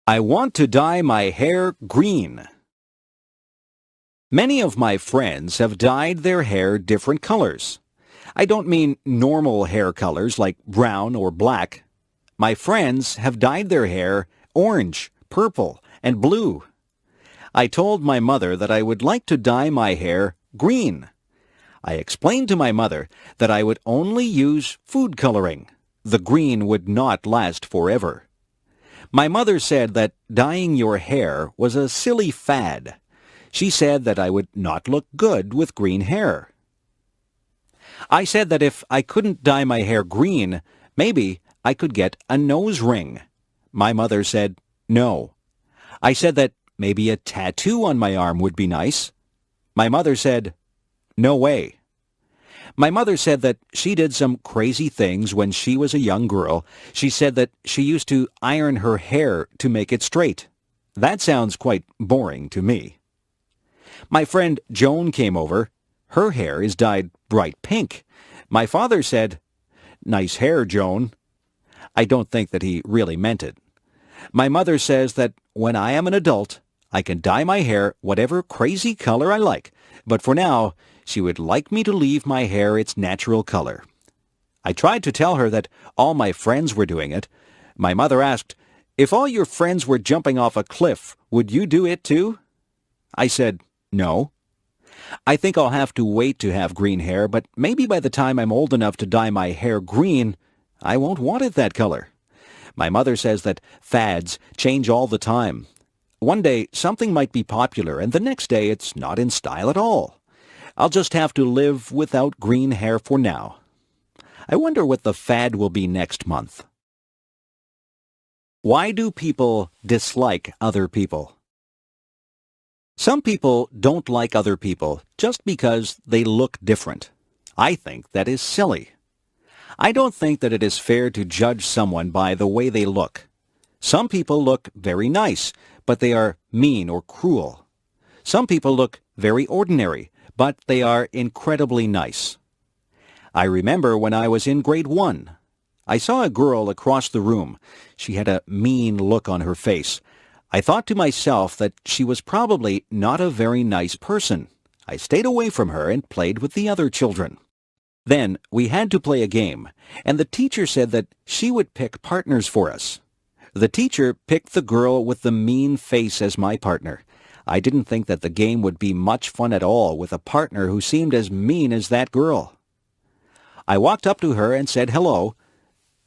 I want to dye my hair green. Many of my friends have dyed their hair different colors. I don't mean normal hair colors like brown or black. My friends have dyed their hair orange, purple, and blue. I told my mother that I would like to dye my hair green. I explained to my mother that I would only use food coloring. The green would not last forever. My mother said that dyeing your hair was a silly fad. She said that I would not look good with green hair. I said that if I couldn't dye my hair green, maybe I could get a nose ring. My mother said no. I said that maybe a tattoo on my arm would be nice. My mother said, no way. My mother said that she did some crazy things when she was a young girl. She said that she used to iron her hair to make it straight. That sounds quite boring to me. My friend Joan came over. Her hair is dyed bright pink. My father said, nice hair, Joan. I don't think that he really meant it. My mother says that when I am an adult, I can dye my hair whatever crazy color I like, but for now, she would like me to leave my hair its natural color. I tried to tell her that all my friends were doing it. My mother asked, if all your friends were jumping off a cliff, would you do it too? I said, no. I think I'll have to wait to have green hair, but maybe by the time I'm old enough to dye my hair green, I won't want it that color. My mother says that fads change all the time. One day, something might be popular, and the next day it's not in style at all. I'll just have to live without green hair for now. I wonder what the fad will be next month. Why do people dislike other people? Some people don't like other people just because they look different. I think that is silly. I don't think that it is fair to judge someone by the way they look. Some people look very nice, but they are mean or cruel. Some people look very ordinary, but they are incredibly nice. I remember when I was in grade 1. I saw a girl across the room. She had a mean look on her face. I thought to myself that she was probably not a very nice person. I stayed away from her and played with the other children. Then we had to play a game, and the teacher said that she would pick partners for us. The teacher picked the girl with the mean face as my partner. I didn't think that the game would be much fun at all with a partner who seemed as mean as that girl. I walked up to her and said hello.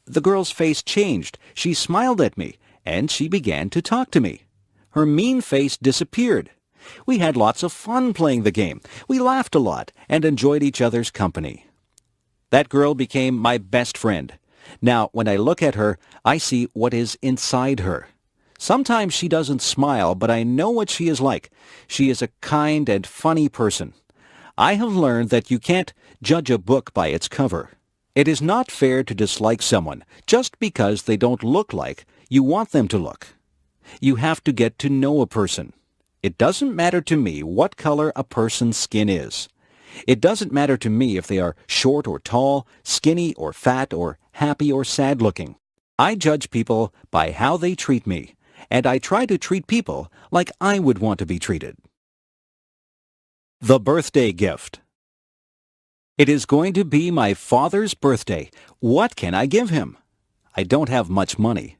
The girl's face changed. She smiled at me, and she began to talk to me. Her mean face disappeared. We had lots of fun playing the game. We laughed a lot and enjoyed each other's company. That girl became my best friend. Now, when I look at her, I see what is inside her. Sometimes she doesn't smile, but I know what she is like. She is a kind and funny person. I have learned that you can't judge a book by its cover. It is not fair to dislike someone just because they don't look like you want them to look. You have to get to know a person. It doesn't matter to me what color a person's skin is. It doesn't matter to me if they are short or tall, skinny or fat, or happy or sad looking. I judge people by how they treat me, and I try to treat people like I would want to be treated. The birthday gift. It is going to be my father's birthday. What can I give him? I don't have much money.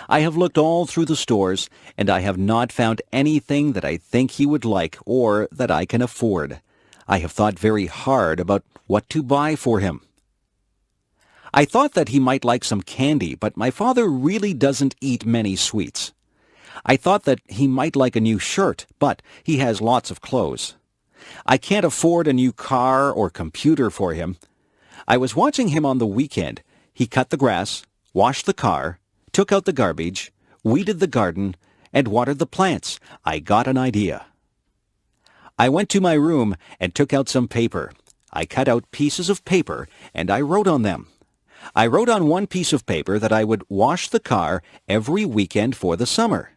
I have looked all through the stores, and I have not found anything that I think he would like or that I can afford. I have thought very hard about what to buy for him. I thought that he might like some candy, but my father really doesn't eat many sweets. I thought that he might like a new shirt, but he has lots of clothes. I can't afford a new car or computer for him. I was watching him on the weekend. He cut the grass, washed the car, took out the garbage, weeded the garden, and watered the plants. I got an idea. I went to my room and took out some paper. I cut out pieces of paper, and I wrote on them. I wrote on one piece of paper that I would wash the car every weekend for the summer.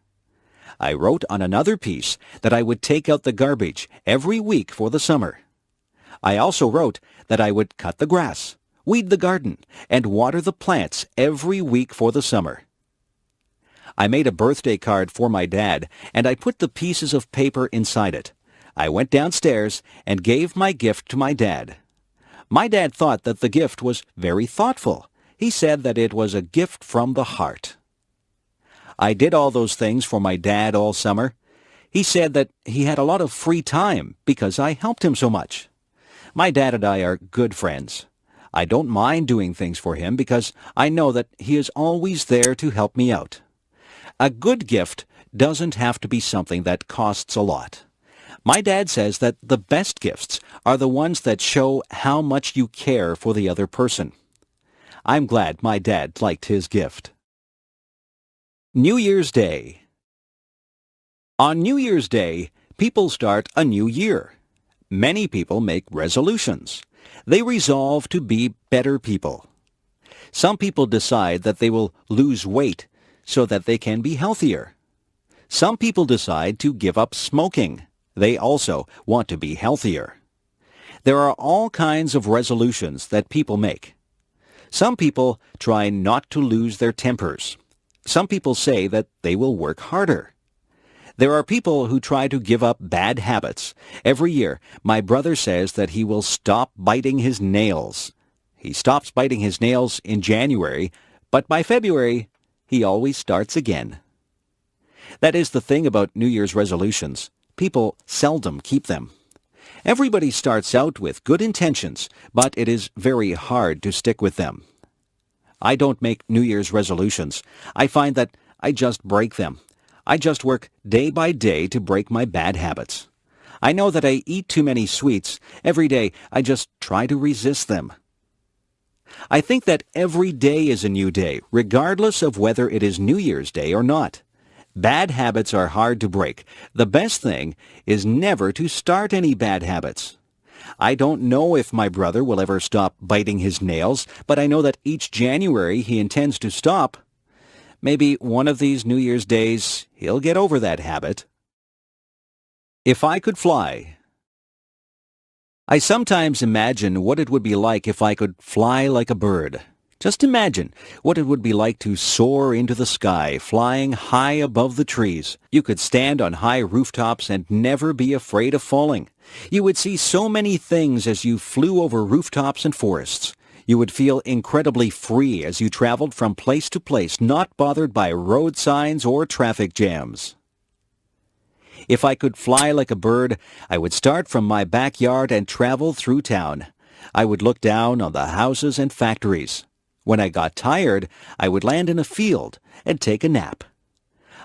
I wrote on another piece that I would take out the garbage every week for the summer. I also wrote that I would cut the grass, weed the garden, and water the plants every week for the summer. I made a birthday card for my dad, and I put the pieces of paper inside it. I went downstairs and gave my gift to my dad. My dad thought that the gift was very thoughtful. He said that it was a gift from the heart. I did all those things for my dad all summer. He said that he had a lot of free time because I helped him so much. My dad and I are good friends. I don't mind doing things for him because I know that he is always there to help me out. A good gift doesn't have to be something that costs a lot. My dad says that the best gifts are the ones that show how much you care for the other person. I'm glad my dad liked his gift. New Year's Day. On New Year's Day, people start a new year. Many people make resolutions. They resolve to be better people. Some people decide that they will lose weight so that they can be healthier. Some people decide to give up smoking. They also want to be healthier. There are all kinds of resolutions that people make. Some people try not to lose their tempers. Some people say that they will work harder. There are people who try to give up bad habits. Every year, my brother says that he will stop biting his nails. He stops biting his nails in January, but by February, he always starts again. That is the thing about New Year's resolutions. People seldom keep them. Everybody starts out with good intentions, but it is very hard to stick with them. I don't make New Year's resolutions. I find that I just break them. I just work day by day to break my bad habits. I know that I eat too many sweets. Every day I just try to resist them. I think that every day is a new day, regardless of whether it is New Year's Day or not. Bad habits are hard to break. The best thing is never to start any bad habits. I don't know if my brother will ever stop biting his nails, but I know that each January he intends to stop. Maybe one of these New Year's days he'll get over that habit. If I could fly. I sometimes imagine what it would be like if I could fly like a bird. Just imagine what it would be like to soar into the sky, flying high above the trees. You could stand on high rooftops and never be afraid of falling. You would see so many things as you flew over rooftops and forests. You would feel incredibly free as you traveled from place to place, not bothered by road signs or traffic jams. If I could fly like a bird, I would start from my backyard and travel through town. I would look down on the houses and factories. When I got tired, I would land in a field and take a nap.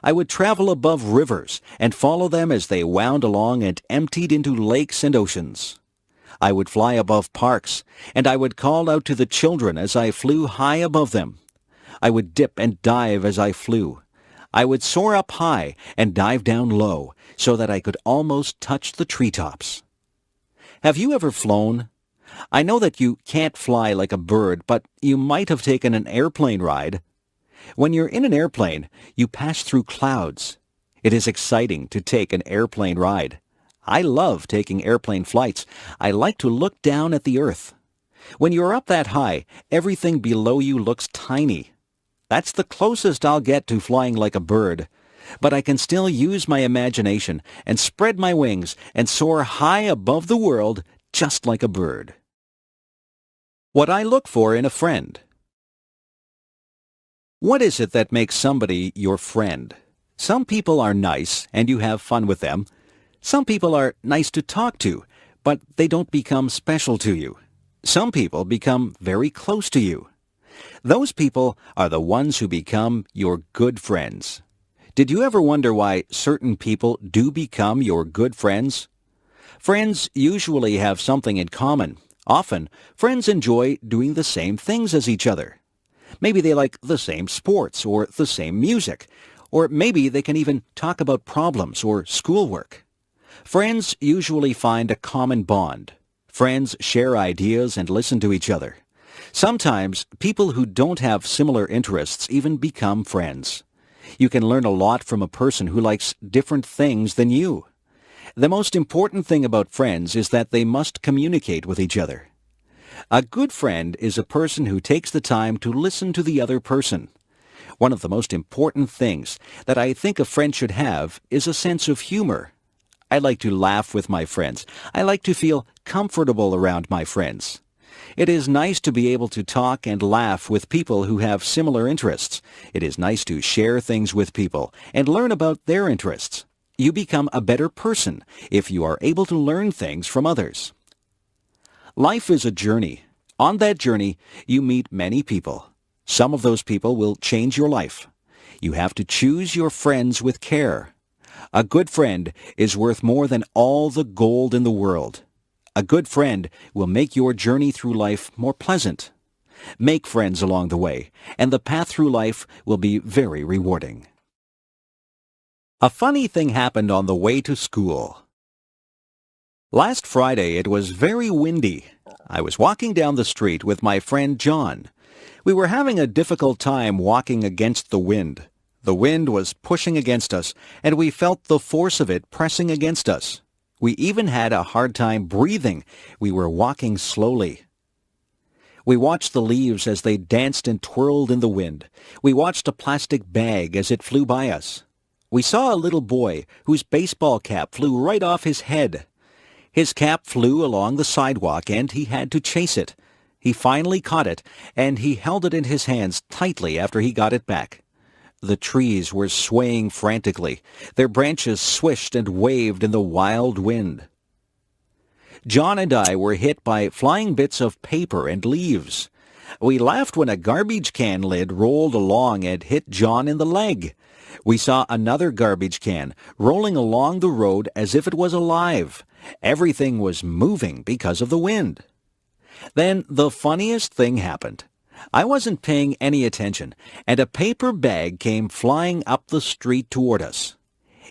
I would travel above rivers and follow them as they wound along and emptied into lakes and oceans. I would fly above parks, and I would call out to the children as I flew high above them. I would dip and dive as I flew. I would soar up high and dive down low so that I could almost touch the treetops. Have you ever flown? I know that you can't fly like a bird, but you might have taken an airplane ride. When you're in an airplane, you pass through clouds. It is exciting to take an airplane ride. I love taking airplane flights. I like to look down at the earth. When you're up that high, everything below you looks tiny. That's the closest I'll get to flying like a bird. But I can still use my imagination and spread my wings and soar high above the world just like a bird. What I look for in a friend. What is it that makes somebody your friend? Some people are nice and you have fun with them. Some people are nice to talk to, but they don't become special to you. Some people become very close to you. Those people are the ones who become your good friends. Did you ever wonder why certain people do become your good friends? Friends usually have something in common. Often, friends enjoy doing the same things as each other. Maybe they like the same sports or the same music, or maybe they can even talk about problems or schoolwork. Friends usually find a common bond. Friends share ideas and listen to each other. Sometimes, people who don't have similar interests even become friends. You can learn a lot from a person who likes different things than you. The most important thing about friends is that they must communicate with each other. A good friend is a person who takes the time to listen to the other person. One of the most important things that I think a friend should have is a sense of humor. I like to laugh with my friends. I like to feel comfortable around my friends. It is nice to be able to talk and laugh with people who have similar interests. It is nice to share things with people and learn about their interests. You become a better person if you are able to learn things from others. Life is a journey. On that journey, you meet many people. Some of those people will change your life. You have to choose your friends with care. A good friend is worth more than all the gold in the world. A good friend will make your journey through life more pleasant. Make friends along the way, and the path through life will be very rewarding. A funny thing happened on the way to school. Last Friday it was very windy. I was walking down the street with my friend John. We were having a difficult time walking against the wind. The wind was pushing against us, and we felt the force of it pressing against us. We even had a hard time breathing. We were walking slowly. We watched the leaves as they danced and twirled in the wind. We watched a plastic bag as it flew by us. We saw a little boy whose baseball cap flew right off his head. His cap flew along the sidewalk, and he had to chase it. He finally caught it, and he held it in his hands tightly after he got it back. The trees were swaying frantically. Their branches swished and waved in the wild wind. John and I were hit by flying bits of paper and leaves. We laughed when a garbage can lid rolled along and hit John in the leg. We saw another garbage can rolling along the road as if it was alive. Everything was moving because of the wind. Then the funniest thing happened. I wasn't paying any attention, and a paper bag came flying up the street toward us.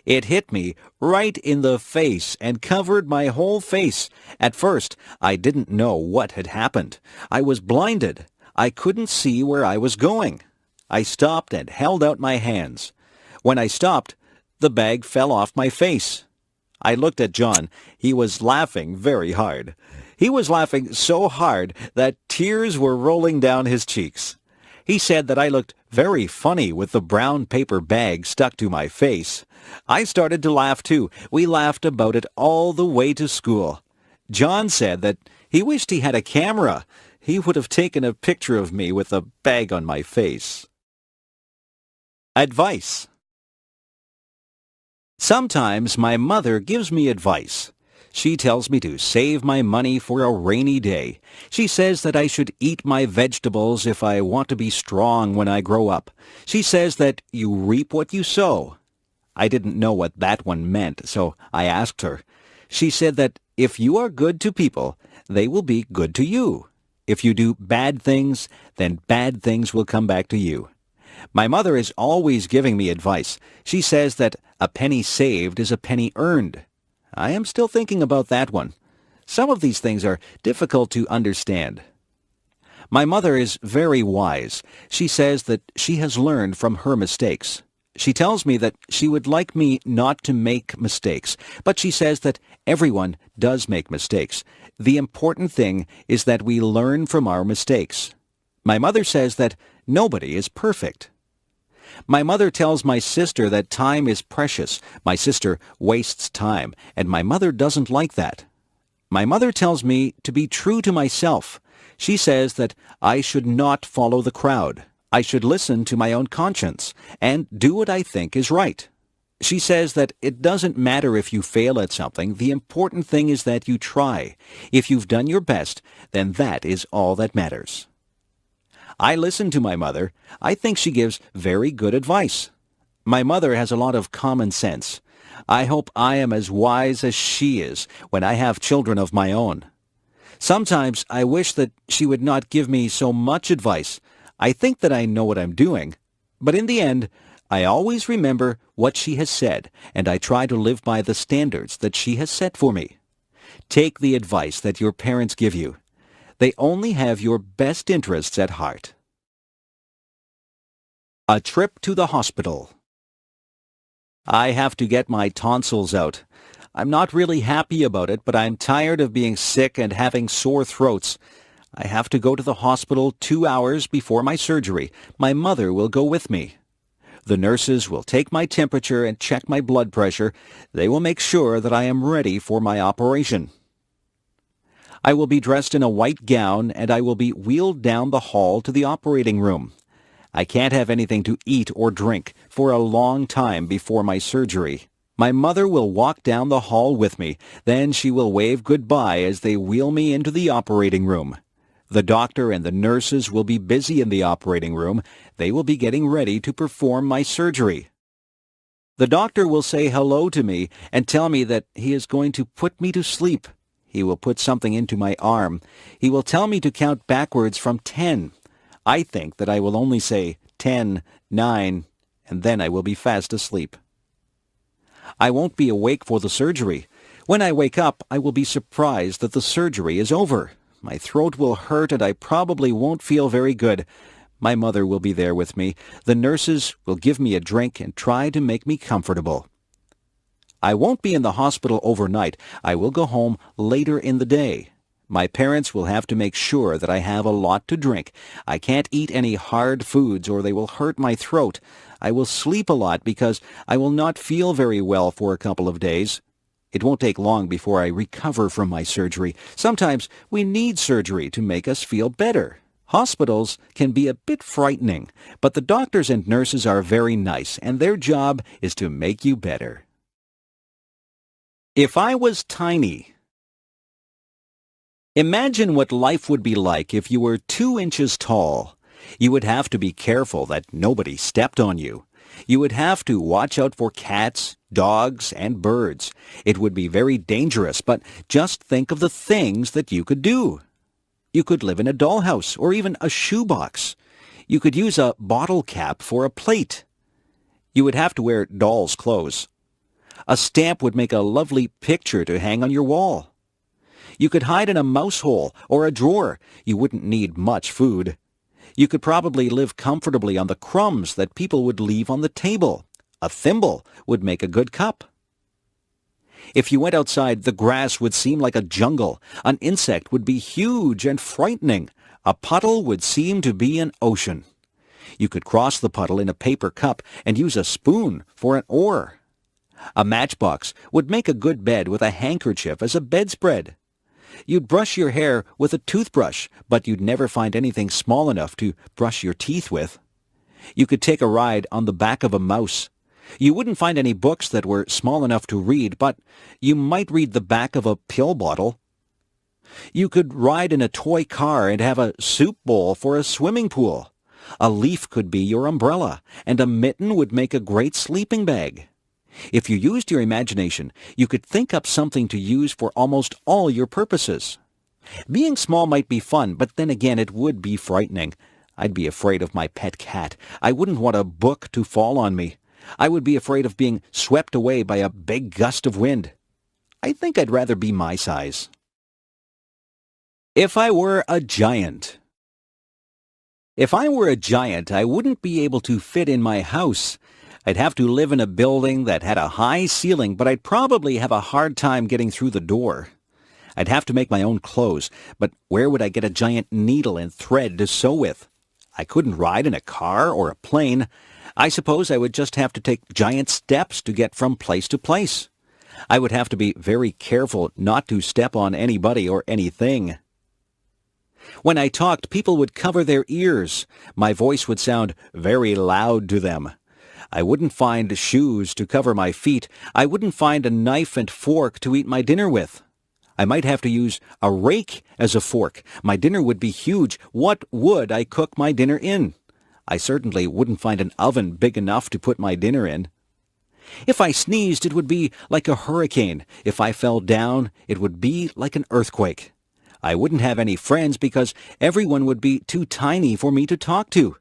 It hit me right in the face and covered my whole face. At first, I didn't know what had happened. I was blinded. I couldn't see where I was going. I stopped and held out my hands. When I stopped, the bag fell off my face. I looked at John. He was laughing very hard. He was laughing so hard that tears were rolling down his cheeks. He said that I looked very funny with the brown paper bag stuck to my face. I started to laugh too. We laughed about it all the way to school. John said that he wished he had a camera. He would have taken a picture of me with a bag on my face. Advice. Sometimes my mother gives me advice. She tells me to save my money for a rainy day. She says that I should eat my vegetables if I want to be strong when I grow up. She says that you reap what you sow. I didn't know what that one meant, so I asked her. She said that if you are good to people, they will be good to you. If you do bad things, then bad things will come back to you. My mother is always giving me advice. She says that a penny saved is a penny earned. I am still thinking about that one. Some of these things are difficult to understand. My mother is very wise. She says that she has learned from her mistakes. She tells me that she would like me not to make mistakes, but she says that everyone does make mistakes. The important thing is that we learn from our mistakes. My mother says that nobody is perfect. My mother tells my sister that time is precious. My sister wastes time, and my mother doesn't like that. My mother tells me to be true to myself. She says that I should not follow the crowd. I should listen to my own conscience and do what I think is right. She says that it doesn't matter if you fail at something. The important thing is that you try. If you've done your best, then that is all that matters. I listen to my mother. I think she gives very good advice. My mother has a lot of common sense. I hope I am as wise as she is when I have children of my own. Sometimes I wish that she would not give me so much advice. I think that I know what I'm doing. But in the end, I always remember what she has said, and I try to live by the standards that she has set for me. Take the advice that your parents give you. They only have your best interests at heart. A trip to the hospital. I have to get my tonsils out. I'm not really happy about it, but I'm tired of being sick and having sore throats. I have to go to the hospital 2 hours before my surgery. My mother will go with me. The nurses will take my temperature and check my blood pressure. They will make sure that I am ready for my operation. I will be dressed in a white gown, and I will be wheeled down the hall to the operating room. I can't have anything to eat or drink for a long time before my surgery. My mother will walk down the hall with me. Then she will wave goodbye as they wheel me into the operating room. The doctor and the nurses will be busy in the operating room. They will be getting ready to perform my surgery. The doctor will say hello to me and tell me that he is going to put me to sleep. He will put something into my arm. He will tell me to count backwards from 10. I think that I will only say 10, 9, and then I will be fast asleep. I won't be awake for the surgery. When I wake up, I will be surprised that the surgery is over. My throat will hurt and I probably won't feel very good. My mother will be there with me. The nurses will give me a drink and try to make me comfortable. I won't be in the hospital overnight. I will go home later in the day. My parents will have to make sure that I have a lot to drink. I can't eat any hard foods or they will hurt my throat. I will sleep a lot because I will not feel very well for a couple of days. It won't take long before I recover from my surgery. Sometimes we need surgery to make us feel better. Hospitals can be a bit frightening, but the doctors and nurses are very nice, and their job is to make you better. If I was tiny. Imagine what life would be like if you were 2 inches tall. You would have to be careful that nobody stepped on you. You would have to watch out for cats, dogs, and birds. It would be very dangerous, but just think of the things that you could do. You could live in a dollhouse or even a shoebox. You could use a bottle cap for a plate. You would have to wear doll's clothes. A stamp would make a lovely picture to hang on your wall. You could hide in a mouse hole or a drawer. You wouldn't need much food. You could probably live comfortably on the crumbs that people would leave on the table. A thimble would make a good cup. If you went outside, the grass would seem like a jungle. An insect would be huge and frightening. A puddle would seem to be an ocean. You could cross the puddle in a paper cup and use a spoon for an oar. A matchbox would make a good bed with a handkerchief as a bedspread. You'd brush your hair with a toothbrush, but you'd never find anything small enough to brush your teeth with. You could take a ride on the back of a mouse. You wouldn't find any books that were small enough to read, but you might read the back of a pill bottle. You could ride in a toy car and have a soup bowl for a swimming pool. A leaf could be your umbrella, and a mitten would make a great sleeping bag. If you used your imagination, you could think up something to use for almost all your purposes. Being small might be fun, but then again it would be frightening. I'd be afraid of my pet cat. I wouldn't want a book to fall on me. I would be afraid of being swept away by a big gust of wind. I think I'd rather be my size. If I were a giant. If I were a giant, I wouldn't be able to fit in my house. I'd have to live in a building that had a high ceiling, but I'd probably have a hard time getting through the door. I'd have to make my own clothes, but where would I get a giant needle and thread to sew with? I couldn't ride in a car or a plane. I suppose I would just have to take giant steps to get from place to place. I would have to be very careful not to step on anybody or anything. When I talked, people would cover their ears. My voice would sound very loud to them. I wouldn't find shoes to cover my feet. I wouldn't find a knife and fork to eat my dinner with. I might have to use a rake as a fork. My dinner would be huge. What would I cook my dinner in? I certainly wouldn't find an oven big enough to put my dinner in. If I sneezed, it would be like a hurricane. If I fell down, it would be like an earthquake. I wouldn't have any friends because everyone would be too tiny for me to talk to.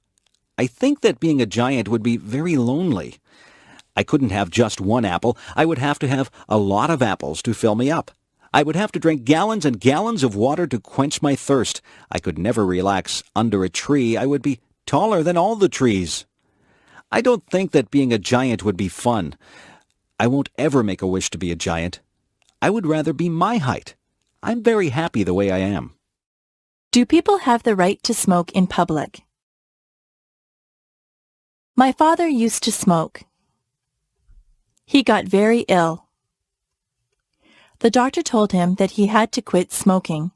I think that being a giant would be very lonely. I couldn't have just one apple. I would have to have a lot of apples to fill me up. I would have to drink gallons and gallons of water to quench my thirst. I could never relax under a tree. I would be taller than all the trees. I don't think that being a giant would be fun. I won't ever make a wish to be a giant. I would rather be my height. I'm very happy the way I am. Do people have the right to smoke in public? My father used to smoke. He got very ill. The doctor told him that he had to quit smoking.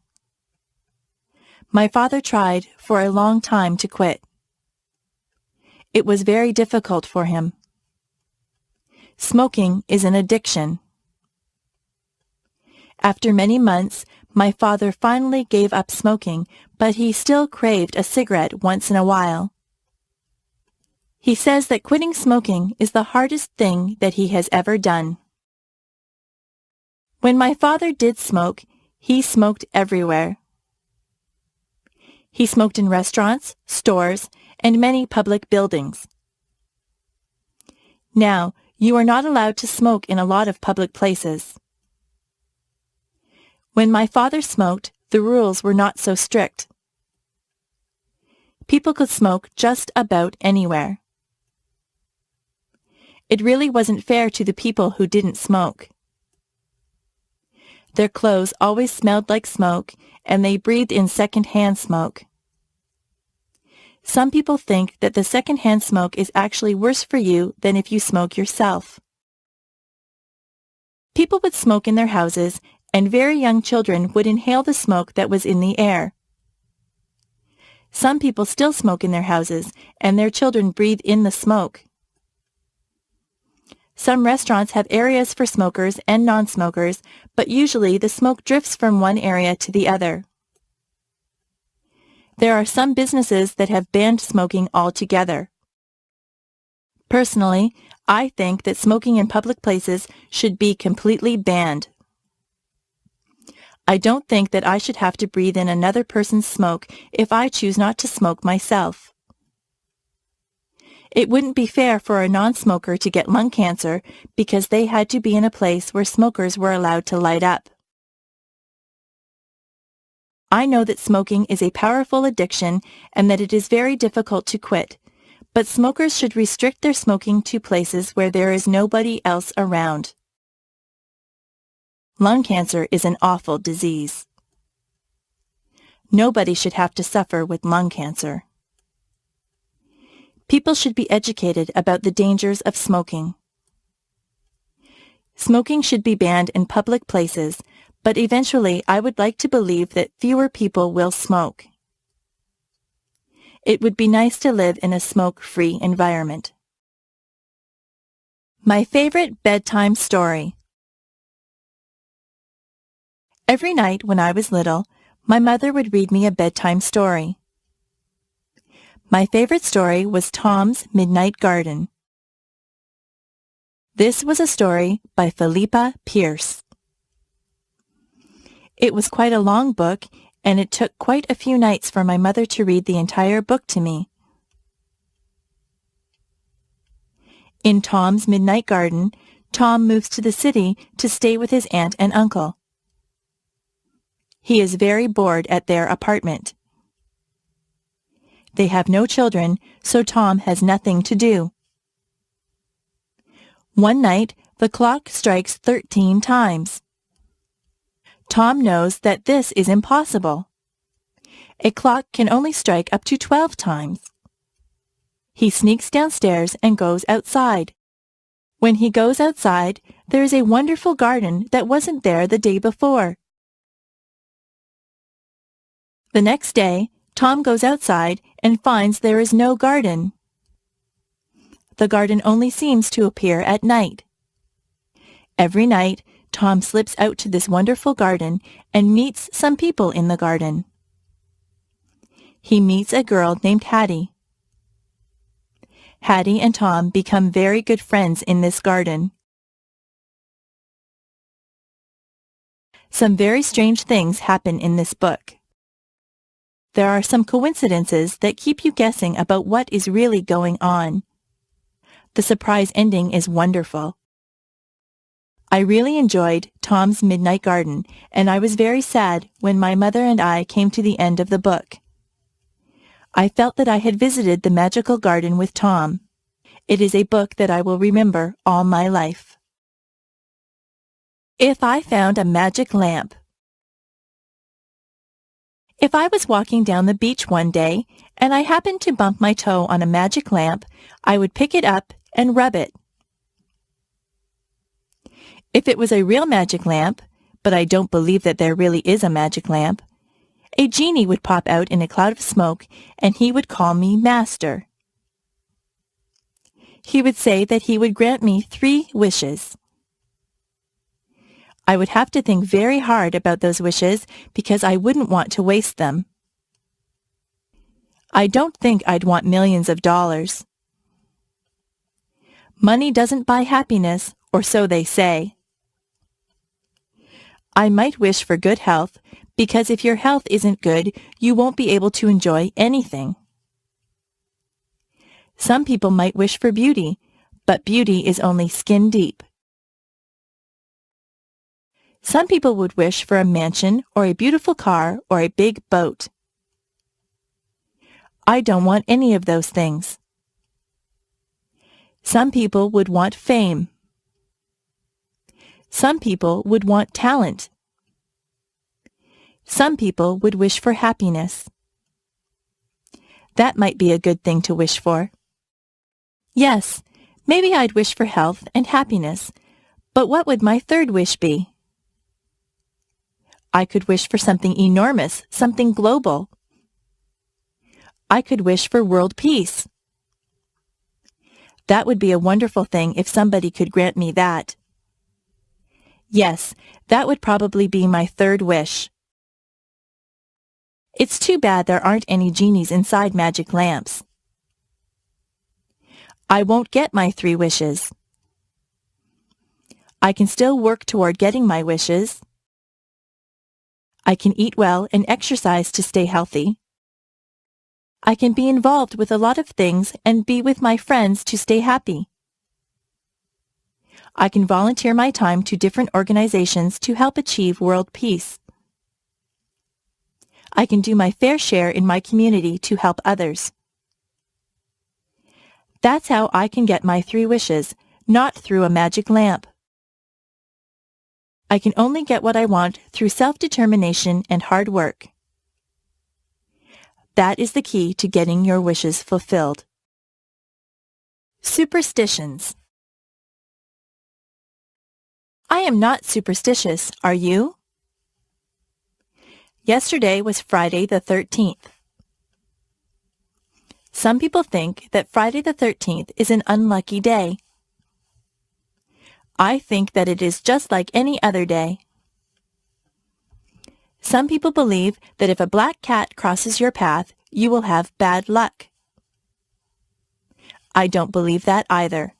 My father tried for a long time to quit. It was very difficult for him. Smoking is an addiction. After many months, my father finally gave up smoking, but he still craved a cigarette once in a while. He says that quitting smoking is the hardest thing that he has ever done. When my father did smoke, he smoked everywhere. He smoked in restaurants, stores, and many public buildings. Now, you are not allowed to smoke in a lot of public places. When my father smoked, the rules were not so strict. People could smoke just about anywhere. It really wasn't fair to the people who didn't smoke. Their clothes always smelled like smoke, and they breathed in second-hand smoke. Some people think that the second-hand smoke is actually worse for you than if you smoke yourself. People would smoke in their houses, and very young children would inhale the smoke that was in the air. Some people still smoke in their houses, and their children breathe in the smoke. Some restaurants have areas for smokers and non-smokers, but usually the smoke drifts from one area to the other. There are some businesses that have banned smoking altogether. Personally, I think that smoking in public places should be completely banned. I don't think that I should have to breathe in another person's smoke if I choose not to smoke myself. It wouldn't be fair for a non-smoker to get lung cancer because they had to be in a place where smokers were allowed to light up. I know that smoking is a powerful addiction and that it is very difficult to quit, but smokers should restrict their smoking to places where there is nobody else around. Lung cancer is an awful disease. Nobody should have to suffer with lung cancer. People should be educated about the dangers of smoking. Smoking should be banned in public places, but eventually I would like to believe that fewer people will smoke. It would be nice to live in a smoke-free environment. My favorite bedtime story. Every night when I was little, my mother would read me a bedtime story. My favorite story was Tom's Midnight Garden. This was a story by Philippa Pierce. It was quite a long book, and it took quite a few nights for my mother to read the entire book to me. In Tom's Midnight Garden, Tom moves to the city to stay with his aunt and uncle. He is very bored at their apartment. They have no children, so Tom has nothing to do. One night, the clock strikes 13 times. Tom knows that this is impossible. A clock can only strike up to 12 times. He sneaks downstairs and goes outside. When he goes outside, there is a wonderful garden that wasn't there the day before. The next day, Tom goes outside and finds there is no garden. The garden only seems to appear at night. Every night, Tom slips out to this wonderful garden and meets some people in the garden. He meets a girl named Hattie. Hattie and Tom become very good friends in this garden. Some very strange things happen in this book. There are some coincidences that keep you guessing about what is really going on. The surprise ending is wonderful. I really enjoyed Tom's Midnight Garden, and I was very sad when my mother and I came to the end of the book. I felt that I had visited the magical garden with Tom. It is a book that I will remember all my life. If I found a magic lamp. If I was walking down the beach one day and I happened to bump my toe on a magic lamp, I would pick it up and rub it. If it was a real magic lamp, but I don't believe that there really is a magic lamp, a genie would pop out in a cloud of smoke and he would call me master. He would say that he would grant me 3 wishes. I would have to think very hard about those wishes because I wouldn't want to waste them. I don't think I'd want millions of dollars. Money doesn't buy happiness, or so they say. I might wish for good health because if your health isn't good, you won't be able to enjoy anything. Some people might wish for beauty, but beauty is only skin deep. Some people would wish for a mansion or a beautiful car or a big boat. I don't want any of those things. Some people would want fame. Some people would want talent. Some people would wish for happiness. That might be a good thing to wish for. Yes, maybe I'd wish for health and happiness, but what would my third wish be? I could wish for something enormous, something global. I could wish for world peace. That would be a wonderful thing if somebody could grant me that. Yes, that would probably be my third wish. It's too bad there aren't any genies inside magic lamps. I won't get my 3 wishes. I can still work toward getting my wishes. I can eat well and exercise to stay healthy. I can be involved with a lot of things and be with my friends to stay happy. I can volunteer my time to different organizations to help achieve world peace. I can do my fair share in my community to help others. That's how I can get my 3 wishes, not through a magic lamp. I can only get what I want through self-determination and hard work. That is the key to getting your wishes fulfilled. Superstitions. I am not superstitious, are you? Yesterday was Friday the 13th. Some people think that Friday the 13th is an unlucky day. I think that it is just like any other day. Some people believe that if a black cat crosses your path, you will have bad luck. I don't believe that either.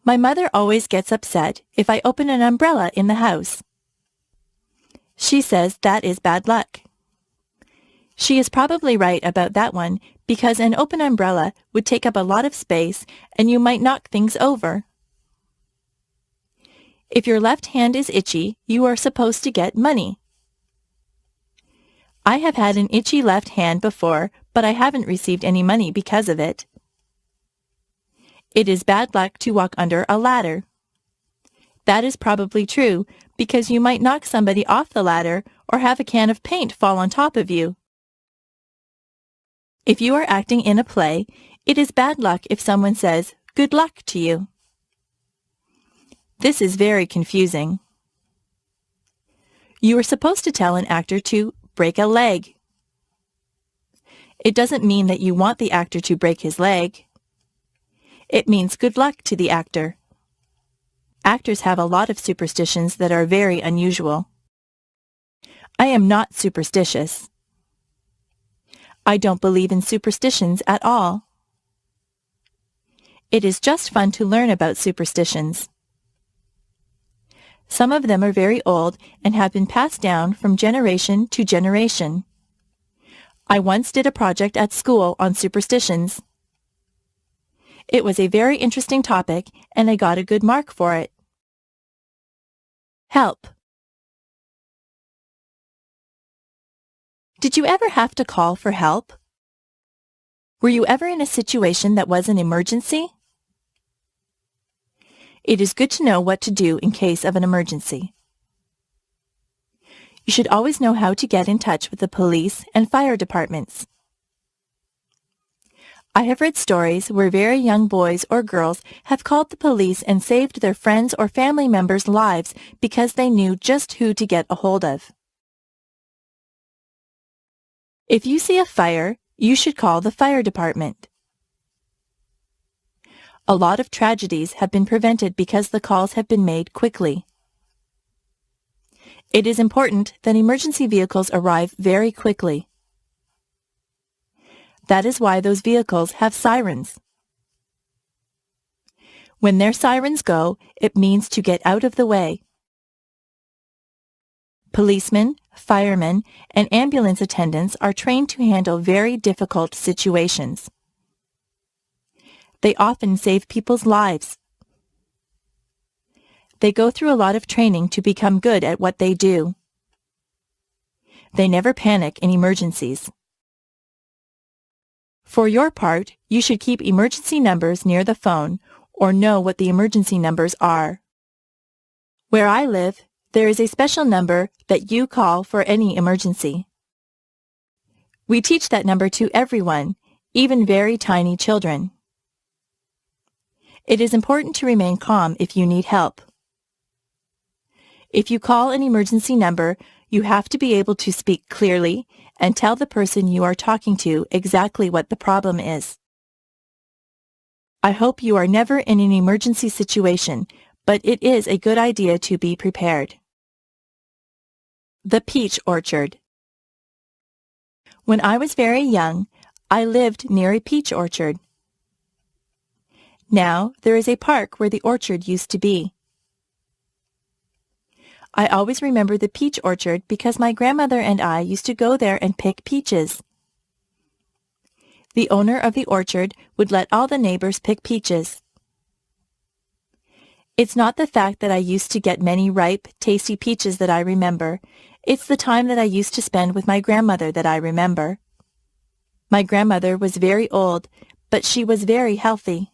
My mother always gets upset if I open an umbrella in the house. She says that is bad luck. She is probably right about that one because an open umbrella would take up a lot of space and you might knock things over. If your left hand is itchy, you are supposed to get money. I have had an itchy left hand before, but I haven't received any money because of it. It is bad luck to walk under a ladder. That is probably true because you might knock somebody off the ladder or have a can of paint fall on top of you. If you are acting in a play, it is bad luck if someone says, "Good luck" to you. This is very confusing. You are supposed to tell an actor to break a leg. It doesn't mean that you want the actor to break his leg. It means good luck to the actor. Actors have a lot of superstitions that are very unusual. I am not superstitious. I don't believe in superstitions at all. It is just fun to learn about superstitions. Some of them are very old and have been passed down from generation to generation. I once did a project at school on superstitions. It was a very interesting topic and I got a good mark for it. Help. Did you ever have to call for help? Were you ever in a situation that was an emergency? It is good to know what to do in case of an emergency. You should always know how to get in touch with the police and fire departments. I have read stories where very young boys or girls have called the police and saved their friends' or family members' lives because they knew just who to get a hold of. If you see a fire, you should call the fire department. A lot of tragedies have been prevented because the calls have been made quickly. It is important that emergency vehicles arrive very quickly. That is why those vehicles have sirens. When their sirens go, it means to get out of the way. Policemen, firemen, and ambulance attendants are trained to handle very difficult situations. They often save people's lives. They go through a lot of training to become good at what they do. They never panic in emergencies. For your part, you should keep emergency numbers near the phone or know what the emergency numbers are. Where I live, there is a special number that you call for any emergency. We teach that number to everyone, even very tiny children. It is important to remain calm if you need help. If you call an emergency number, you have to be able to speak clearly and tell the person you are talking to exactly what the problem is. I hope you are never in an emergency situation, but it is a good idea to be prepared. The peach orchard. When I was very young, I lived near a peach orchard. Now there is a park where the orchard used to be. I always remember the peach orchard because my grandmother and I used to go there and pick peaches. The owner of the orchard would let all the neighbors pick peaches. It's not the fact that I used to get many ripe, tasty peaches that I remember. It's the time that I used to spend with my grandmother that I remember. My grandmother was very old, but she was very healthy.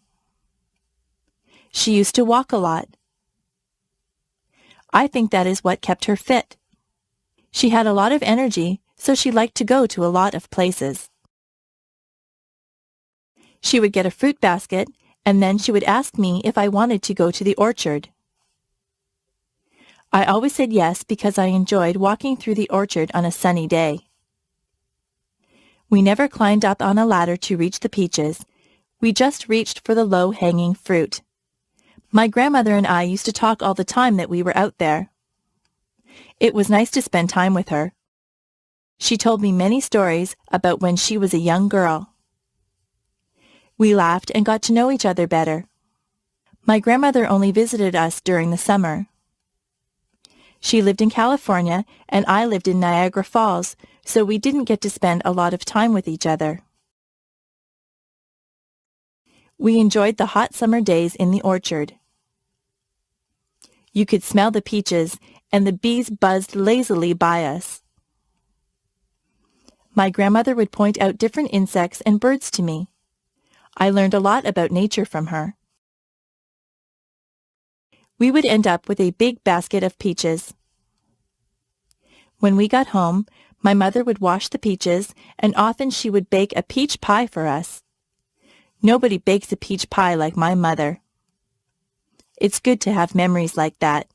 She used to walk a lot. I think that is what kept her fit. She had a lot of energy, so she liked to go to a lot of places. She would get a fruit basket, and then she would ask me if I wanted to go to the orchard. I always said yes because I enjoyed walking through the orchard on a sunny day. We never climbed up on a ladder to reach the peaches. We just reached for the low-hanging fruit. My grandmother and I used to talk all the time that we were out there. It was nice to spend time with her. She told me many stories about when she was a young girl. We laughed and got to know each other better. My grandmother only visited us during the summer. She lived in California and I lived in Niagara Falls, so we didn't get to spend a lot of time with each other. We enjoyed the hot summer days in the orchard. You could smell the peaches, and the bees buzzed lazily by us. My grandmother would point out different insects and birds to me. I learned a lot about nature from her. We would end up with a big basket of peaches. When we got home, my mother would wash the peaches, and often she would bake a peach pie for us. Nobody bakes a peach pie like my mother. It's good to have memories like that.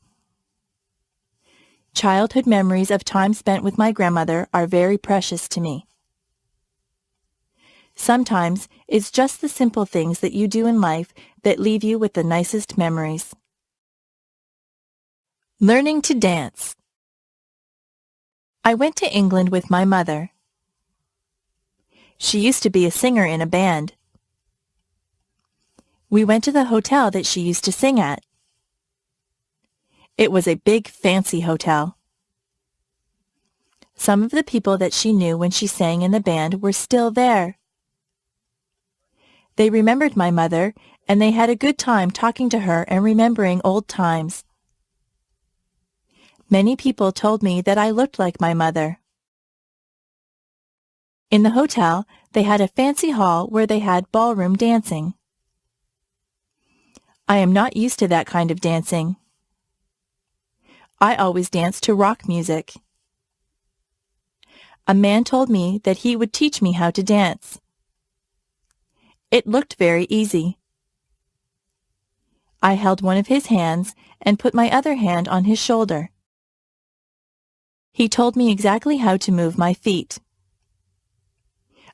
Childhood memories of time spent with my grandmother are very precious to me. Sometimes it's just the simple things that you do in life that leave you with the nicest memories. Learning to dance. I went to England with my mother. She used to be a singer in a band. We went to the hotel that she used to sing at. It was a big, fancy hotel. Some of the people that she knew when she sang in the band were still there. They remembered my mother, and they had a good time talking to her and remembering old times. Many people told me that I looked like my mother. In the hotel, they had a fancy hall where they had ballroom dancing. I am not used to that kind of dancing. I always dance to rock music. A man told me that he would teach me how to dance. It looked very easy. I held one of his hands and put my other hand on his shoulder. He told me exactly how to move my feet.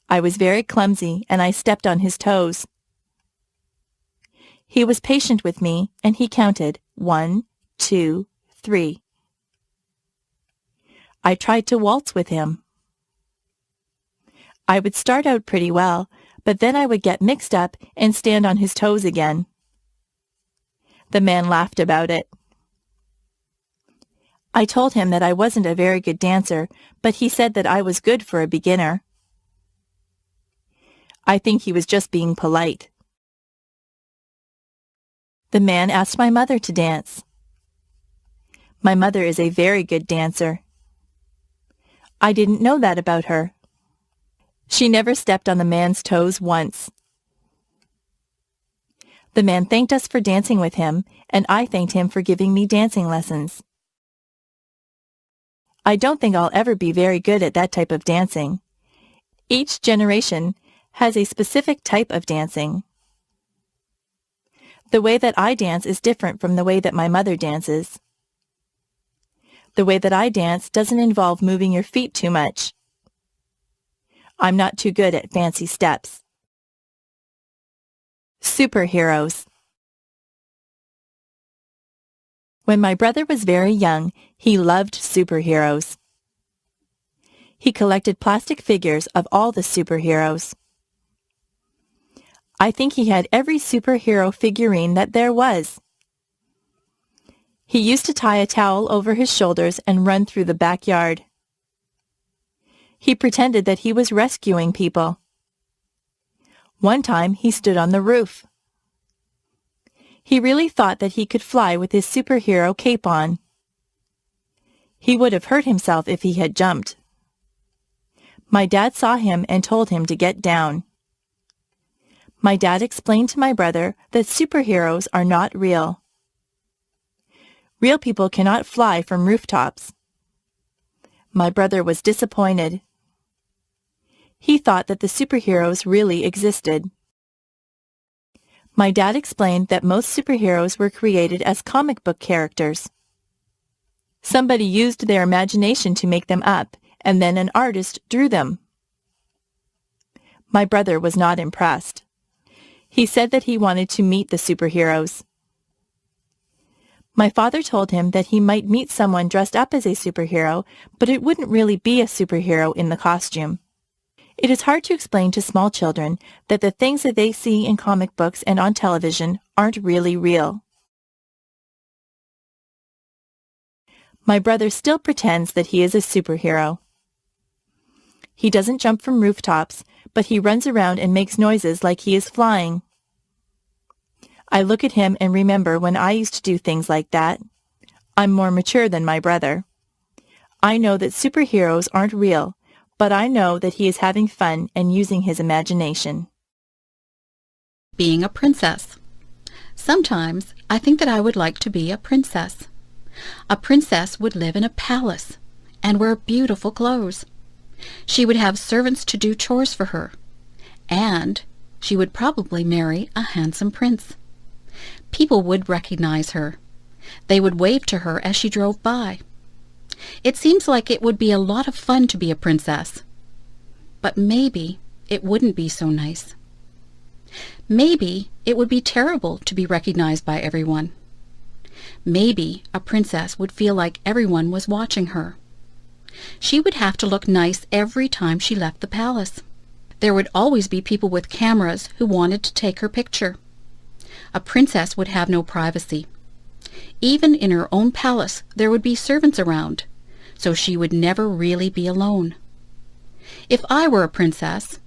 I was very clumsy and I stepped on his toes. He was patient with me and he counted 1, 2, 3. I tried to waltz with him. I would start out pretty well, but then I would get mixed up and stand on his toes again. The man laughed about it. I told him that I wasn't a very good dancer, but he said that I was good for a beginner. I think he was just being polite. The man asked my mother to dance. My mother is a very good dancer. I didn't know that about her. She never stepped on the man's toes once. The man thanked us for dancing with him, and I thanked him for giving me dancing lessons. I don't think I'll ever be very good at that type of dancing. Each generation has a specific type of dancing. The way that I dance is different from the way that my mother dances. The way that I dance doesn't involve moving your feet too much. I'm not too good at fancy steps. Superheroes. When my brother was very young, he loved superheroes. He collected plastic figures of all the superheroes. I think he had every superhero figurine that there was. He used to tie a towel over his shoulders and run through the backyard. He pretended that he was rescuing people. One time he stood on the roof. He really thought that he could fly with his superhero cape on. He would have hurt himself if he had jumped. My dad saw him and told him to get down. My dad explained to my brother that superheroes are not real. Real people cannot fly from rooftops. My brother was disappointed. He thought that the superheroes really existed. My dad explained that most superheroes were created as comic book characters. Somebody used their imagination to make them up, and then an artist drew them. My brother was not impressed. He said that he wanted to meet the superheroes. My father told him that he might meet someone dressed up as a superhero, but it wouldn't really be a superhero in the costume. It is hard to explain to small children that the things that they see in comic books and on television aren't really real. My brother still pretends that he is a superhero. He doesn't jump from rooftops, but he runs around and makes noises like he is flying. I look at him and remember when I used to do things like that. I'm more mature than my brother. I know that superheroes aren't real, but I know that he is having fun and using his imagination. Being a princess. Sometimes I think that I would like to be a princess. A princess would live in a palace and wear beautiful clothes. She would have servants to do chores for her, and she would probably marry a handsome prince. People would recognize her. They would wave to her as she drove by. It seems like it would be a lot of fun to be a princess. But maybe it wouldn't be so nice. Maybe it would be terrible to be recognized by everyone. Maybe a princess would feel like everyone was watching her. She would have to look nice every time she left the palace. There would always be people with cameras who wanted to take her picture. A princess would have no privacy. Even in her own palace there would be servants around, so she would never really be alone. If I were a princess,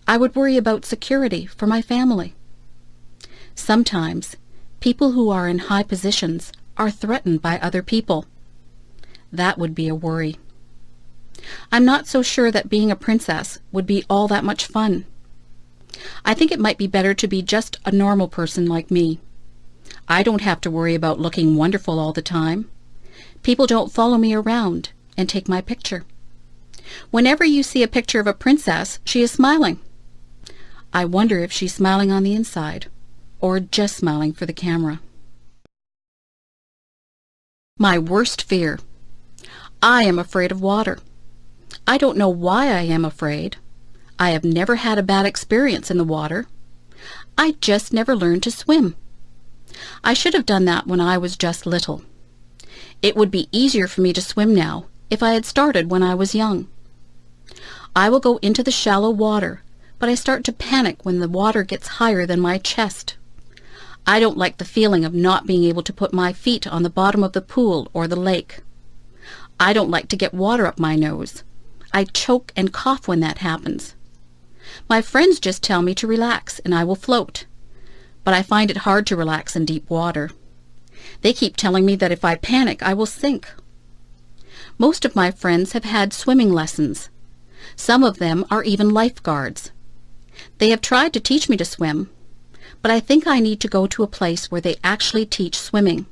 I would worry about security for my family. Sometimes, people who are in high positions are threatened by other people. That would be a worry. I'm not so sure that being a princess would be all that much fun. I think it might be better to be just a normal person like me. I don't have to worry about looking wonderful all the time. People don't follow me around and take my picture. Whenever you see a picture of a princess, she is smiling. I wonder if she's smiling on the inside, or just smiling for the camera. My worst fear. I am afraid of water. I don't know why I am afraid. I have never had a bad experience in the water. I just never learned to swim. I should have done that when I was just little. It would be easier for me to swim now if I had started when I was young. I will go into the shallow water, but I start to panic when the water gets higher than my chest. I don't like the feeling of not being able to put my feet on the bottom of the pool or the lake. I don't like to get water up my nose. I choke and cough when that happens. My friends just tell me to relax and I will float, but I find it hard to relax in deep water. They keep telling me that if I panic, I will sink. Most of my friends have had swimming lessons. Some of them are even lifeguards. They have tried to teach me to swim, but I think I need to go to a place where they actually teach swimming.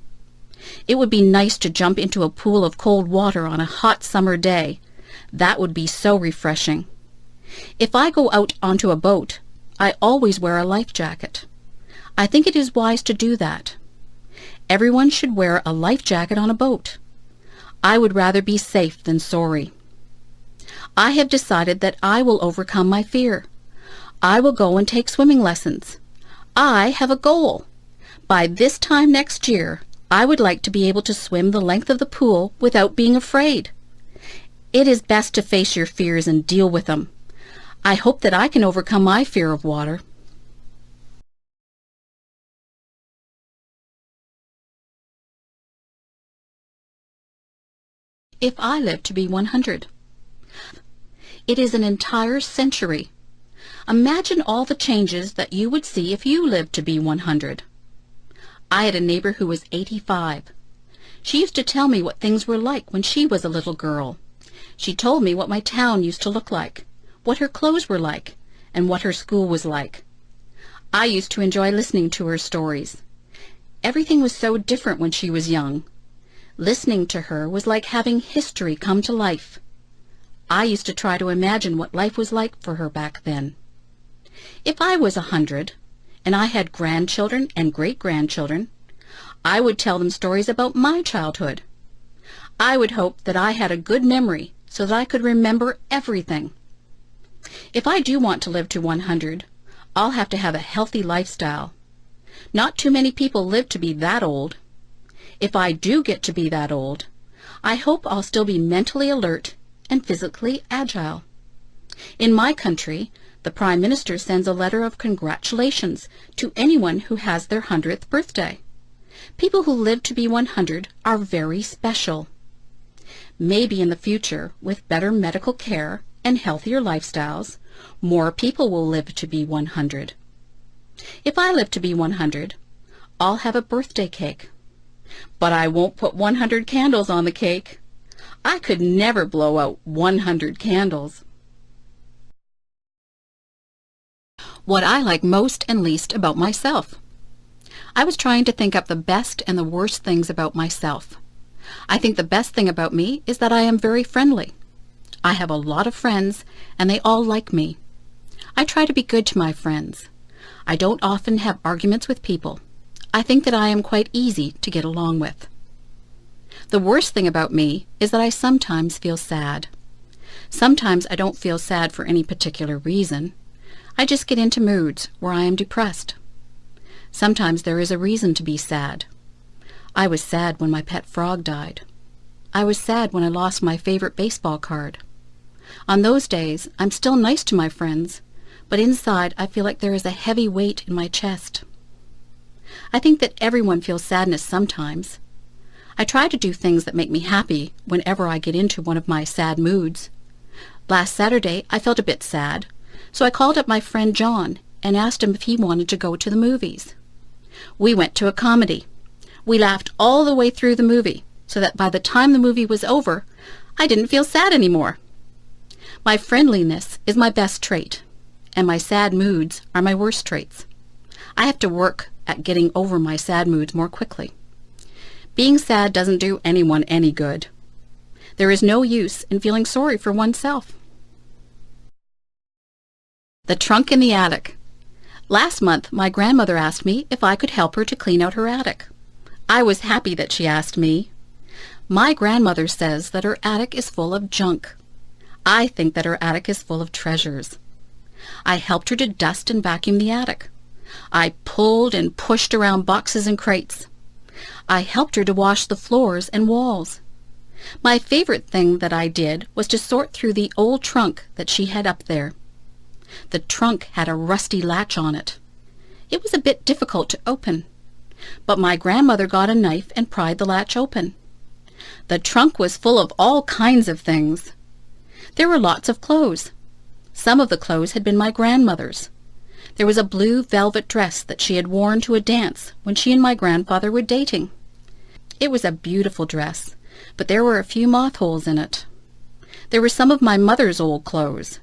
It would be nice to jump into a pool of cold water on a hot summer day. That would be so refreshing. If I go out onto a boat, I always wear a life jacket. I think it is wise to do that. Everyone should wear a life jacket on a boat. I would rather be safe than sorry. I have decided that I will overcome my fear. I will go and take swimming lessons. I have a goal. By this time next year, I would like to be able to swim the length of the pool without being afraid. It is best to face your fears and deal with them. I hope that I can overcome my fear of water. If I live to be 100. It is an entire century. Imagine all the changes that you would see if you lived to be 100. I had a neighbor who was 85. She used to tell me what things were like when she was a little girl. She told me what my town used to look like, what her clothes were like, and what her school was like. I used to enjoy listening to her stories. Everything was so different when she was young. Listening to her was like having history come to life. I used to try to imagine what life was like for her back then. If I was 100, and I had grandchildren and great-grandchildren, I would tell them stories about my childhood. I would hope that I had a good memory so that I could remember everything. If I do want to live to 100, I'll have to have a healthy lifestyle. Not too many people live to be that old. If I do get to be that old, I hope I'll still be mentally alert and physically agile. In my country, the Prime Minister sends a letter of congratulations to anyone who has their 100th birthday. People who live to be 100 are very special. Maybe in the future, with better medical care and healthier lifestyles, more people will live to be 100. If I live to be 100, I'll have a birthday cake. But I won't put 100 candles on the cake. I could never blow out 100 candles. What I like most and least about myself. I was trying to think up the best and the worst things about myself. I think the best thing about me is that I am very friendly. I have a lot of friends, and they all like me. I try to be good to my friends. I don't often have arguments with people. I think that I am quite easy to get along with. The worst thing about me is that I sometimes feel sad. Sometimes I don't feel sad for any particular reason. I just get into moods where I am depressed. Sometimes there is a reason to be sad. I was sad when my pet frog died. I was sad when I lost my favorite baseball card. On those days, I'm still nice to my friends, but inside I feel like there is a heavy weight in my chest. I think that everyone feels sadness sometimes. I try to do things that make me happy whenever I get into one of my sad moods. Last Saturday, I felt a bit sad, so I called up my friend John and asked him if he wanted to go to the movies. We went to a comedy. We laughed all the way through the movie, so that by the time the movie was over, I didn't feel sad anymore. My friendliness is my best trait, and my sad moods are my worst traits. I have to work at getting over my sad moods more quickly. Being sad doesn't do anyone any good. There is no use in feeling sorry for oneself. The trunk in the attic. Last month, my grandmother asked me if I could help her to clean out her attic. I was happy that she asked me. My grandmother says that her attic is full of junk. I think that her attic is full of treasures. I helped her to dust and vacuum the attic. I pulled and pushed around boxes and crates. I helped her to wash the floors and walls. My favorite thing that I did was to sort through the old trunk that she had up there. The trunk had a rusty latch on it. It was a bit difficult to open, but my grandmother got a knife and pried the latch open. The trunk was full of all kinds of things. There were lots of clothes. Some of the clothes had been my grandmother's. There was a blue velvet dress that she had worn to a dance when she and my grandfather were dating. It was a beautiful dress, but there were a few moth holes in it. There were some of my mother's old clothes.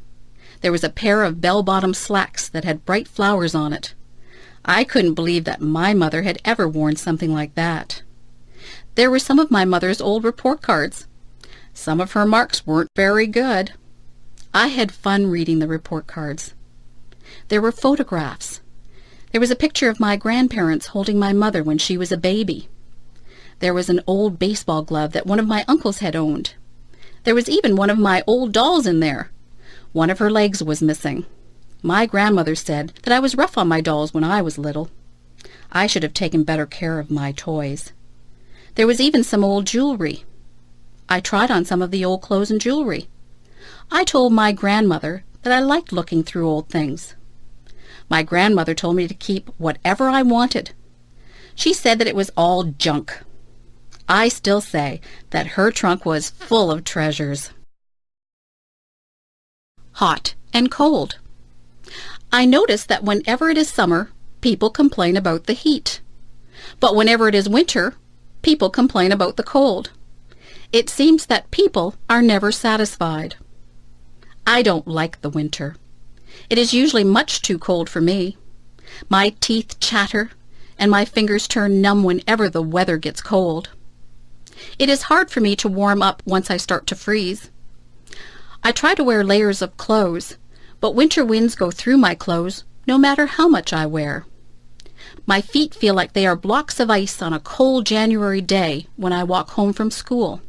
There was a pair of bell-bottom slacks that had bright flowers on it. I couldn't believe that my mother had ever worn something like that. There were some of my mother's old report cards. Some of her marks weren't very good. I had fun reading the report cards. There were photographs. There was a picture of my grandparents holding my mother when she was a baby. There was an old baseball glove that one of my uncles had owned. There was even one of my old dolls in there. One of her legs was missing. My grandmother said that I was rough on my dolls when I was little. I should have taken better care of my toys. There was even some old jewelry. I tried on some of the old clothes and jewelry. I told my grandmother that I liked looking through old things. My grandmother told me to keep whatever I wanted. She said that it was all junk. I still say that her trunk was full of treasures. Hot and cold. I notice that whenever it is summer, people complain about the heat. But whenever it is winter, people complain about the cold. It seems that people are never satisfied. I don't like the winter. It is usually much too cold for me. My teeth chatter and my fingers turn numb whenever the weather gets cold. It is hard for me to warm up once I start to freeze. I try to wear layers of clothes, but winter winds go through my clothes no matter how much I wear. My feet feel like they are blocks of ice on a cold January day when I walk home from school.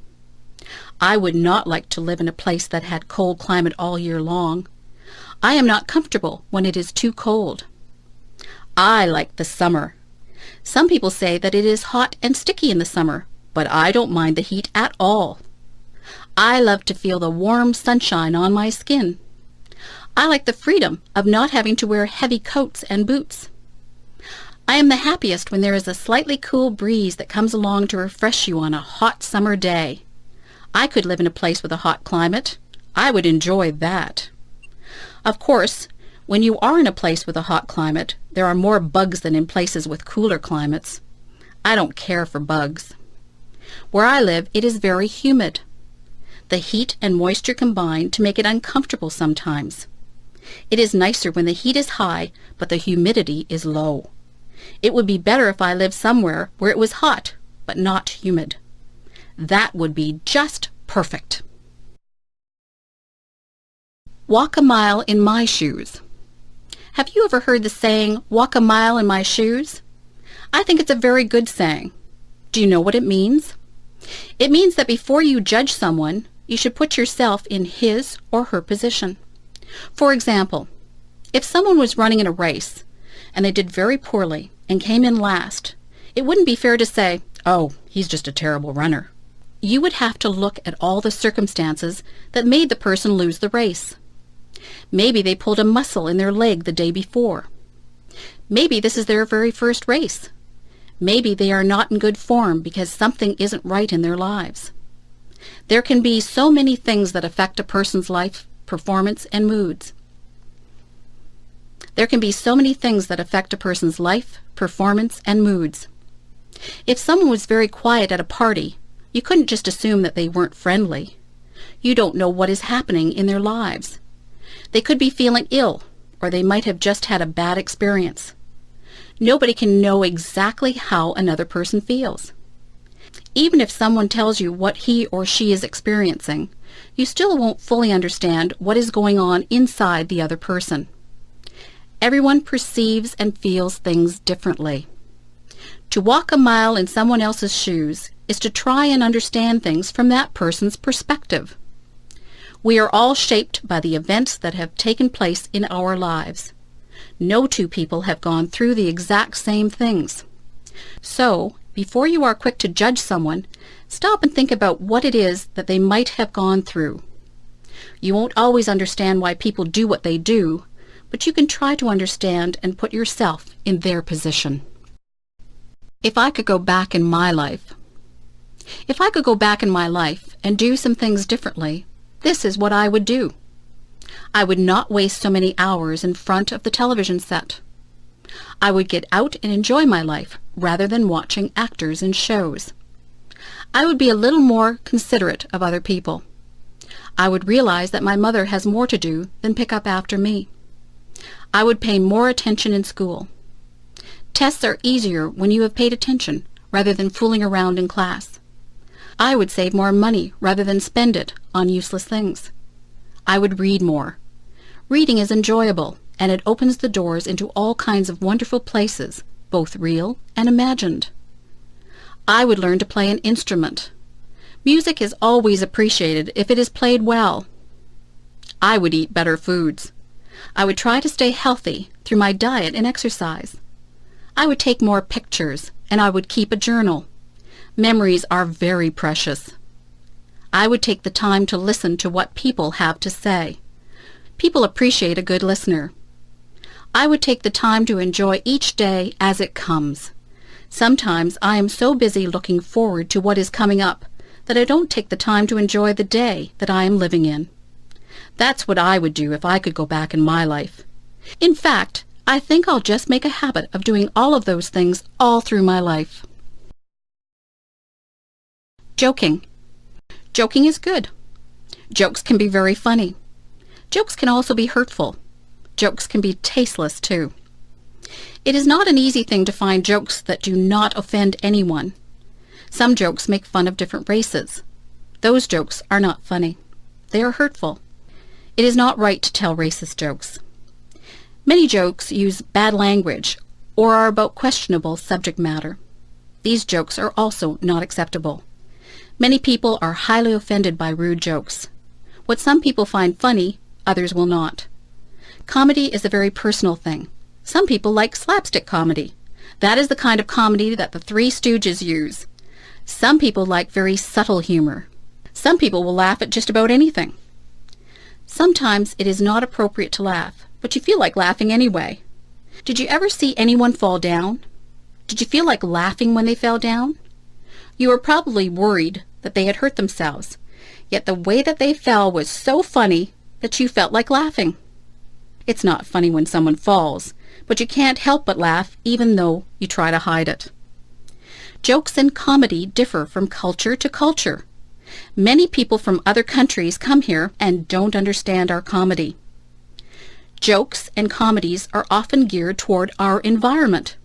I would not like to live in a place that had cold climate all year long. I am not comfortable when it is too cold. I like the summer. Some people say that it is hot and sticky in the summer, but I don't mind the heat at all. I love to feel the warm sunshine on my skin. I like the freedom of not having to wear heavy coats and boots. I am the happiest when there is a slightly cool breeze that comes along to refresh you on a hot summer day. I could live in a place with a hot climate. I would enjoy that. Of course, when you are in a place with a hot climate, there are more bugs than in places with cooler climates. I don't care for bugs. Where I live, it is very humid. The heat and moisture combine to make it uncomfortable sometimes. It is nicer when the heat is high, but the humidity is low. It would be better if I lived somewhere where it was hot, but not humid. That would be just perfect. Walk a mile in my shoes. Have you ever heard the saying, walk a mile in my shoes? I think it's a very good saying. Do you know what it means? It means that before you judge someone, you should put yourself in his or her position. For example, if someone was running in a race and they did very poorly and came in last, it wouldn't be fair to say, oh, he's just a terrible runner. You would have to look at all the circumstances that made the person lose the race. Maybe they pulled a muscle in their leg the day before. Maybe this is their very first race. Maybe they are not in good form because something isn't right in their lives. There can be so many things that affect a person's life, performance, and moods. There can be so many things that affect a person's life, performance, and moods. If someone was very quiet at a party, you couldn't just assume that they weren't friendly. You don't know what is happening in their lives. They could be feeling ill, or they might have just had a bad experience. Nobody can know exactly how another person feels. Even if someone tells you what he or she is experiencing, you still won't fully understand what is going on inside the other person. Everyone perceives and feels things differently. To walk a mile in someone else's shoes is to try and understand things from that person's perspective. We are all shaped by the events that have taken place in our lives. No two people have gone through the exact same things. So, before you are quick to judge someone, stop and think about what it is that they might have gone through. You won't always understand why people do what they do, but you can try to understand and put yourself in their position. If I could go back in my life and do some things differently, this is what I would do. I would not waste so many hours in front of the television set. I would get out and enjoy my life rather than watching actors in shows. I would be a little more considerate of other people. I would realize that my mother has more to do than pick up after me. I would pay more attention in school. Tests are easier when you have paid attention rather than fooling around in class. I would save more money rather than spend it on useless things. I would read more. Reading is enjoyable, and it opens the doors into all kinds of wonderful places, both real and imagined. I would learn to play an instrument. Music is always appreciated if it is played well. I would eat better foods. I would try to stay healthy through my diet and exercise. I would take more pictures, and I would keep a journal. Memories are very precious. I would take the time to listen to what people have to say. People appreciate a good listener. I would take the time to enjoy each day as it comes. Sometimes I am so busy looking forward to what is coming up that I don't take the time to enjoy the day that I am living in. That's what I would do if I could go back in my life. In fact, I think I'll just make a habit of doing all of those things all through my life. Joking. Joking is good. Jokes can be very funny. Jokes can also be hurtful. Jokes can be tasteless too. It is not an easy thing to find jokes that do not offend anyone. Some jokes make fun of different races. Those jokes are not funny. They are hurtful. It is not right to tell racist jokes. Many jokes use bad language or are about questionable subject matter. These jokes are also not acceptable. Many people are highly offended by rude jokes. What some people find funny, others will not. Comedy is a very personal thing. Some people like slapstick comedy. That is the kind of comedy that the Three Stooges use. Some people like very subtle humor. Some people will laugh at just about anything. Sometimes it is not appropriate to laugh, but you feel like laughing anyway. Did you ever see anyone fall down? Did you feel like laughing when they fell down? You were probably worried that they had hurt themselves, yet the way that they fell was so funny that you felt like laughing. It's not funny when someone falls, but you can't help but laugh even though you try to hide it. Jokes and comedy differ from culture to culture. Many people from other countries come here and don't understand our comedy. Jokes and comedies are often geared toward our environment.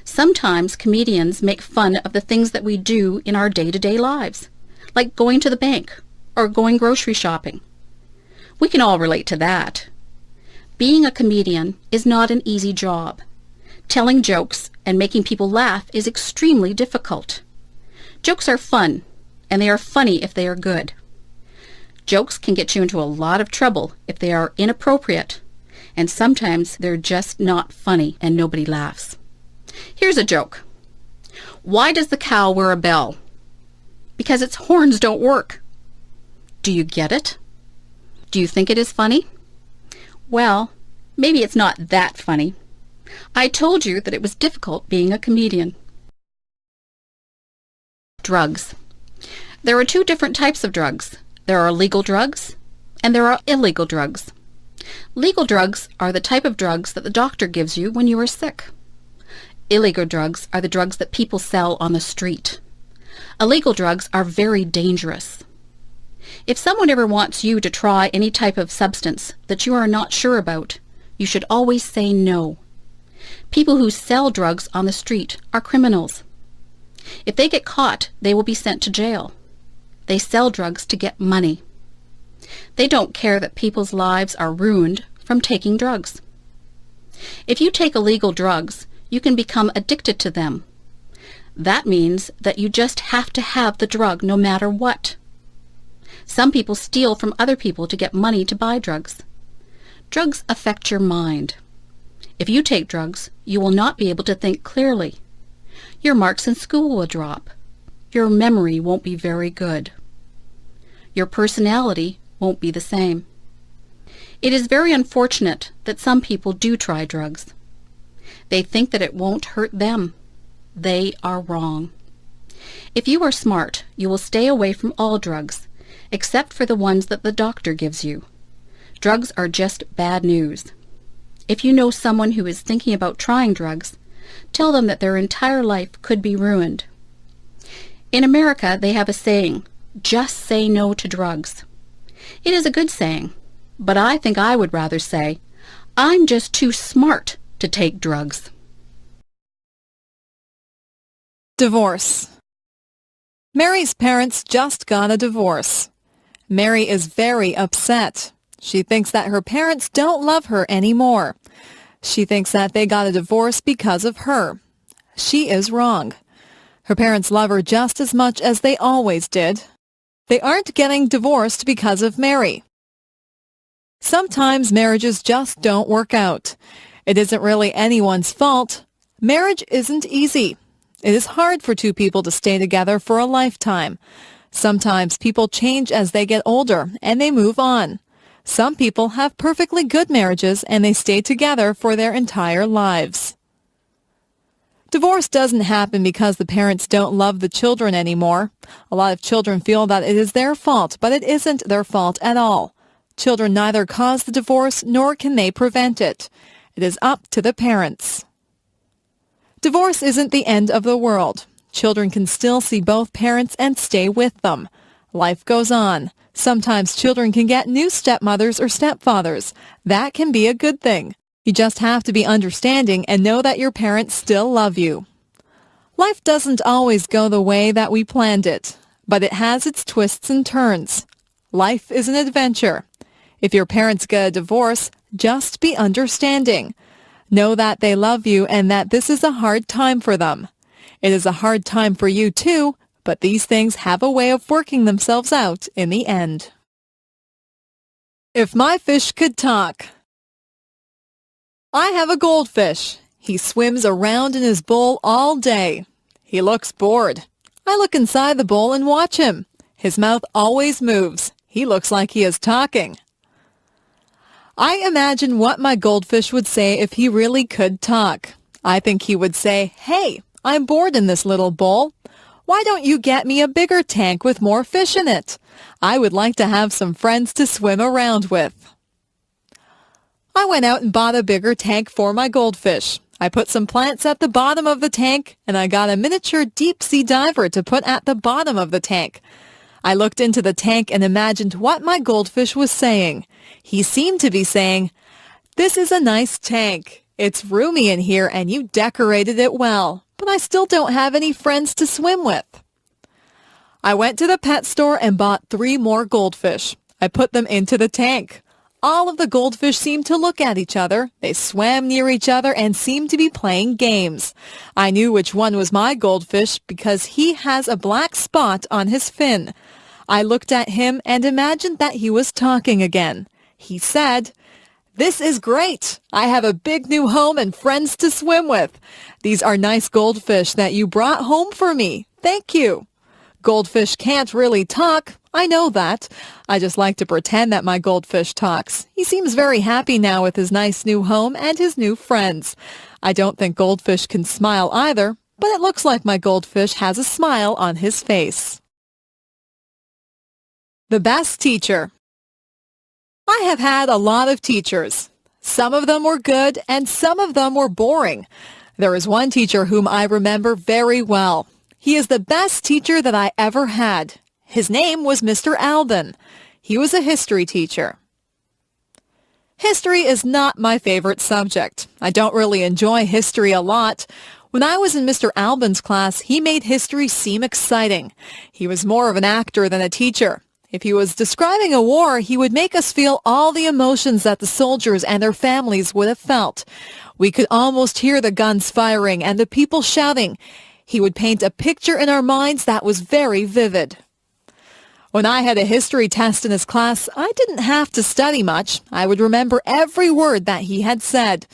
Sometimes comedians make fun of the things that we do in our day-to-day lives, like going to the bank or going grocery shopping. We can all relate to that. Being a comedian is not an easy job. Telling jokes and making people laugh is extremely difficult. Jokes are fun, and they are funny if they are good. Jokes can get you into a lot of trouble if they are inappropriate, and sometimes they're just not funny and nobody laughs. Here's a joke. Why does the cow wear a bell? Because its horns don't work. Do you get it? Do you think it is funny? Well, maybe it's not that funny. I told you that it was difficult being a comedian. Drugs. There are two different types of drugs. There are legal drugs and there are illegal drugs. Legal drugs are the type of drugs that the doctor gives you when you are sick. Illegal drugs are the drugs that people sell on the street. Illegal drugs are very dangerous. If someone ever wants you to try any type of substance that you are not sure about, you should always say no. People who sell drugs on the street are criminals. If they get caught, they will be sent to jail. They sell drugs to get money. They don't care that people's lives are ruined from taking drugs. If you take illegal drugs, you can become addicted to them. That means that you just have to have the drug no matter what. Some people steal from other people to get money to buy drugs. Drugs affect your mind. If you take drugs, you will not be able to think clearly. Your marks in school will drop. Your memory won't be very good. Your personality won't be the same. It is very unfortunate that some people do try drugs. They think that it won't hurt them. They are wrong. If you are smart, you will stay away from all drugs, except for the ones that the doctor gives you. Drugs are just bad news. If you know someone who is thinking about trying drugs, tell them that their entire life could be ruined. In America, they have a saying, "Just say no to drugs." It is a good saying, but I think I would rather say, "I'm just too smart to take drugs." Divorce. Mary's parents just got a divorce. Mary is very upset. She thinks that her parents don't love her anymore. She thinks that they got a divorce because of her. She is wrong. Her parents love her just as much as they always did. They aren't getting divorced because of Mary. Sometimes marriages just don't work out. It isn't really anyone's fault. Marriage isn't easy. It is hard for two people to stay together for a lifetime. Sometimes people change as they get older and they move on. Some people have perfectly good marriages and they stay together for their entire lives. Divorce doesn't happen because the parents don't love the children anymore. A lot of children feel that it is their fault, but it isn't their fault at all. Children neither cause the divorce nor can they prevent it. It is up to the parents. Divorce isn't the end of the world. Children can still see both parents and stay with them. Life goes on. Sometimes children can get new stepmothers or stepfathers. That can be a good thing. You just have to be understanding and know that your parents still love you. Life doesn't always go the way that we planned it, but it has its twists and turns. Life is an adventure. If your parents get a divorce, just be understanding. Know that they love you and that this is a hard time for them. It is a hard time for you too, but these things have a way of working themselves out in the end. If my fish could talk. I have a goldfish. He swims around in his bowl all day. He looks bored. I look inside the bowl and watch him. His mouth always moves. He looks like he is talking. I imagine what my goldfish would say if he really could talk. I think he would say, "Hey, I'm bored in this little bowl. Why don't you get me a bigger tank with more fish in it? I would like to have some friends to swim around with." I went out and bought a bigger tank for my goldfish. I put some plants at the bottom of the tank, and I got a miniature deep-sea diver to put at the bottom of the tank. I looked into the tank and imagined what my goldfish was saying. He seemed to be saying, "This is a nice tank. It's roomy in here and you decorated it well, but I still don't have any friends to swim with." I went to the pet store and bought 3 more goldfish. I put them into the tank. All of the goldfish seemed to look at each other. They swam near each other and seemed to be playing games. I knew which one was my goldfish because he has a black spot on his fin. I looked at him and imagined that he was talking again. He said, "This is great. I have a big new home and friends to swim with. These are nice goldfish that you brought home for me. Thank you." Goldfish can't really talk. I know that. I just like to pretend that my goldfish talks. He seems very happy now with his nice new home and his new friends. I don't think goldfish can smile either, but it looks like my goldfish has a smile on his face. The best teacher. I have had a lot of teachers. Some of them were good and some of them were boring. There is one teacher whom I remember very well. He is the best teacher that I ever had. His name was Mr. Alden. He was a history teacher. History is not my favorite subject. I don't really enjoy history a lot. When I was in Mr. Albin's class, he made history seem exciting. He was more of an actor than a teacher. If he was describing a war, he would make us feel all the emotions that the soldiers and their families would have felt. We could almost hear the guns firing and the people shouting. He would paint a picture in our minds that was very vivid. When I had a history test in his class, I didn't have to study much. I would remember every word that he had said.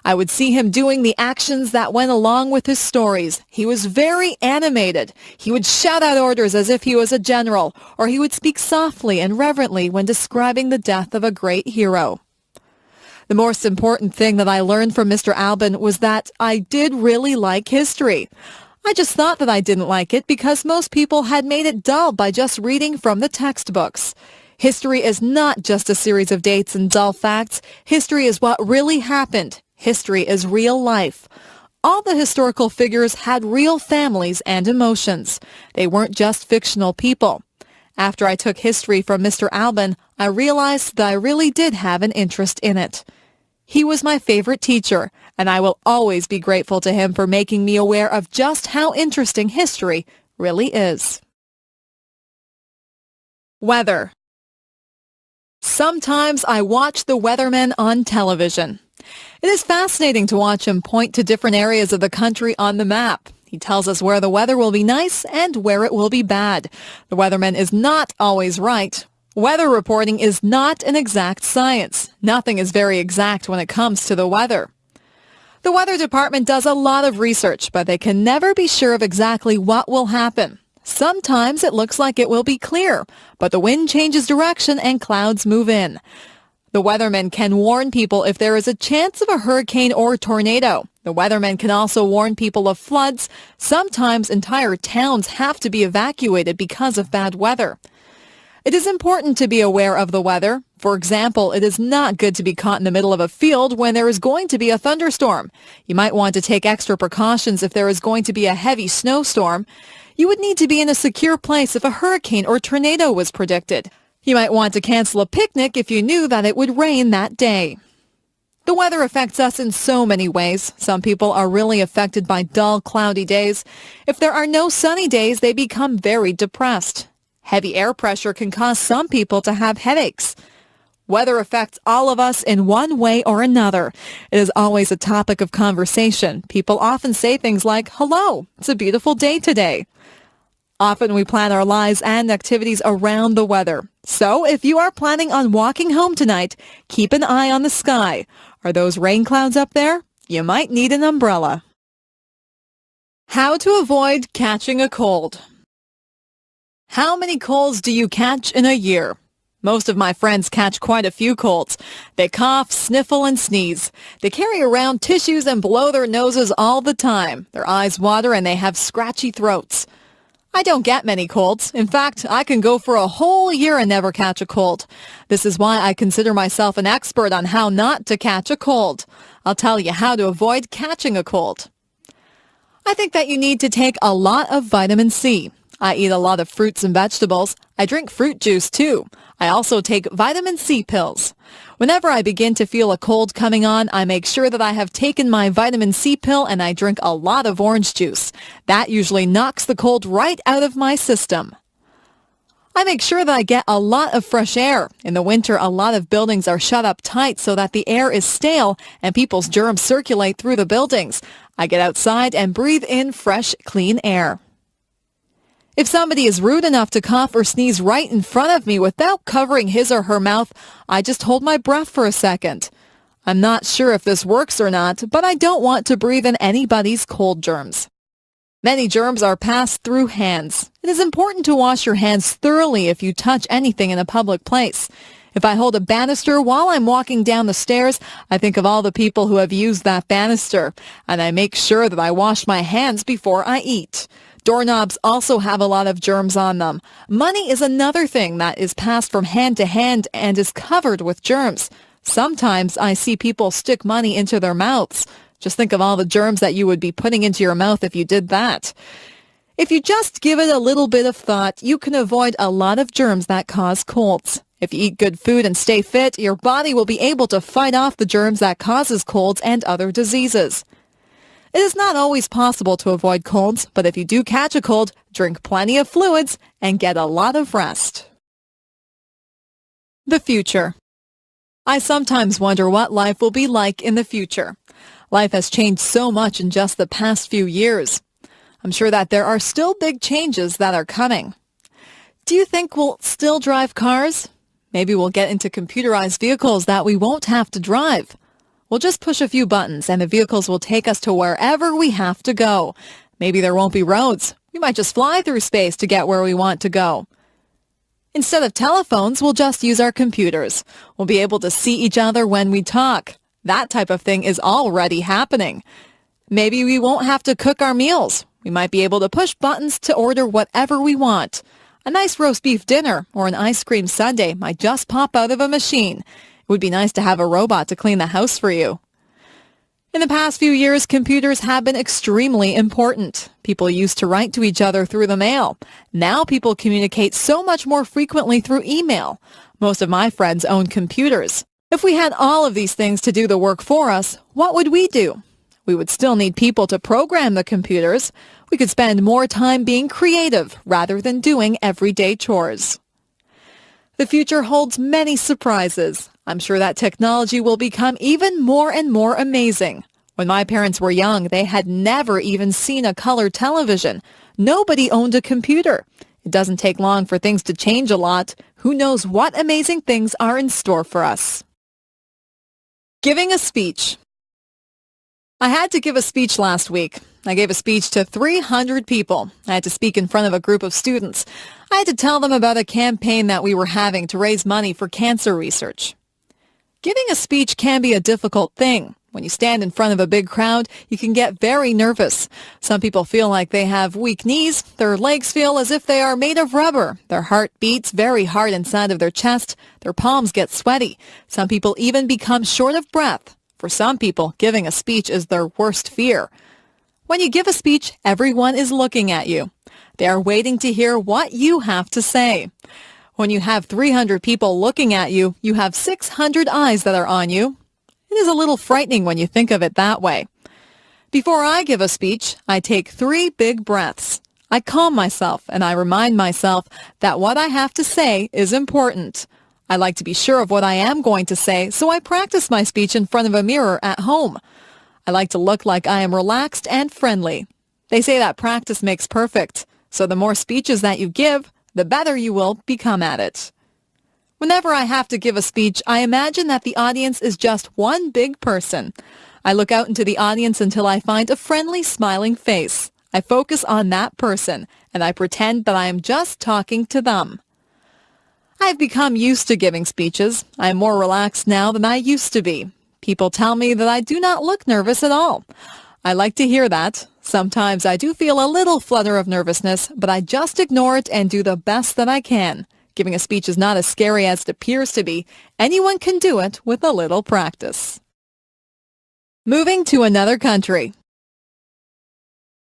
I would see him doing the actions that went along with his stories. He was very animated. He would shout out orders as if he was a general, or he would speak softly and reverently when describing the death of a great hero. The most important thing that I learned from Mr. Albin was that I did really like history. I just thought that I didn't like it because most people had made it dull by just reading from the textbooks. History is not just a series of dates and dull facts. History is what really happened. History is real life. All the historical figures had real families and emotions. They weren't just fictional people. After I took history from Mr. Albin, I realized that I really did have an interest in it. He was my favorite teacher, and I will always be grateful to him for making me aware of just how interesting history really is. Weather. Sometimes I watch the weathermen on television. It is fascinating to watch him point to different areas of the country on the map. He tells us where the weather will be nice and where it will be bad. The weatherman is not always right. Weather reporting is not an exact science. Nothing is very exact when it comes to the weather. The weather department does a lot of research, but they can never be sure of exactly what will happen. Sometimes it looks like it will be clear, but the wind changes direction and clouds move in. The weathermen can warn people if there is a chance of a hurricane or tornado. The weathermen can also warn people of floods. Sometimes entire towns have to be evacuated because of bad weather. It is important to be aware of the weather. For example, it is not good to be caught in the middle of a field when there is going to be a thunderstorm. You might want to take extra precautions if there is going to be a heavy snowstorm. You would need to be in a secure place if a hurricane or tornado was predicted. You might want to cancel a picnic if you knew that it would rain that day. The weather affects us in so many ways. Some people are really affected by dull, cloudy days. If there are no sunny days, they become very depressed. Heavy air pressure can cause some people to have headaches. Weather affects all of us in one way or another. It is always a topic of conversation. People often say things like, "Hello, it's a beautiful day today." Often we plan our lives and activities around the weather. So if you are planning on walking home tonight, keep an eye on the sky. Are those rain clouds up there? You might need an umbrella. How to avoid catching a cold. How many colds do you catch in a year? Most of my friends catch quite a few colds. They cough, sniffle, and sneeze. They carry around tissues and blow their noses all the time. Their eyes water and they have scratchy throats. I don't get many colds. In fact, I can go for a whole year and never catch a cold. This is why I consider myself an expert on how not to catch a cold. I'll tell you how to avoid catching a cold. I think that you need to take a lot of vitamin C. I eat a lot of fruits and vegetables. I drink fruit juice too. I also take vitamin C pills. Whenever I begin to feel a cold coming on, I make sure that I have taken my vitamin C pill and I drink a lot of orange juice. That usually knocks the cold right out of my system. I make sure that I get a lot of fresh air. In the winter, a lot of buildings are shut up tight so that the air is stale and people's germs circulate through the buildings. I get outside and breathe in fresh, clean air. If somebody is rude enough to cough or sneeze right in front of me without covering his or her mouth, I just hold my breath for a second. I'm not sure if this works or not, but I don't want to breathe in anybody's cold germs. Many germs are passed through hands. It is important to wash your hands thoroughly if you touch anything in a public place. If I hold a banister while I'm walking down the stairs, I think of all the people who have used that banister, and I make sure that I wash my hands before I eat. Doorknobs also have a lot of germs on them. Money is another thing that is passed from hand to hand and is covered with germs. Sometimes I see people stick money into their mouths. Just think of all the germs that you would be putting into your mouth if you did that. If you just give it a little bit of thought, you can avoid a lot of germs that cause colds. If you eat good food and stay fit, your body will be able to fight off the germs that causes colds and other diseases. It is not always possible to avoid colds, but if you do catch a cold, drink plenty of fluids and get a lot of rest. The future. I sometimes wonder what life will be like in the future. Life has changed so much in just the past few years. I'm sure that there are still big changes that are coming. Do you think we'll still drive cars? Maybe we'll get into computerized vehicles that we won't have to drive. We'll just push a few buttons and the vehicles will take us to wherever we have to go. Maybe there won't be roads. We might just fly through space to get where we want to go. Instead of telephones, we'll just use our computers. We'll be able to see each other when we talk. That type of thing is already happening. Maybe we won't have to cook our meals. We might be able to push buttons to order whatever we want. A nice roast beef dinner or an ice cream sundae might just pop out of a machine. It would be nice to have a robot to clean the house for you. In the past few years, computers have been extremely important. People used to write to each other through the mail. Now people communicate so much more frequently through email. Most of my friends own computers. If we had all of these things to do the work for us, what would we do? We would still need people to program the computers. We could spend more time being creative rather than doing everyday chores. The future holds many surprises. I'm sure that technology will become even more and more amazing. When my parents were young, they had never even seen a color television. Nobody owned a computer. It doesn't take long for things to change a lot. Who knows what amazing things are in store for us? Giving a speech. I had to give a speech last week. I gave a speech to 300 people. I had to speak in front of a group of students. I had to tell them about a campaign that we were having to raise money for cancer research. Giving a speech can be a difficult thing. When you stand in front of a big crowd, you can get very nervous. Some people feel like they have weak knees. Their legs feel as if they are made of rubber. Their heart beats very hard inside of their chest. Their palms get sweaty. Some people even become short of breath. For some people, giving a speech is their worst fear. When you give a speech, everyone is looking at you. They are waiting to hear what you have to say. When you have 300 people looking at you, you have 600 eyes that are on you. It is a little frightening when you think of it that way. Before I give a speech, I take 3 big breaths. I calm myself and I remind myself that what I have to say is important. I like to be sure of what I am going to say, so I practice my speech in front of a mirror at home. I like to look like I am relaxed and friendly. They say that practice makes perfect, so the more speeches that you give, the better you will become at it. Whenever I have to give a speech, I imagine that the audience is just one big person. I look out into the audience until I find a friendly, smiling face. I focus on that person, and I pretend that I am just talking to them. I've become used to giving speeches. I am more relaxed now than I used to be. People tell me that I do not look nervous at all. I like to hear that. Sometimes I do feel a little flutter of nervousness, but I just ignore it and do the best that I can. Giving a speech is not as scary as it appears to be. Anyone can do it with a little practice. Moving to another country.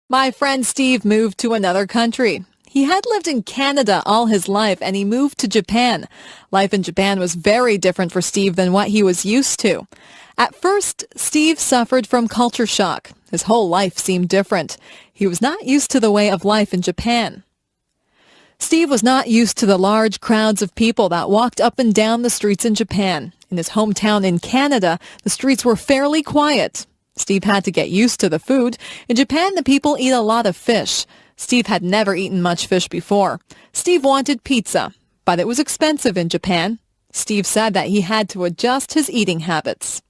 My friend Steve moved to another country. He had lived in Canada all his life and he moved to Japan. Life in Japan was very different for Steve than what he was used to. At first, Steve suffered from culture shock. His whole life seemed different. He was not used to the way of life in Japan. Steve was not used to the large crowds of people that walked up and down the streets in Japan. In his hometown in Canada, the streets were fairly quiet. Steve had to get used to the food. In Japan, the people eat a lot of fish. Steve had never eaten much fish before. Steve wanted pizza, but it was expensive in Japan. Steve said that he had to adjust his eating habits.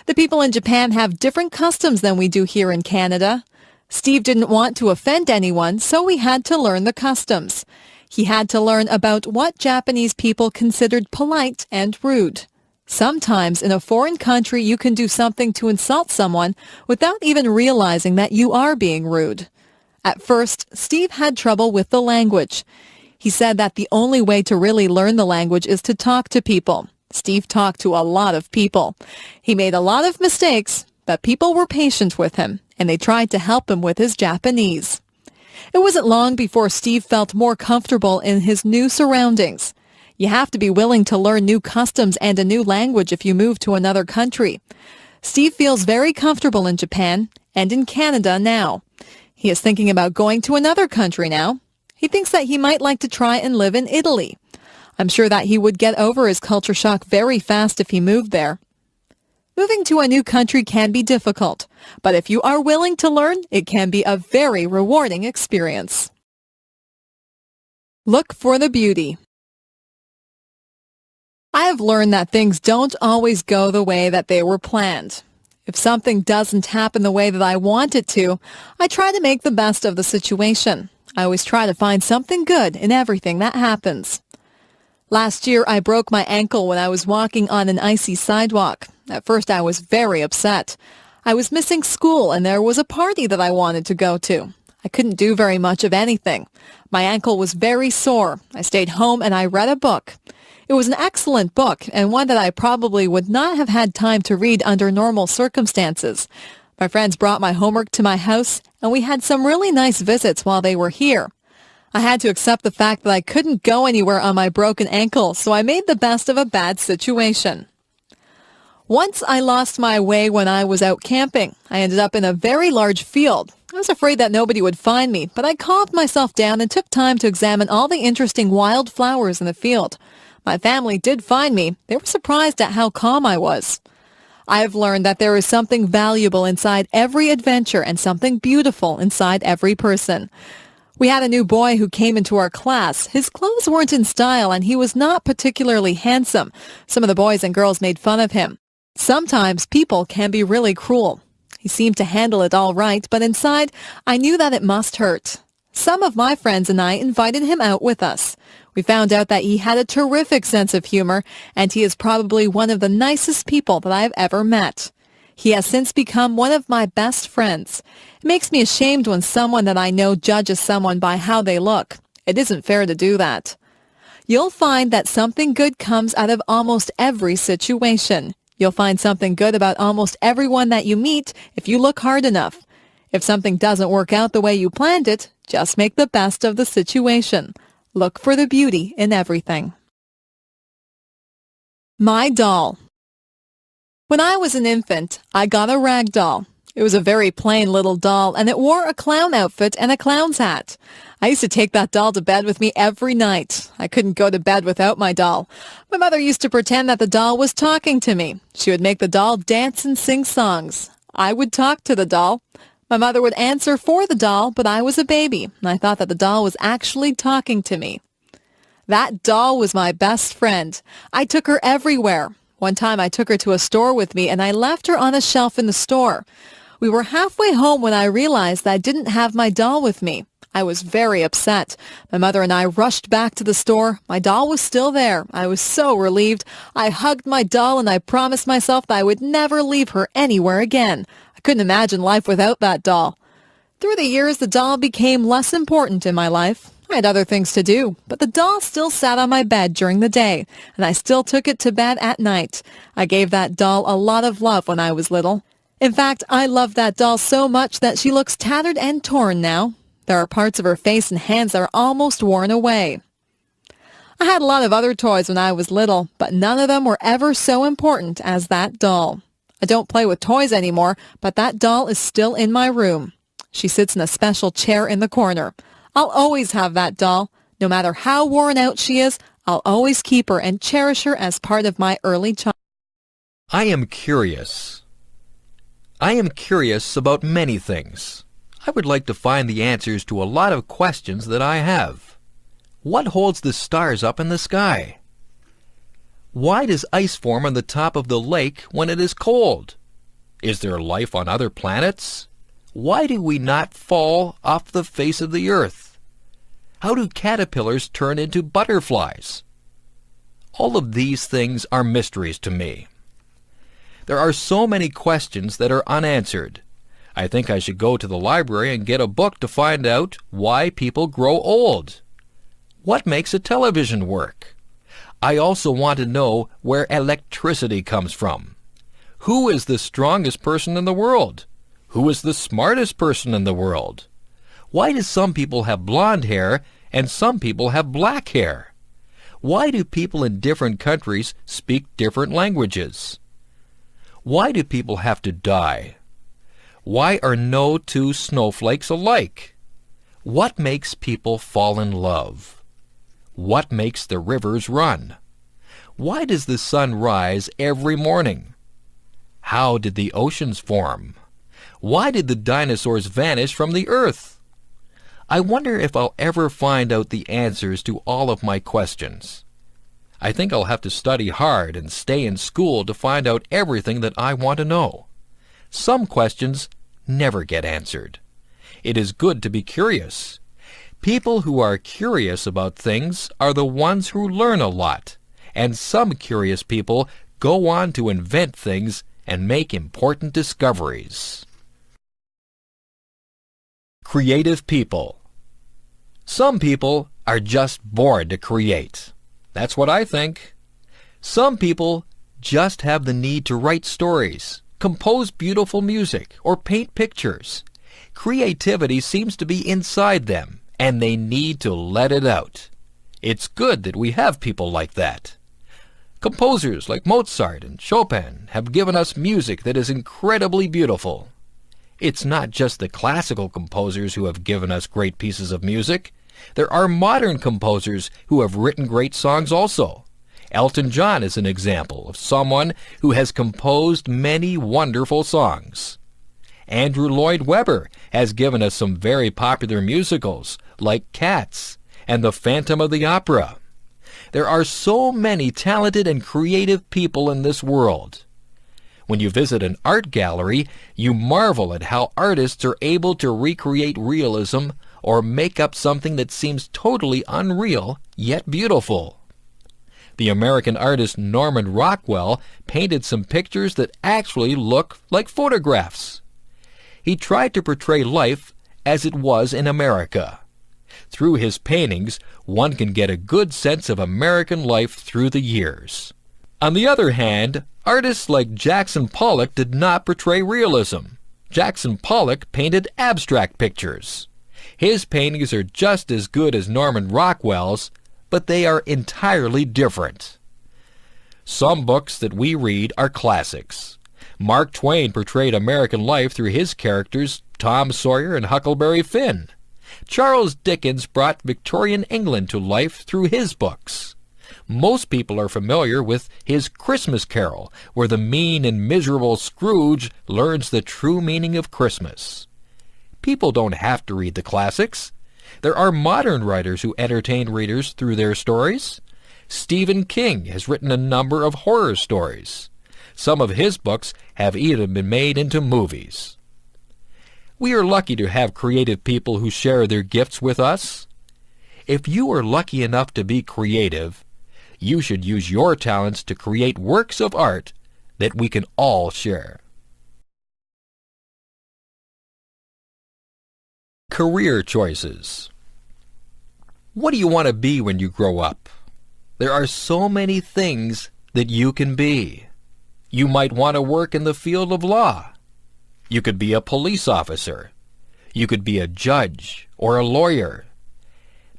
The people in Japan have different customs than we do here in Canada. Steve didn't want to offend anyone, so he had to learn the customs. He had to learn about what Japanese people considered polite and rude. Sometimes in a foreign country, you can do something to insult someone without even realizing that you are being rude. At first, Steve had trouble with the language. He said that the only way to really learn the language is to talk to people. Steve talked to a lot of people. He made a lot of mistakes, but people were patient with him, and they tried to help him with his Japanese. It wasn't long before Steve felt more comfortable in his new surroundings. You have to be willing to learn new customs and a new language if you move to another country. Steve feels very comfortable in Japan, and in Canada now. He is thinking about going to another country now. He thinks that he might like to try and live in Italy. I'm sure that he would get over his culture shock very fast if he moved there. Moving to a new country can be difficult, but if you are willing to learn, it can be a very rewarding experience. Look for the beauty. I have learned that things don't always go the way that they were planned. If something doesn't happen the way that I want it to, I try to make the best of the situation. I always try to find something good in everything that happens. Last year, I broke my ankle when I was walking on an icy sidewalk. At first, I was very upset. I was missing school, and there was a party that I wanted to go to. I couldn't do very much of anything. My ankle was very sore. I stayed home and I read a book. It was an excellent book, and one that I probably would not have had time to read under normal circumstances. My friends brought my homework to my house, and we had some really nice visits while they were here. I had to accept the fact that I couldn't go anywhere on my broken ankle, so I made the best of a bad situation. Once I lost my way when I was out camping. I ended up in a very large field. I was afraid that nobody would find me, but I calmed myself down and took time to examine all the interesting wild flowers in the field. My family did find me. They were surprised at how calm I was. I have learned that there is something valuable inside every adventure and something beautiful inside every person. We had a new boy who came into our class. His clothes weren't in style and he was not particularly handsome. Some of the boys and girls made fun of him. Sometimes people can be really cruel. He seemed to handle it all right, but inside, I knew that it must hurt. Some of my friends and I invited him out with us. We found out that he had a terrific sense of humor, and he is probably one of the nicest people that I have ever met. He has since become one of my best friends. It makes me ashamed when someone that I know judges someone by how they look. It isn't fair to do that. You'll find that something good comes out of almost every situation. You'll find something good about almost everyone that you meet if you look hard enough. If something doesn't work out the way you planned it, just make the best of the situation. Look for the beauty in everything. My doll. When I was an infant, I got a rag doll. It was a very plain little doll, and it wore a clown outfit and a clown's hat. I used to take that doll to bed with me every night. I couldn't go to bed without my doll. My mother used to pretend that the doll was talking to me. She would make the doll dance and sing songs. I would talk to the doll. My mother would answer for the doll, but I was a baby, and I thought that the doll was actually talking to me. That doll was my best friend. I took her everywhere. One time I took her to a store with me, and I left her on a shelf in the store. We were halfway home when I realized that I didn't have my doll with me. I was very upset. My mother and I rushed back to the store. My doll was still there. I was so relieved. I hugged my doll, and I promised myself that I would never leave her anywhere again. I couldn't imagine life without that doll. Through the years, the doll became less important in my life. I had other things to do, but the doll still sat on my bed during the day, and I still took it to bed at night. I gave that doll a lot of love when I was little. In fact, I love that doll so much that she looks tattered and torn now. There are parts of her face and hands that are almost worn away. I had a lot of other toys when I was little, but none of them were ever so important as that doll. I don't play with toys anymore, but that doll is still in my room. She sits in a special chair in the corner. I'll always have that doll. No matter how worn out she is, I'll always keep her and cherish her as part of my early childhood. I am curious. I am curious about many things. I would like to find the answers to a lot of questions that I have. What holds the stars up in the sky? Why does ice form on the top of the lake when it is cold? Is there life on other planets? Why do we not fall off the face of the earth? How do caterpillars turn into butterflies? All of these things are mysteries to me. There are so many questions that are unanswered. I think I should go to the library and get a book to find out why people grow old. What makes a television work? I also want to know where electricity comes from. Who is the strongest person in the world? Who is the smartest person in the world? Why do some people have blonde hair and some people have black hair? Why do people in different countries speak different languages? Why do people have to die? Why are no two snowflakes alike? What makes people fall in love? What makes the rivers run? Why does the sun rise every morning? How did the oceans form? Why did the dinosaurs vanish from the earth? I wonder if I'll ever find out the answers to all of my questions. I think I'll have to study hard and stay in school to find out everything that I want to know. Some questions never get answered. It is good to be curious. People who are curious about things are the ones who learn a lot, and some curious people go on to invent things and make important discoveries. Creative people. Some people are just born to create. That's what I think. Some people just have the need to write stories, compose beautiful music, or paint pictures. Creativity seems to be inside them, and they need to let it out. It's good that we have people like that. Composers like Mozart and Chopin have given us music that is incredibly beautiful. It's not just the classical composers who have given us great pieces of music. There are modern composers who have written great songs also. Elton John is an example of someone who has composed many wonderful songs. Andrew Lloyd Webber has given us some very popular musicals like Cats and The Phantom of the Opera. There are so many talented and creative people in this world. When you visit an art gallery, you marvel at how artists are able to recreate realism or make up something that seems totally unreal, yet beautiful. The American artist Norman Rockwell painted some pictures that actually look like photographs. He tried to portray life as it was in America. Through his paintings, one can get a good sense of American life through the years. On the other hand, artists like Jackson Pollock did not portray realism. Jackson Pollock painted abstract pictures. His paintings are just as good as Norman Rockwell's, but they are entirely different. Some books that we read are classics. Mark Twain portrayed American life through his characters Tom Sawyer and Huckleberry Finn. Charles Dickens brought Victorian England to life through his books. Most people are familiar with his Christmas Carol, where the mean and miserable Scrooge learns the true meaning of Christmas. People don't have to read the classics. There are modern writers who entertain readers through their stories. Stephen King has written a number of horror stories. Some of his books have even been made into movies. We are lucky to have creative people who share their gifts with us. If you are lucky enough to be creative, you should use your talents to create works of art that we can all share. Career choices. What do you want to be when you grow up? There are so many things that you can be. You might want to work in the field of law. You could be a police officer. You could be a judge or a lawyer.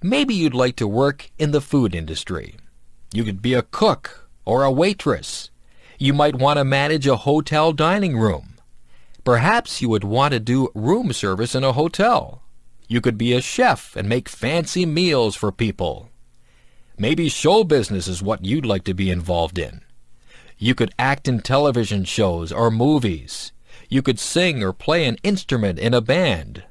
Maybe you'd like to work in the food industry. You could be a cook or a waitress. You might want to manage a hotel dining room. Perhaps you would want to do room service in a hotel. You could be a chef and make fancy meals for people. Maybe show business is what you'd like to be involved in. You could act in television shows or movies. You could sing or play an instrument in a band.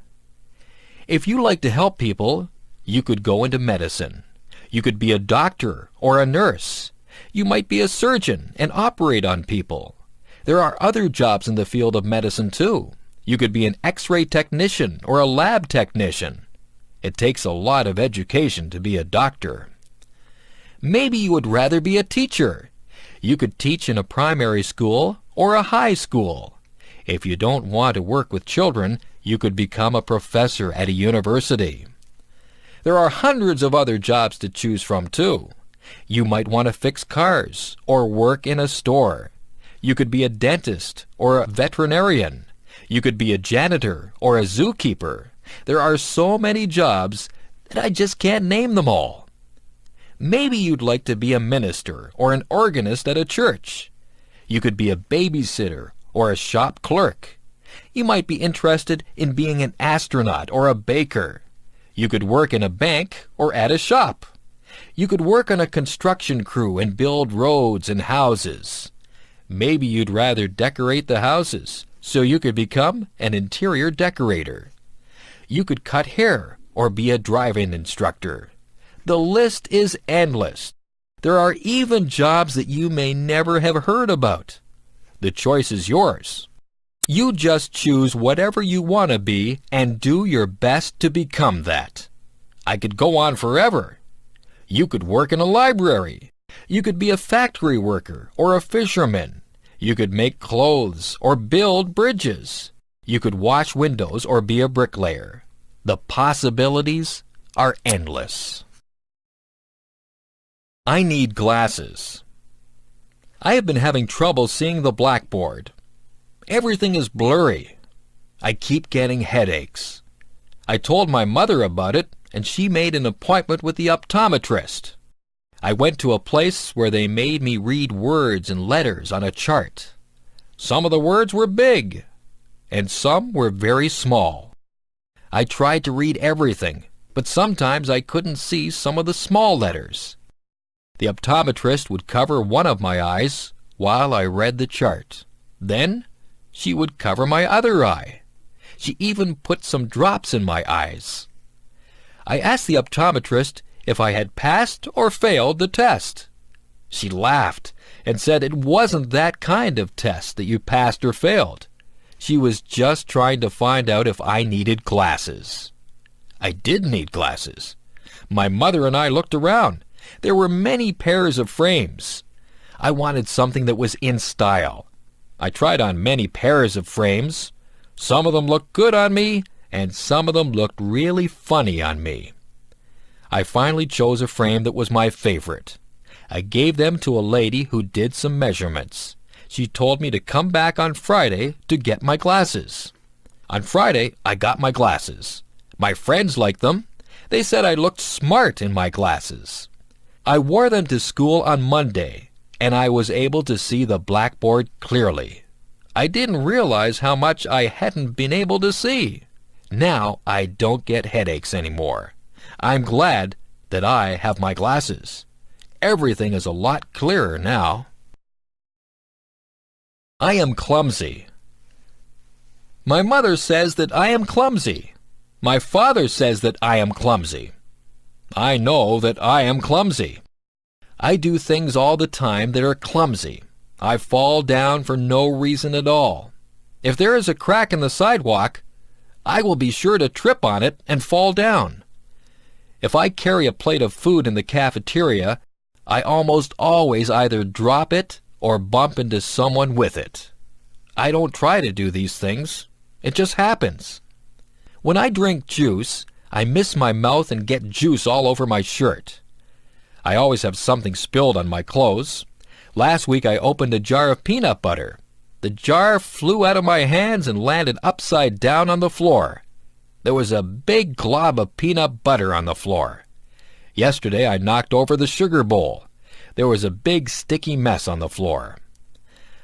If you like to help people, you could go into medicine. You could be a doctor or a nurse. You might be a surgeon and operate on people. There are other jobs in the field of medicine too. You could be an X-ray technician or a lab technician. It takes a lot of education to be a doctor. Maybe you would rather be a teacher. You could teach in a primary school or a high school. If you don't want to work with children, you could become a professor at a university. There are hundreds of other jobs to choose from too. You might want to fix cars or work in a store. You could be a dentist or a veterinarian. You could be a janitor or a zookeeper. There are so many jobs that I just can't name them all. Maybe you'd like to be a minister or an organist at a church. You could be a babysitter or a shop clerk. You might be interested in being an astronaut or a baker. You could work in a bank or at a shop. You could work on a construction crew and build roads and houses. Maybe you'd rather decorate the houses, so you could become an interior decorator. You could cut hair or be a driving instructor. The list is endless. There are even jobs that you may never have heard about. The choice is yours. You just choose whatever you want to be and do your best to become that. I could go on forever. You could work in a library. You could be a factory worker or a fisherman. You could make clothes or build bridges. You could wash windows or be a bricklayer. The possibilities are endless. I need glasses. I have been having trouble seeing the blackboard. Everything is blurry. I keep getting headaches. I told my mother about it, and she made an appointment with the optometrist. I went to a place where they made me read words and letters on a chart. Some of the words were big, and some were very small. I tried to read everything, but sometimes I couldn't see some of the small letters. The optometrist would cover one of my eyes while I read the chart. Then she would cover my other eye. She even put some drops in my eyes. I asked the optometrist if I had passed or failed the test. She laughed and said it wasn't that kind of test that you passed or failed. She was just trying to find out if I needed glasses. I did need glasses. My mother and I looked around. There were many pairs of frames. I wanted something that was in style. I tried on many pairs of frames. Some of them looked good on me, and some of them looked really funny on me. I finally chose a frame that was my favorite. I gave them to a lady who did some measurements. She told me to come back on Friday to get my glasses. On Friday, I got my glasses. My friends liked them. They said I looked smart in my glasses. I wore them to school on Monday, and I was able to see the blackboard clearly. I didn't realize how much I hadn't been able to see. Now I don't get headaches anymore. I'm glad that I have my glasses. Everything is a lot clearer now. I am clumsy. My mother says that I am clumsy. My father says that I am clumsy. I know that I am clumsy. I do things all the time that are clumsy. I fall down for no reason at all. If there is a crack in the sidewalk, I will be sure to trip on it and fall down. If I carry a plate of food in the cafeteria, I almost always either drop it or bump into someone with it. I don't try to do these things. It just happens. When I drink juice, I miss my mouth and get juice all over my shirt. I always have something spilled on my clothes. Last week I opened a jar of peanut butter. The jar flew out of my hands and landed upside down on the floor. There was a big glob of peanut butter on the floor. Yesterday I knocked over the sugar bowl. There was a big sticky mess on the floor.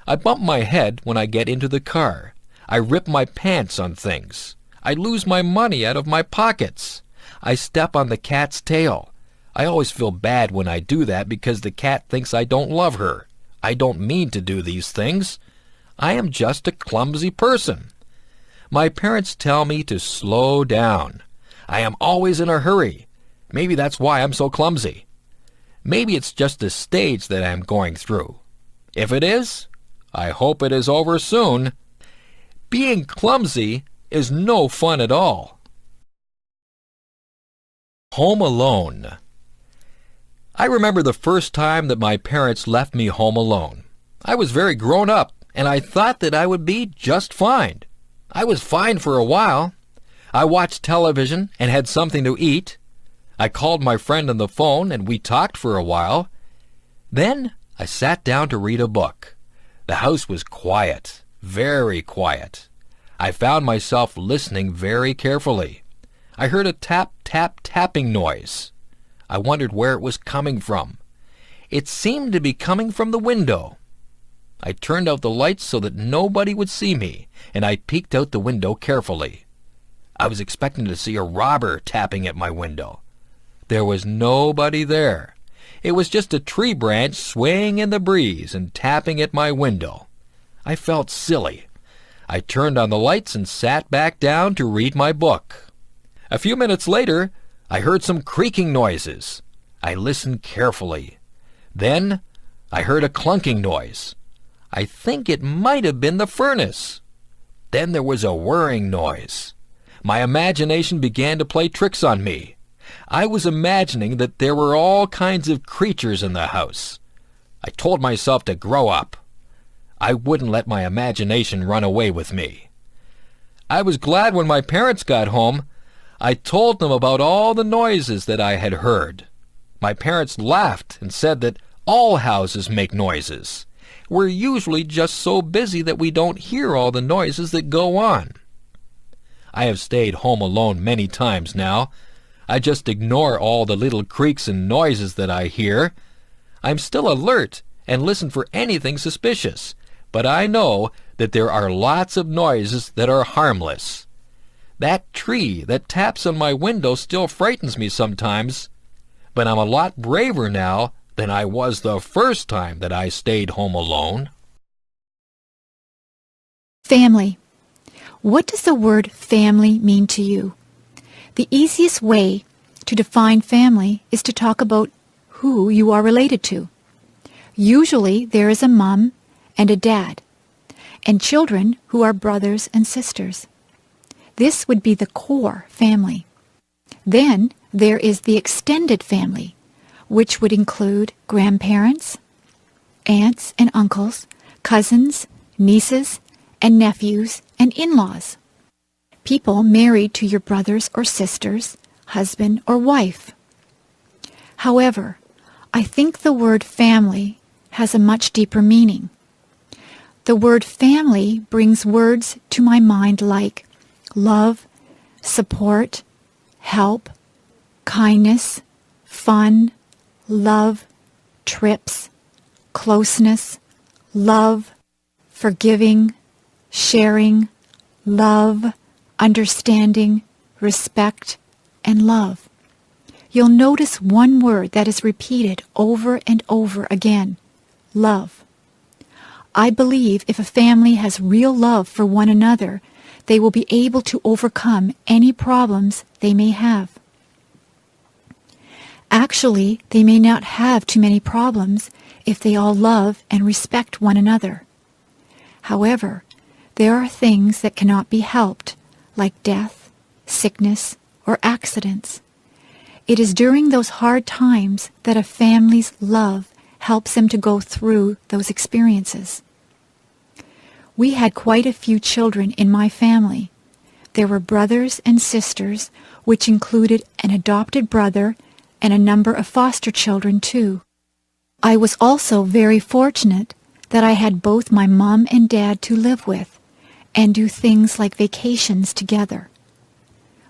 I bump my head when I get into the car. I rip my pants on things. I lose my money out of my pockets. I step on the cat's tail. I always feel bad when I do that because the cat thinks I don't love her. I don't mean to do these things. I am just a clumsy person. My parents tell me to slow down. I am always in a hurry. Maybe that's why I'm so clumsy. Maybe it's just the stage that I'm going through. If it is, I hope it is over soon. Being clumsy is no fun at all. Home alone. I remember the first time that my parents left me home alone. I was very grown up, and I thought that I would be just fine. I was fine for a while. I watched television and had something to eat. I called my friend on the phone, and we talked for a while. Then I sat down to read a book. The house was quiet, very quiet. I found myself listening very carefully. I heard a tap, tap, tapping noise. I wondered where it was coming from. It seemed to be coming from the window. I turned out the lights so that nobody would see me, and I peeked out the window carefully. I was expecting to see a robber tapping at my window. There was nobody there. It was just a tree branch swaying in the breeze and tapping at my window. I felt silly. I turned on the lights and sat back down to read my book. A few minutes later, I heard some creaking noises. I listened carefully. Then I heard a clunking noise. I think it might have been the furnace. Then there was a whirring noise. My imagination began to play tricks on me. I was imagining that there were all kinds of creatures in the house. I told myself to grow up. I wouldn't let my imagination run away with me. I was glad when my parents got home. I told them about all the noises that I had heard. My parents laughed and said that all houses make noises. We're usually just so busy that we don't hear all the noises that go on. I have stayed home alone many times now. I just ignore all the little creaks and noises that I hear. I'm still alert and listen for anything suspicious, but I know that there are lots of noises that are harmless. That tree that taps on my window still frightens me sometimes, but I'm a lot braver now than I was the first time that I stayed home alone. Family. What does the word family mean to you? The easiest way to define family is to talk about who you are related to. Usually there is a mom and a dad, and children who are brothers and sisters. This would be the core family. Then there is the extended family, which would include grandparents, aunts and uncles, cousins, nieces, and nephews, and in-laws. People married to your brothers or sisters, husband or wife. However, I think the word family has a much deeper meaning. The word family brings words to my mind like love, support, help, kindness, fun, love, trips, closeness, love, forgiving, sharing, love, understanding, respect, and love. You'll notice one word that is repeated over and over again: love. I believe if a family has real love for one another, they will be able to overcome any problems they may have. Actually, they may not have too many problems if they all love and respect one another. However, there are things that cannot be helped, like death, sickness, or accidents. It is during those hard times that a family's love helps them to go through those experiences. We had quite a few children in my family. There were brothers and sisters, which included an adopted brother and a number of foster children too. I was also very fortunate that I had both my mom and dad to live with and do things like vacations together.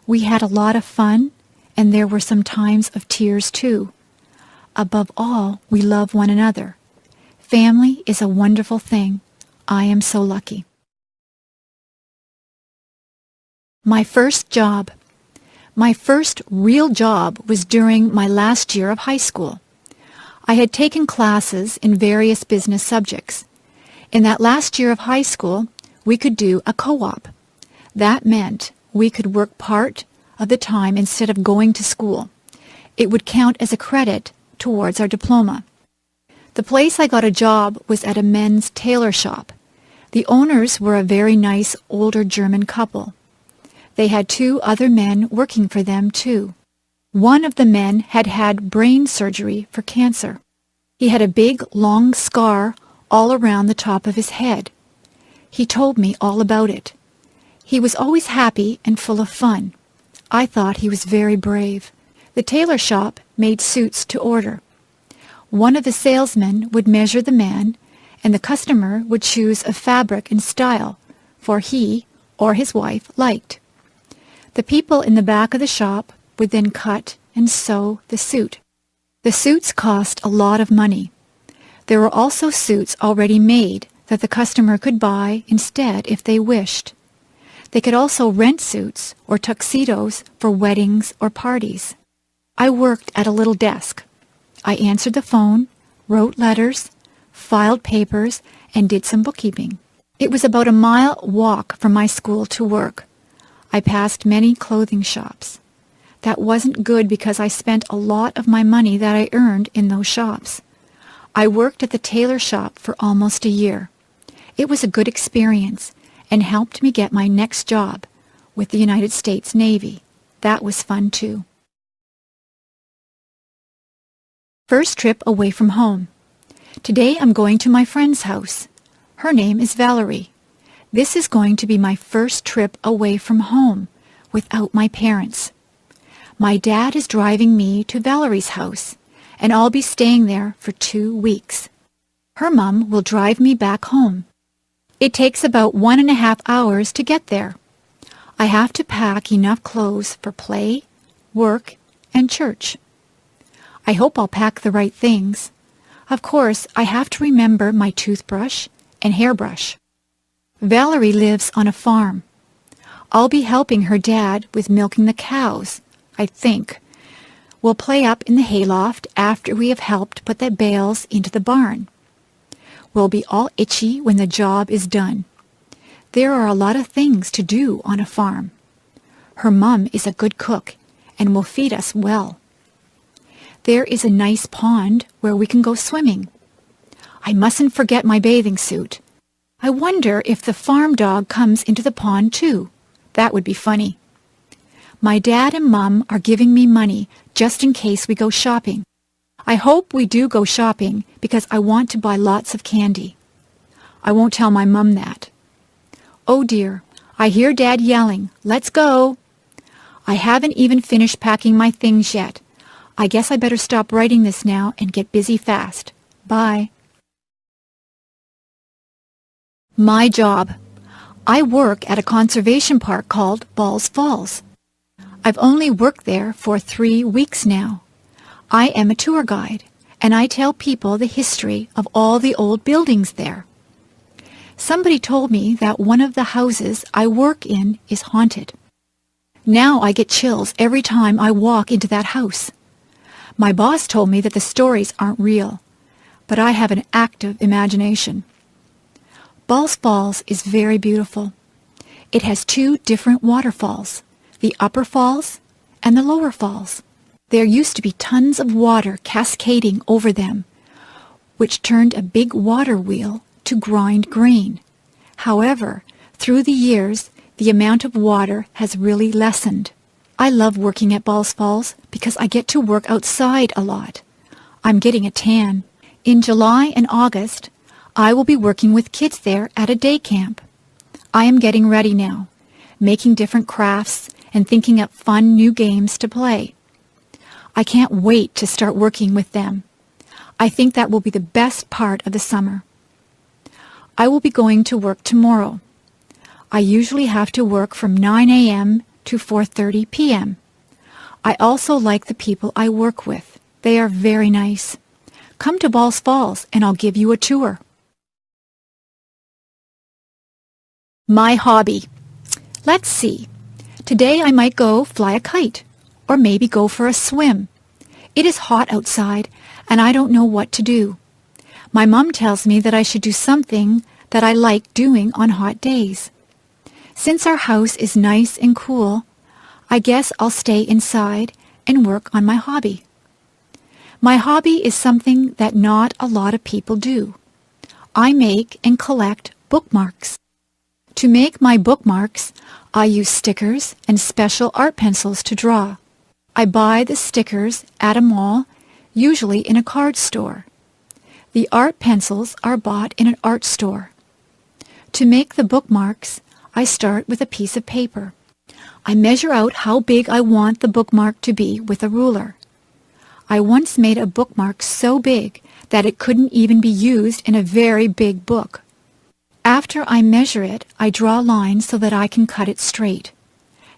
We had a lot of fun, and there were some times of tears too. Above all, we love one another. Family is a wonderful thing. I am so lucky. My first job. My first real job was during my last year of high school. I had taken classes in various business subjects. In that last year of high school, we could do a co-op. That meant we could work part of the time instead of going to school. It would count as a credit towards our diploma. The place I got a job was at a men's tailor shop. The owners were a very nice older German couple. They had 2 other men working for them too. One of the men had had brain surgery for cancer. He had a big, long scar all around the top of his head. He told me all about it. He was always happy and full of fun. I thought he was very brave. The tailor shop made suits to order. One of the salesmen would measure the man, and the customer would choose a fabric and style for he or his wife liked. The people in the back of the shop would then cut and sew the suit. The suits cost a lot of money. There were also suits already made that the customer could buy instead if they wished. They could also rent suits or tuxedos for weddings or parties. I worked at a little desk. I answered the phone, wrote letters, filed papers, and did some bookkeeping. It was about a mile walk from my school to work. I passed many clothing shops. That wasn't good because I spent a lot of my money that I earned in those shops. I worked at the tailor shop for almost a year. It was a good experience and helped me get my next job with the United States Navy. That was fun too. First trip away from home. Today I'm going to my friend's house. Her name is Valerie. This is going to be my first trip away from home without my parents. My dad is driving me to Valerie's house, and I'll be staying there for 2 weeks. Her mom will drive me back home. It takes about 1.5 hours to get there. I have to pack enough clothes for play, work, and church. I hope I'll pack the right things. Of course, I have to remember my toothbrush and hairbrush. Valerie lives on a farm. I'll be helping her dad with milking the cows, I think. We'll play up in the hayloft after we have helped put the bales into the barn. We'll be all itchy when the job is done. There are a lot of things to do on a farm. Her mom is a good cook and will feed us well. There is a nice pond where we can go swimming. I mustn't forget my bathing suit. I wonder if the farm dog comes into the pond too. That would be funny. My dad and Mom are giving me money just in case we go shopping. I hope we do go shopping because I want to buy lots of candy. I won't tell my Mom that. Oh dear, I hear Dad yelling, "Let's go!" I haven't even finished packing my things yet. I guess I better stop writing this now and get busy fast. Bye. My job. I work at a conservation park called Balls Falls. I've only worked there for 3 weeks now. I am a tour guide, and I tell people the history of all the old buildings there. Somebody told me that one of the houses I work in is haunted. Now I get chills every time I walk into that house. My boss told me that the stories aren't real, but I have an active imagination. Balls Falls is very beautiful. It has 2 different waterfalls, the upper falls and the lower falls. There used to be tons of water cascading over them, which turned a big water wheel to grind grain. However, through the years, the amount of water has really lessened. I love working at Balls Falls because I get to work outside a lot. I'm getting a tan. In July and August, I will be working with kids there at a day camp. I am getting ready now, making different crafts and thinking up fun new games to play. I can't wait to start working with them. I think that will be the best part of the summer. I will be going to work tomorrow. I usually have to work from 9 a.m. to 4:30 p.m. I also like the people I work with. They are very nice. Come to Balls Falls and I'll give you a tour. My hobby. Let's see. Today I might go fly a kite or maybe go for a swim. It is hot outside and I don't know what to do. My mom tells me that I should do something that I like doing on hot days. Since our house is nice and cool, I guess I'll stay inside and work on my hobby. My hobby is something that not a lot of people do. I make and collect bookmarks. To make my bookmarks, I use stickers and special art pencils to draw. I buy the stickers at a mall, usually in a card store. The art pencils are bought in an art store. To make the bookmarks, I start with a piece of paper. I measure out how big I want the bookmark to be with a ruler. I once made a bookmark so big that it couldn't even be used in a very big book. After I measure it, I draw lines so that I can cut it straight.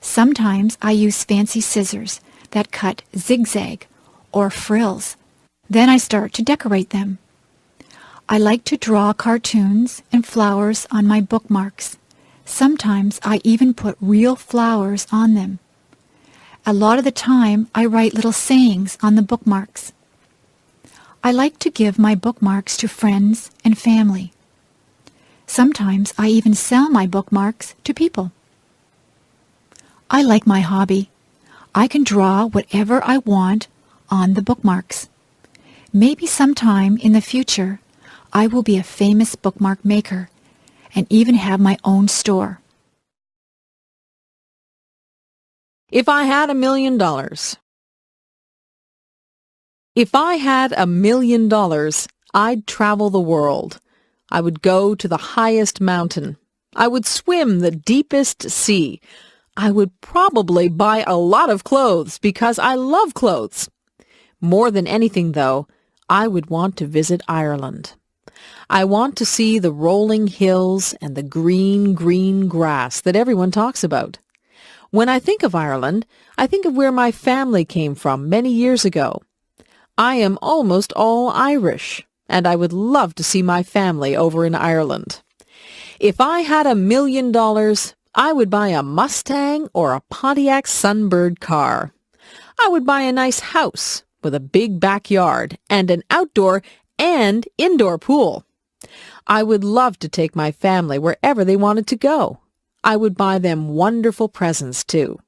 Sometimes I use fancy scissors that cut zigzag or frills. Then I start to decorate them. I like to draw cartoons and flowers on my bookmarks. Sometimes I even put real flowers on them. A lot of the time, I write little sayings on the bookmarks. I like to give my bookmarks to friends and family. Sometimes I even sell my bookmarks to people. I like my hobby. I can draw whatever I want on the bookmarks. Maybe sometime in the future, I will be a famous bookmark maker and even have my own store. If I had $1 million. If I had $1 million, I'd travel the world. I would go to the highest mountain. I would swim the deepest sea. I would probably buy a lot of clothes because I love clothes. More than anything, though, I would want to visit Ireland. I want to see the rolling hills and the green, green grass that everyone talks about. When I think of Ireland, I think of where my family came from many years ago. I am almost all Irish, and I would love to see my family over in Ireland. If I had $1 million, I would buy a Mustang or a Pontiac Sunbird car. I would buy a nice house with a big backyard and an outdoor and indoor pool. I would love to take my family wherever they wanted to go. I would buy them wonderful presents, too.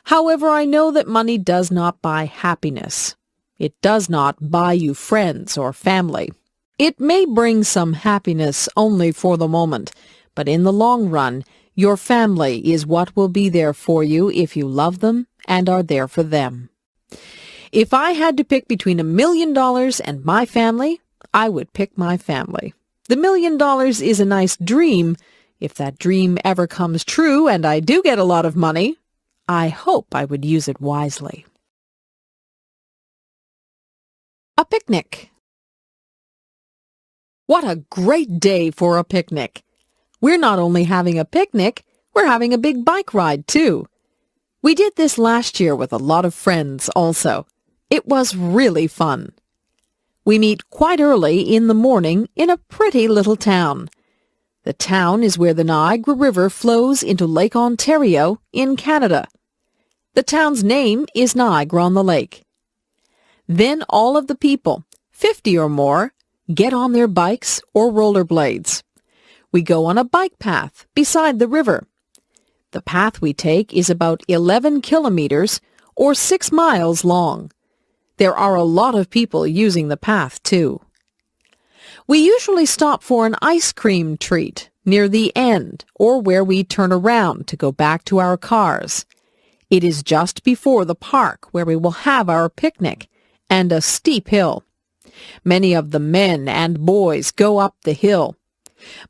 However, I know that money does not buy happiness. It does not buy you friends or family. It may bring some happiness only for the moment, but in the long run, your family is what will be there for you if you love them and are there for them. If I had to pick between $1 million and my family, I would pick my family. The $1 million is a nice dream. If that dream ever comes true and I do get a lot of money, I hope I would use it wisely. A picnic. What a great day for a picnic! We're not only having a picnic, we're having a big bike ride, too. We did this last year with a lot of friends also. It was really fun. We meet quite early in the morning in a pretty little town. The town is where the Niagara River flows into Lake Ontario in Canada. The town's name is Niagara-on-the-Lake. Then all of the people, 50 or more, get on their bikes or rollerblades. We go on a bike path beside the river. The path we take is about 11 kilometers or 6 miles long. There are a lot of people using the path, too. We usually stop for an ice cream treat near the end or where we turn around to go back to our cars. It is just before the park where we will have our picnic and a steep hill. Many of the men and boys go up the hill.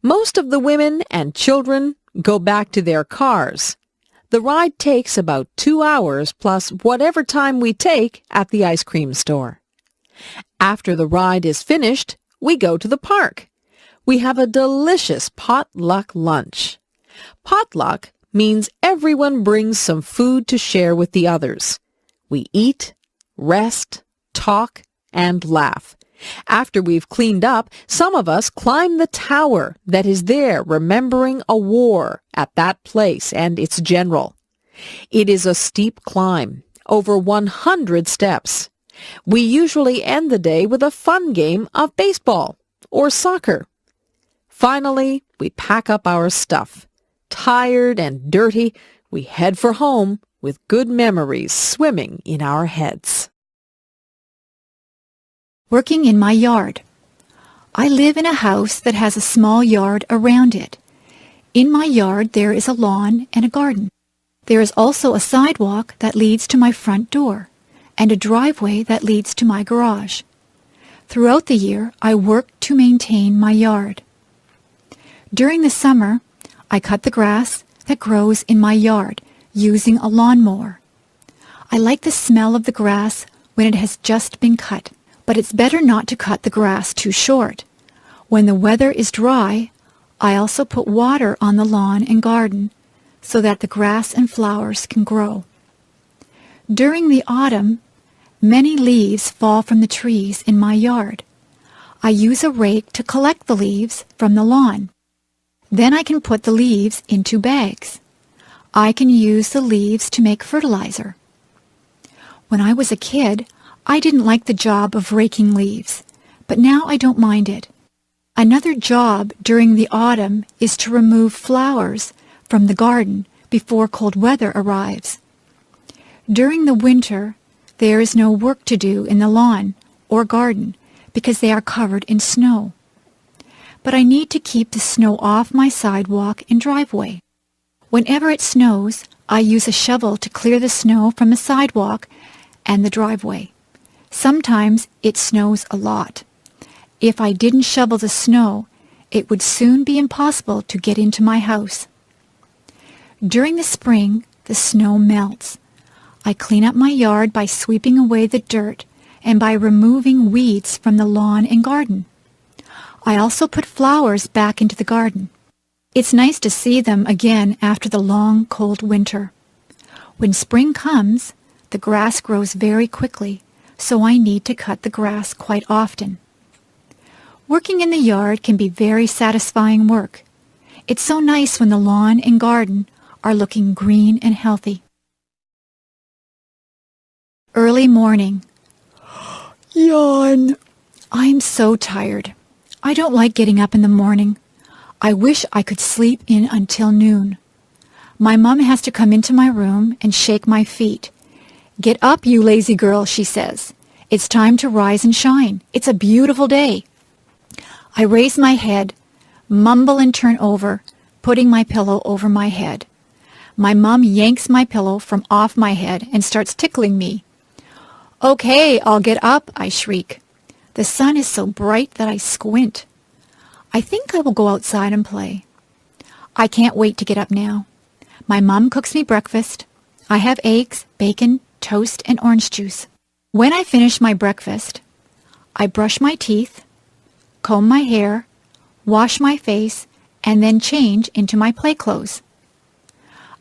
Most of the women and children go back to their cars. The ride takes about 2 hours plus whatever time we take at the ice cream store. After the ride is finished, we go to the park. We have a delicious potluck lunch. Potluck means everyone brings some food to share with the others. We eat, rest, talk, and laugh. After we've cleaned up, some of us climb the tower that is there remembering a war at that place and its general. It is a steep climb, over 100 steps. We usually end the day with a fun game of baseball or soccer. Finally, we pack up our stuff. Tired and dirty, we head for home with good memories swimming in our heads. Working in my yard. I live in a house that has a small yard around it. In my yard there is a lawn and a garden. There is also a sidewalk that leads to my front door and a driveway that leads to my garage. Throughout the year, I work to maintain my yard. During the summer, I cut the grass that grows in my yard using a lawnmower. I like the smell of the grass when it has just been cut. But it's better not to cut the grass too short. When the weather is dry, I also put water on the lawn and garden so that the grass and flowers can grow. During the autumn, many leaves fall from the trees in my yard. I use a rake to collect the leaves from the lawn. Then I can put the leaves into bags. I can use the leaves to make fertilizer. When I was a kid, I didn't like the job of raking leaves, but now I don't mind it. Another job during the autumn is to remove flowers from the garden before cold weather arrives. During the winter, there is no work to do in the lawn or garden because they are covered in snow. But I need to keep the snow off my sidewalk and driveway. Whenever it snows, I use a shovel to clear the snow from the sidewalk and the driveway. Sometimes it snows a lot. If I didn't shovel the snow, it would soon be impossible to get into my house. During the spring, the snow melts. I clean up my yard by sweeping away the dirt and by removing weeds from the lawn and garden. I also put flowers back into the garden. It's nice to see them again after the long, cold winter. When spring comes, the grass grows very quickly, so I need to cut the grass quite often. Working in the yard can be very satisfying work. It's so nice when the lawn and garden are looking green and healthy. Early morning. Yawn. I'm so tired. I don't like getting up in the morning. I wish I could sleep in until noon. My mom has to come into my room and shake my feet. "Get up, you lazy girl," she says. "It's time to rise and shine. It's a beautiful day." I raise my head, mumble and turn over, putting my pillow over my head. My mom yanks my pillow from off my head and starts tickling me. "Okay, I'll get up," I shriek. The sun is so bright that I squint. I think I will go outside and play. I can't wait to get up now. My mom cooks me breakfast. I have eggs, bacon, toast, and orange juice. When I finish my breakfast, I brush my teeth, comb my hair, wash my face, and then change into my play clothes.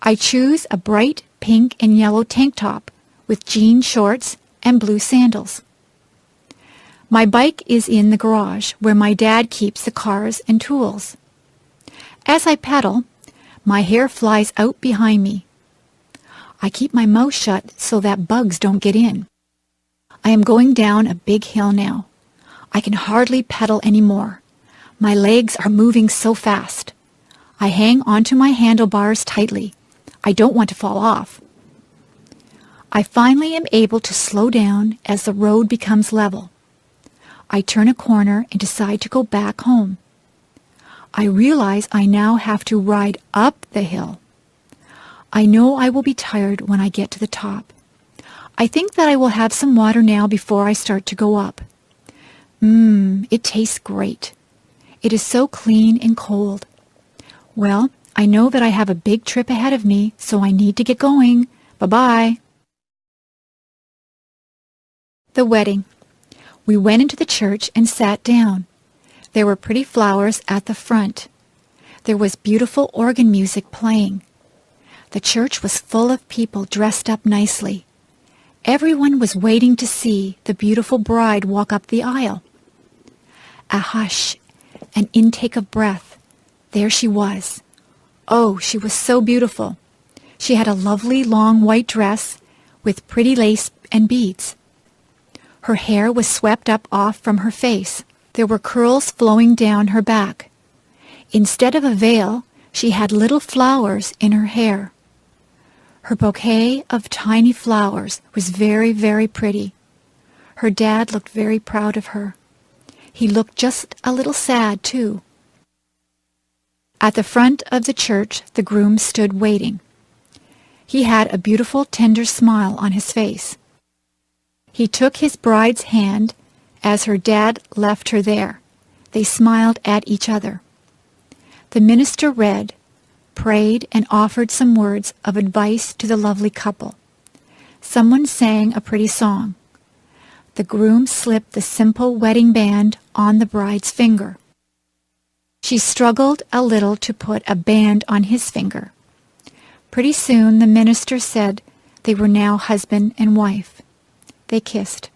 I choose a bright pink and yellow tank top with jean shorts and blue sandals. My bike is in the garage where my dad keeps the cars and tools. As I pedal, my hair flies out behind me. I keep my mouth shut so that bugs don't get in. I am going down a big hill now. I can hardly pedal anymore. My legs are moving so fast. I hang onto my handlebars tightly. I don't want to fall off. I finally am able to slow down as the road becomes level. I turn a corner and decide to go back home. I realize I now have to ride up the hill. I know I will be tired when I get to the top. I think that I will have some water now before I start to go up. It tastes great. It is so clean and cold. Well, I know that I have a big trip ahead of me, so I need to get going. Bye-bye. The wedding. We went into the church and sat down. There were pretty flowers at the front. There was beautiful organ music playing. The church was full of people dressed up nicely. Everyone was waiting to see the beautiful bride walk up the aisle. A hush, an intake of breath. There she was. Oh, she was so beautiful. She had a lovely long white dress with pretty lace and beads. Her hair was swept up off from her face. There were curls flowing down her back. Instead of a veil, she had little flowers in her hair. Her bouquet of tiny flowers was very, very pretty. Her dad looked very proud of her. He looked just a little sad, too. At the front of the church, the groom stood waiting. He had a beautiful, tender smile on his face. He took his bride's hand as her dad left her there. They smiled at each other. The minister read, prayed, and offered some words of advice to the lovely couple. Someone sang a pretty song. The groom slipped the simple wedding band on the bride's finger. She struggled a little to put a band on his finger. Pretty soon the minister said they were now husband and wife. They kissed.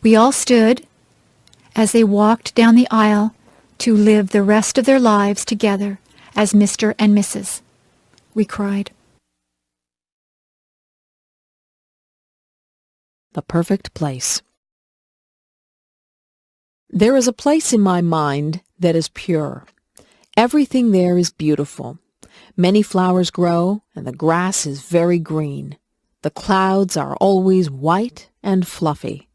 We all stood as they walked down the aisle to live the rest of their lives together as Mr. and Mrs. We cried. The perfect place. There is a place in my mind that is pure. Everything there is beautiful. Many flowers grow, and the grass is very green. The clouds are always white and fluffy.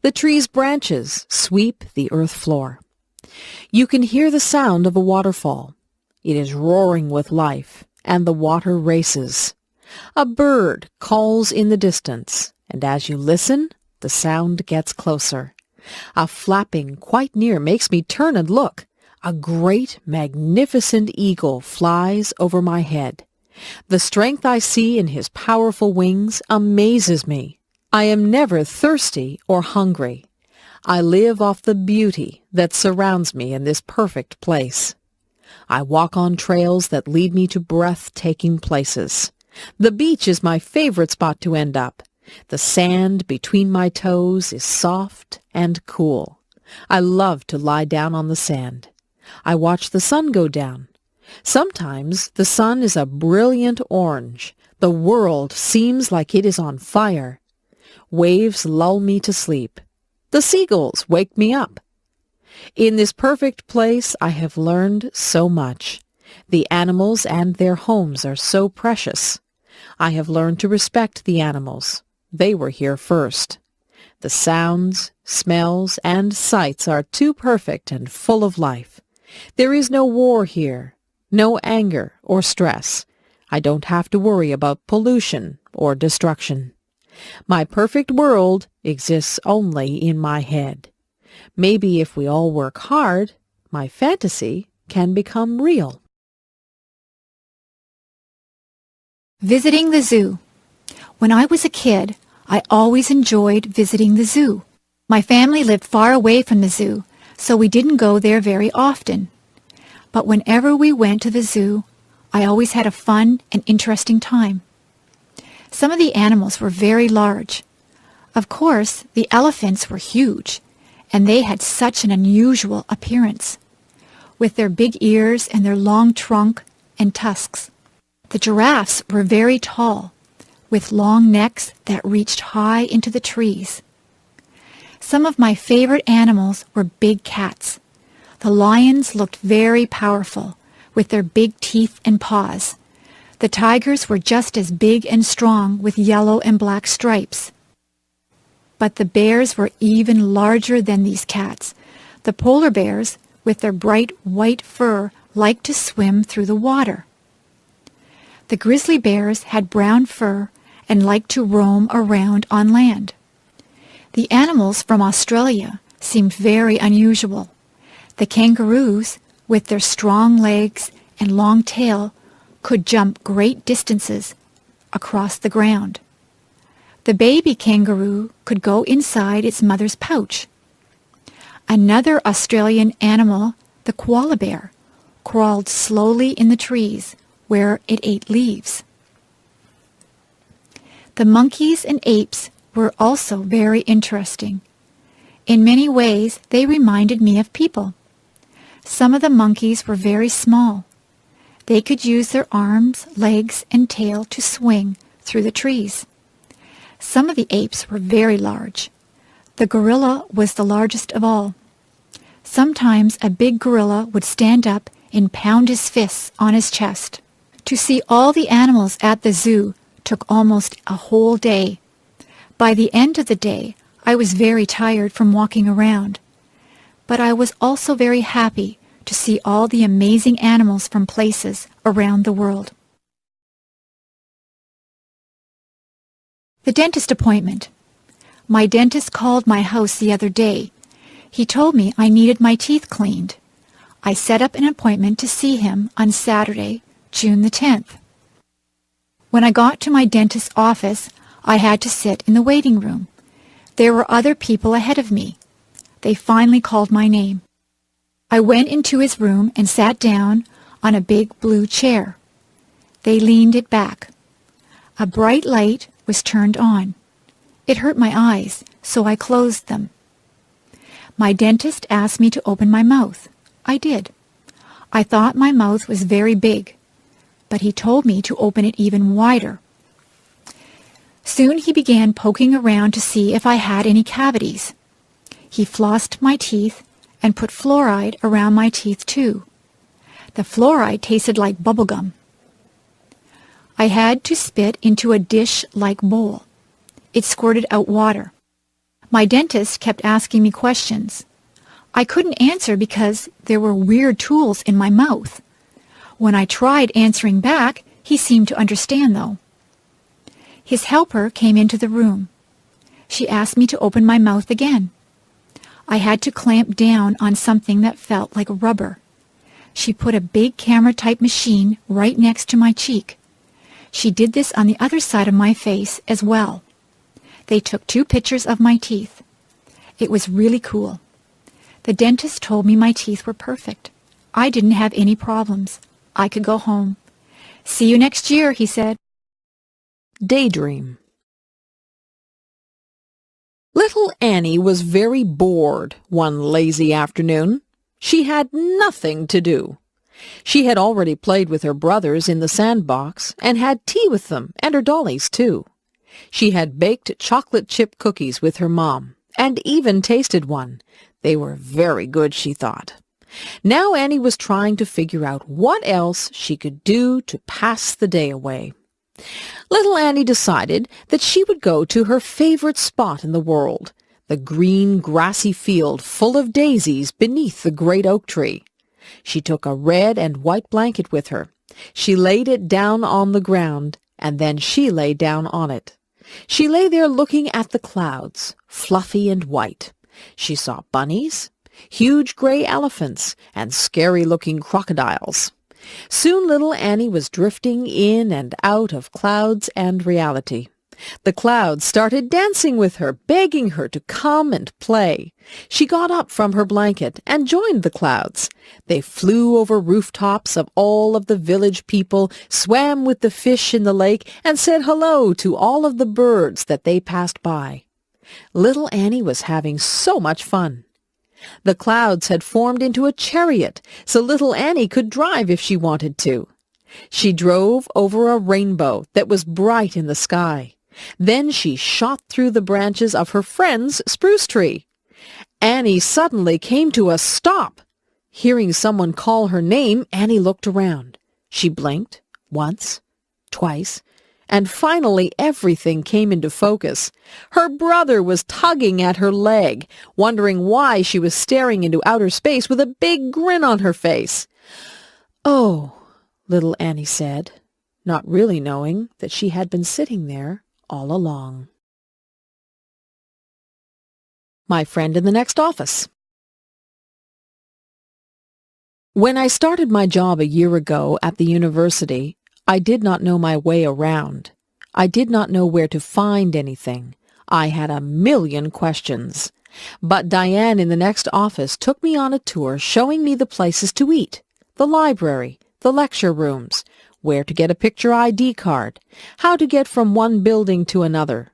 The tree's branches sweep the earth floor. You can hear the sound of a waterfall. It is roaring with life, and the water races. A bird calls in the distance, and as you listen, the sound gets closer. A flapping quite near makes me turn and look. A great, magnificent eagle flies over my head. The strength I see in his powerful wings amazes me. I am never thirsty or hungry. I live off the beauty that surrounds me in this perfect place. I walk on trails that lead me to breathtaking places. The beach is my favorite spot to end up. The sand between my toes is soft and cool. I love to lie down on the sand. I watch the sun go down. Sometimes the sun is a brilliant orange. The world seems like it is on fire. Waves lull me to sleep. The seagulls wake me up. In this perfect place I have learned so much. The animals and their homes are so precious. I have learned to respect the animals. They were here first. The sounds, smells, and sights are too perfect and full of life. There is no war here, no anger or stress. I don't have to worry about pollution or destruction. My perfect world exists only in my head. Maybe if we all work hard, my fantasy can become real. Visiting the zoo. When I was a kid, I always enjoyed visiting the zoo. My family lived far away from the zoo, so we didn't go there very often. But whenever we went to the zoo, I always had a fun and interesting time. Some of the animals were very large. Of course, the elephants were huge, and they had such an unusual appearance, with their big ears and their long trunk and tusks. The giraffes were very tall, with long necks that reached high into the trees. Some of my favorite animals were big cats. The lions looked very powerful, with their big teeth and paws. The tigers were just as big and strong, with yellow and black stripes. But the bears were even larger than these cats. The polar bears, with their bright white fur, liked to swim through the water. The grizzly bears had brown fur and liked to roam around on land. The animals from Australia seemed very unusual. The kangaroos, with their strong legs and long tail, could jump great distances across the ground. The baby kangaroo could go inside its mother's pouch. Another Australian animal, the koala bear, crawled slowly in the trees where it ate leaves. The monkeys and apes were also very interesting. In many ways, they reminded me of people. Some of the monkeys were very small. They could use their arms, legs, and tail to swing through the trees. Some of the apes were very large. The gorilla was the largest of all. Sometimes a big gorilla would stand up and pound his fists on his chest. To see all the animals at the zoo took almost a whole day. By the end of the day, I was very tired from walking around. But I was also very happy to see all the amazing animals from places around the world. The dentist appointment. My dentist called my house the other day. He told me I needed my teeth cleaned. I set up an appointment to see him on Saturday, June the 10th. When I got to my dentist's office, I had to sit in the waiting room. There were other people ahead of me. They finally called my name. I went into his room and sat down on a big blue chair. They leaned it back. A bright light was turned on. It hurt my eyes, so I closed them. My dentist asked me to open my mouth. I did. I thought my mouth was very big, but he told me to open it even wider. Soon he began poking around to see if I had any cavities. He flossed my teeth and put fluoride around my teeth too. The fluoride tasted like bubblegum. I had to spit into a dish-like bowl. It squirted out water. My dentist kept asking me questions. I couldn't answer because there were weird tools in my mouth. When I tried answering back, he seemed to understand, though. His helper came into the room. She asked me to open my mouth again. I had to clamp down on something that felt like rubber. She put a big camera-type machine right next to my cheek. She did this on the other side of my face as well. They took 2 pictures of my teeth. It was really cool. The dentist told me my teeth were perfect. I didn't have any problems. I could go home. See you next year, he said. Daydream. Little Annie was very bored one lazy afternoon. She had nothing to do. She had already played with her brothers in the sandbox and had tea with them and her dollies, too. She had baked chocolate chip cookies with her mom and even tasted one. They were very good, she thought. Now Annie was trying to figure out what else she could do to pass the day away. Little Annie decided that she would go to her favorite spot in the world, the green, grassy field full of daisies beneath the great oak tree. She took a red and white blanket with her. She laid it down on the ground, and then she lay down on it. She lay there looking at the clouds, fluffy and white. She saw bunnies, huge gray elephants, and scary-looking crocodiles. Soon little Annie was drifting in and out of clouds and reality. The clouds started dancing with her, begging her to come and play. She got up from her blanket and joined the clouds. They flew over rooftops of all of the village people, swam with the fish in the lake, and said hello to all of the birds that they passed by. Little Annie was having so much fun. The clouds had formed into a chariot, so little Annie could drive if she wanted to. She drove over a rainbow that was bright in the sky. Then she shot through the branches of her friend's spruce tree. Annie suddenly came to a stop. Hearing someone call her name, Annie looked around. She blinked once, twice, and finally everything came into focus. Her brother was tugging at her leg, wondering why she was staring into outer space with a big grin on her face. "Oh," little Annie said, not really knowing that she had been sitting there all along. My friend in the next office. When I started my job a year ago at the university, I did not know my way around. I did not know where to find anything. I had a million questions. But Diane in the next office took me on a tour showing me the places to eat, the library, the lecture rooms, where to get a picture ID card, how to get from one building to another.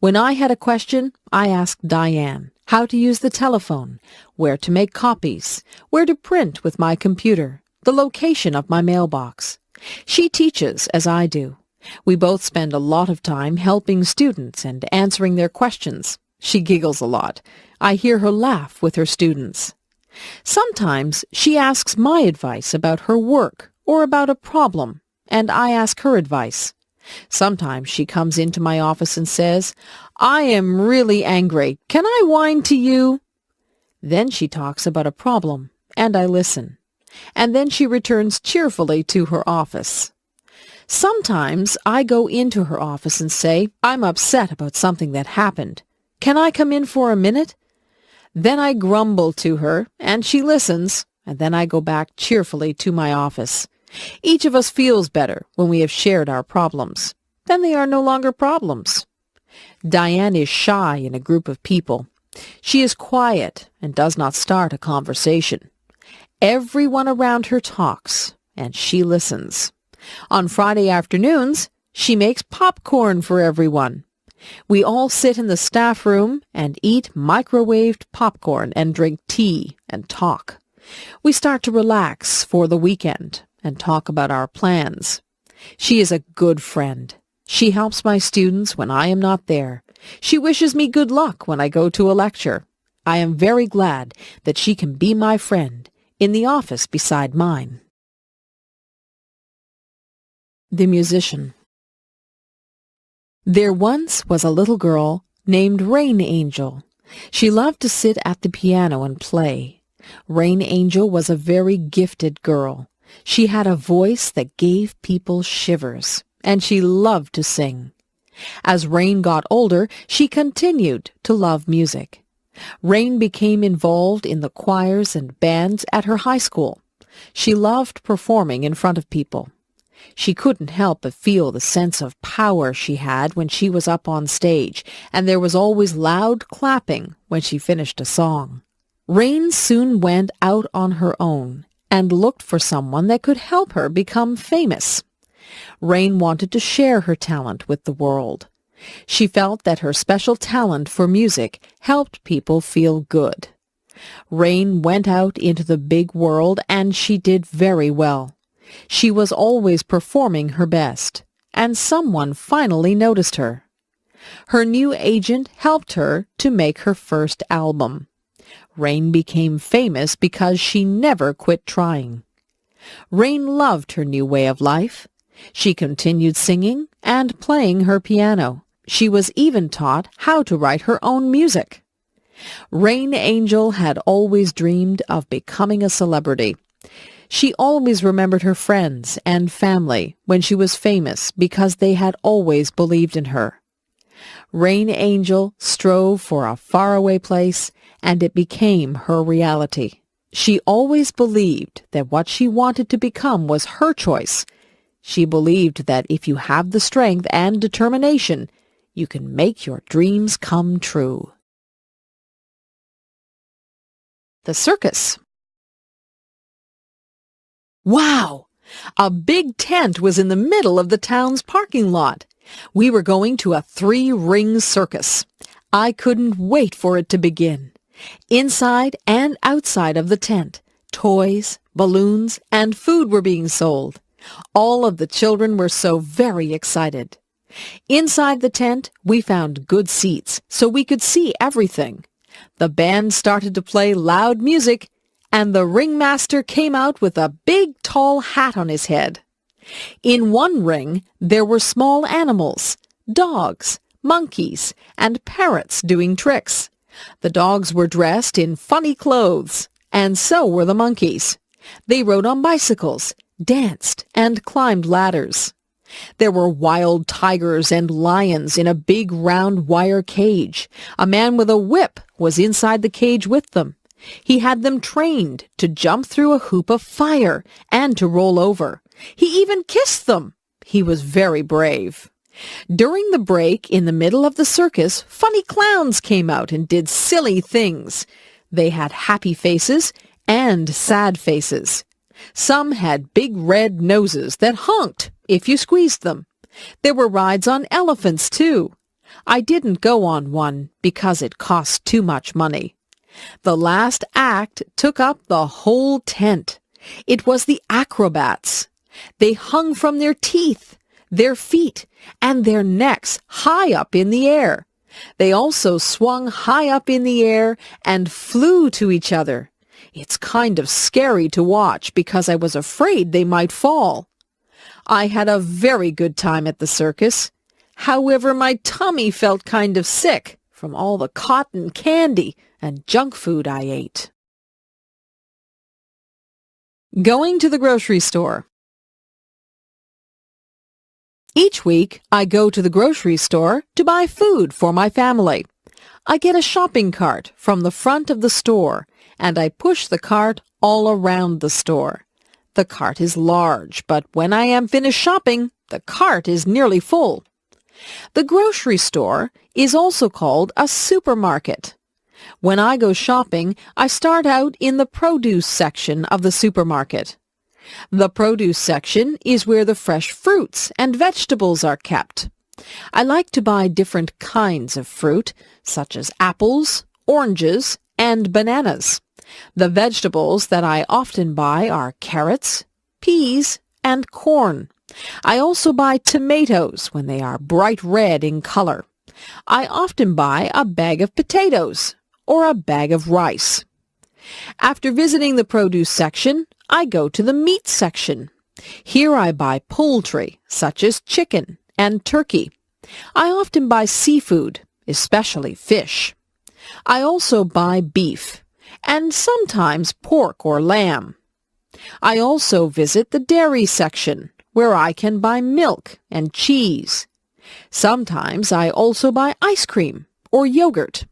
When I had a question, I asked Diane how to use the telephone, where to make copies, where to print with my computer, the location of my mailbox. She teaches as I do. We both spend a lot of time helping students and answering their questions. She giggles a lot. I hear her laugh with her students. Sometimes she asks my advice about her work or about a problem, and I ask her advice. Sometimes she comes into my office and says, "I am really angry. Can I whine to you?" Then she talks about a problem, and I listen. And then she returns cheerfully to her office. Sometimes I go into her office and say, "I'm upset about something that happened. Can I come in for a minute?" Then I grumble to her, and she listens, and then I go back cheerfully to my office. Each of us feels better when we have shared our problems. Then they are no longer problems. Diane is shy in a group of people. She is quiet and does not start a conversation. Everyone around her talks, and she listens. On Friday afternoons, she makes popcorn for everyone. We all sit in the staff room and eat microwaved popcorn and drink tea and talk. We start to relax for the weekend and talk about our plans. She is a good friend. She helps my students when I am not there. She wishes me good luck when I go to a lecture. I am very glad that she can be my friend in the office beside mine. The Musician. There once was a little girl named Rain Angel. She loved to sit at the piano and play. Rain Angel was a very gifted girl. She had a voice that gave people shivers, and she loved to sing. As Rain got older, she continued to love music. Rain became involved in the choirs and bands at her high school. She loved performing in front of people. She couldn't help but feel the sense of power she had when she was up on stage, and there was always loud clapping when she finished a song. Rain soon went out on her own and looked for someone that could help her become famous. Rain wanted to share her talent with the world. She felt that her special talent for music helped people feel good. Rain went out into the big world, and she did very well. She was always performing her best, and someone finally noticed her. Her new agent helped her to make her first album. Rain became famous because she never quit trying. Rain loved her new way of life. She continued singing and playing her piano. She was even taught how to write her own music. Rain Angel had always dreamed of becoming a celebrity. She always remembered her friends and family when she was famous because they had always believed in her. Rain Angel strove for a faraway place, and it became her reality. She always believed that what she wanted to become was her choice. She believed that if you have the strength and determination, you can make your dreams come true. The Circus. Wow! A big tent was in the middle of the town's parking lot. We were going to a 3-ring circus. I couldn't wait for it to begin. Inside and outside of the tent, toys, balloons, and food were being sold. All of the children were so very excited. Inside the tent, we found good seats so we could see everything. The band started to play loud music, and the ringmaster came out with a big tall hat on his head. In one ring, there were small animals, dogs, monkeys, and parrots doing tricks. The dogs were dressed in funny clothes, and so were the monkeys. They rode on bicycles, danced, and climbed ladders. There were wild tigers and lions in a big round wire cage. A man with a whip was inside the cage with them. He had them trained to jump through a hoop of fire and to roll over. He even kissed them. He was very brave. During the break in the middle of the circus, funny clowns came out and did silly things. They had happy faces and sad faces. Some had big red noses that honked if you squeezed them. There were rides on elephants, too. I didn't go on one because it cost too much money. The last act took up the whole tent. It was the acrobats. They hung from their teeth, their feet, and their necks high up in the air. They also swung high up in the air and flew to each other. It's kind of scary to watch because I was afraid they might fall. I had a very good time at the circus. However, my tummy felt kind of sick from all the cotton candy and junk food I ate. Going to the grocery store. Each week, I go to the grocery store to buy food for my family. I get a shopping cart from the front of the store, and I push the cart all around the store. The cart is large, but when I am finished shopping, the cart is nearly full. The grocery store is also called a supermarket. When I go shopping, I start out in the produce section of the supermarket. The produce section is where the fresh fruits and vegetables are kept. I like to buy different kinds of fruit, such as apples, oranges, and bananas. The vegetables that I often buy are carrots, peas, and corn. I also buy tomatoes when they are bright red in color. I often buy a bag of potatoes or a bag of rice. After visiting the produce section, I go to the meat section. Here I buy poultry, such as chicken and turkey. I often buy seafood, especially fish. I also buy beef, and sometimes pork or lamb. I also visit the dairy section, where I can buy milk and cheese. Sometimes I also buy ice cream or yogurt.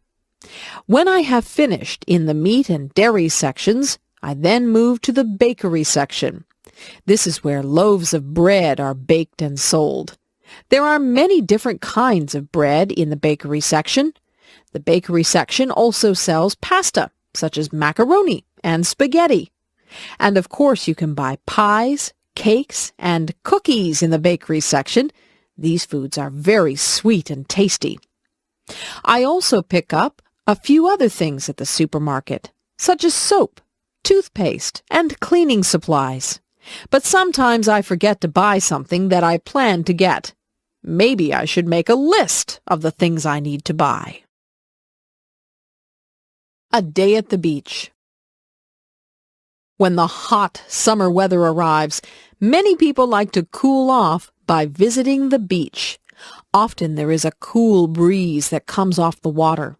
When I have finished in the meat and dairy sections, I then move to the bakery section. This is where loaves of bread are baked and sold. There are many different kinds of bread in the bakery section. The bakery section also sells pasta, such as macaroni and spaghetti. And of course you can buy pies, cakes, and cookies in the bakery section. These foods are very sweet and tasty. I also pick up a few other things at the supermarket, such as soap, toothpaste, and cleaning supplies. But sometimes I forget to buy something that I plan to get. Maybe I should make a list of the things I need to buy. A day at the beach. When the hot summer weather arrives, many people like to cool off by visiting the beach. Often there is a cool breeze that comes off the water.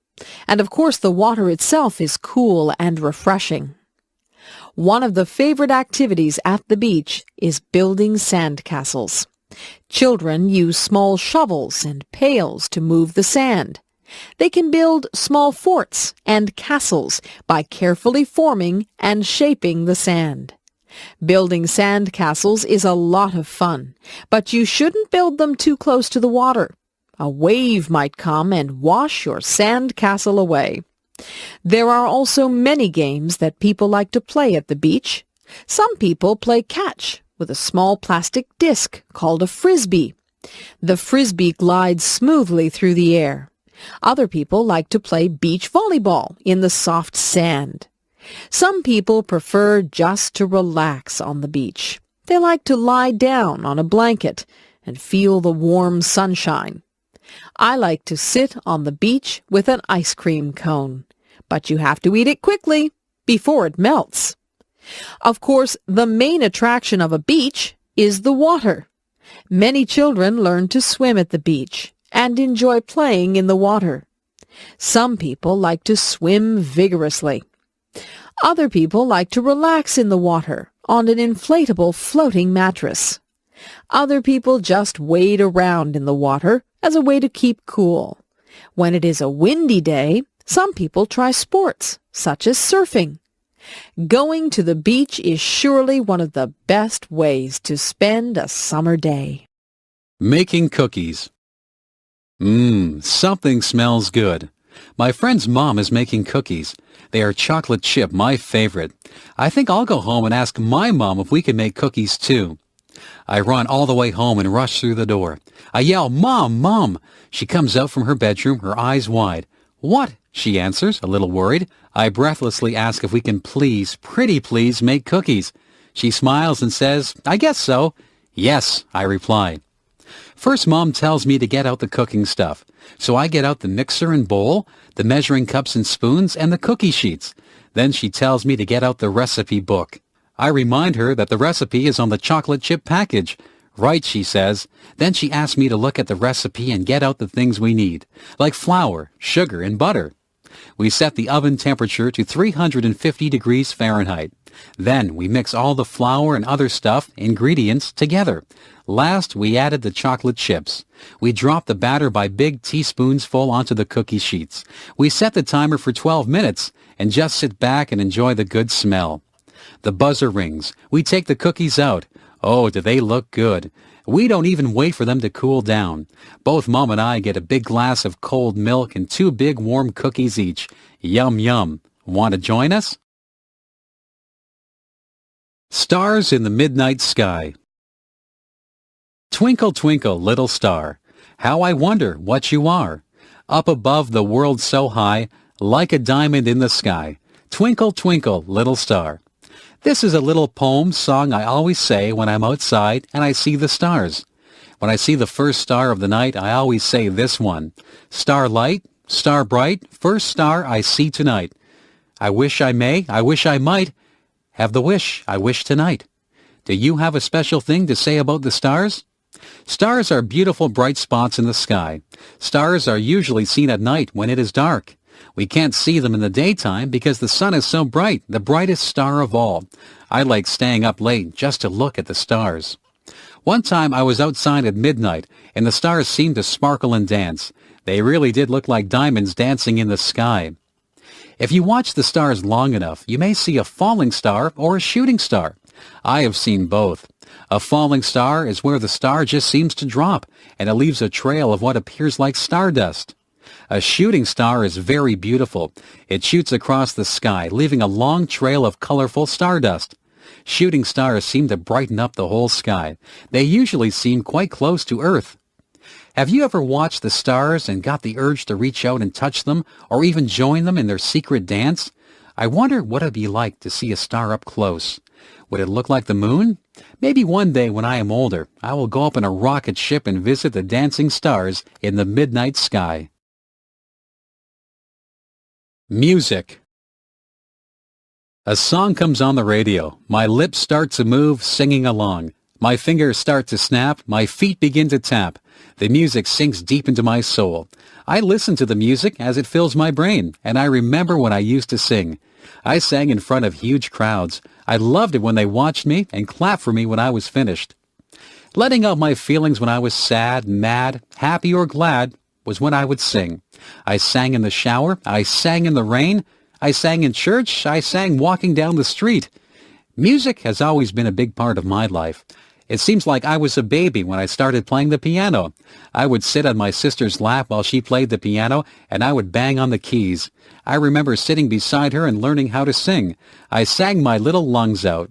And of course the water itself is cool and refreshing. One of the favorite activities at the beach is building sandcastles. Children use small shovels and pails to move the sand. They can build small forts and castles by carefully forming and shaping the sand. Building sand castles is a lot of fun, but you shouldn't build them too close to the water. A wave might come and wash your sand castle away. There are also many games that people like to play at the beach. Some people play catch with a small plastic disc called a frisbee. The frisbee glides smoothly through the air. Other people like to play beach volleyball in the soft sand. Some people prefer just to relax on the beach. They like to lie down on a blanket and feel the warm sunshine. I like to sit on the beach with an ice cream cone, but you have to eat it quickly before it melts. Of course, the main attraction of a beach is the water. Many children learn to swim at the beach and enjoy playing in the water. Some people like to swim vigorously. Other people like to relax in the water on an inflatable floating mattress. Other people just wade around in the water as a way to keep cool. When it is a windy day, some people try sports, such as surfing. Going to the beach is surely one of the best ways to spend a summer day. Making cookies. Something smells good. My friend's mom is making cookies. They are chocolate chip, my favorite. I think I'll go home and ask my mom if we can make cookies too. I run all the way home and rush through the door. I yell, "Mom, Mom!" She comes out from her bedroom, her eyes wide. "What?" she answers, a little worried. I breathlessly ask if we can please, pretty please, make cookies. She smiles and says, "I guess so." "Yes," I reply. First, Mom tells me to get out the cooking stuff. So I get out the mixer and bowl, the measuring cups and spoons, and the cookie sheets. Then she tells me to get out the recipe book. I remind her that the recipe is on the chocolate chip package. "Right," she says. Then she asks me to look at the recipe and get out the things we need, like flour, sugar, and butter. We set the oven temperature to 350 degrees Fahrenheit. Then we mix all the flour and other ingredients together. Last, we added the chocolate chips. We drop the batter by big teaspoons full onto the cookie sheets. We set the timer for 12 minutes and just sit back and enjoy the good smell. The buzzer rings. We take the cookies out. Oh, do they look good. We don't even wait for them to cool down. Both Mom and I get a big glass of cold milk and 2 big warm cookies each. Yum, yum. Want to join us? Stars in the midnight sky. Twinkle, twinkle, little star, How I wonder what you are. Up above the world so high, like a diamond in the sky. Twinkle, twinkle, little star. This is a little poem song I always say when I'm outside and I see the stars. When I see the first star of the night, I always say this one. Star light, star bright, first star I see tonight. I wish I may, I wish I might, have the wish I wish tonight. Do you have a special thing to say about the stars? Stars are beautiful bright spots in the sky. Stars are usually seen at night when it is dark. We can't see them in the daytime because the sun is so bright, the brightest star of all. I like staying up late just to look at the stars. One time I was outside at midnight, and the stars seemed to sparkle and dance. They really did look like diamonds dancing in the sky. If you watch the stars long enough, you may see a falling star or a shooting star. I have seen both. A falling star is where the star just seems to drop, and it leaves a trail of what appears like stardust. A shooting star is very beautiful. It shoots across the sky, leaving a long trail of colorful stardust. Shooting stars seem to brighten up the whole sky. They usually seem quite close to Earth. Have you ever watched the stars and got the urge to reach out and touch them, or even join them in their secret dance? I wonder what it'd be like to see a star up close. Would it look like the moon? Maybe one day when I am older, I will go up in a rocket ship and visit the dancing stars in the midnight sky. Music. A song comes on the radio. My lips start to move, singing along. My fingers start to snap. My feet begin to tap. The music sinks deep into my soul. I listen to the music as it fills my brain, and I remember when I used to sing. I sang in front of huge crowds. I loved it when they watched me and clapped for me when I was finished. Letting out my feelings when I was sad, mad, happy, or glad was when I would sing. I sang in the shower. I sang in the rain. I sang in church. I sang walking down the street. Music has always been a big part of my life. It seems like I was a baby when I started playing the piano. I would sit on my sister's lap while she played the piano, and I would bang on the keys. I remember sitting beside her and learning how to sing. I sang my little lungs out.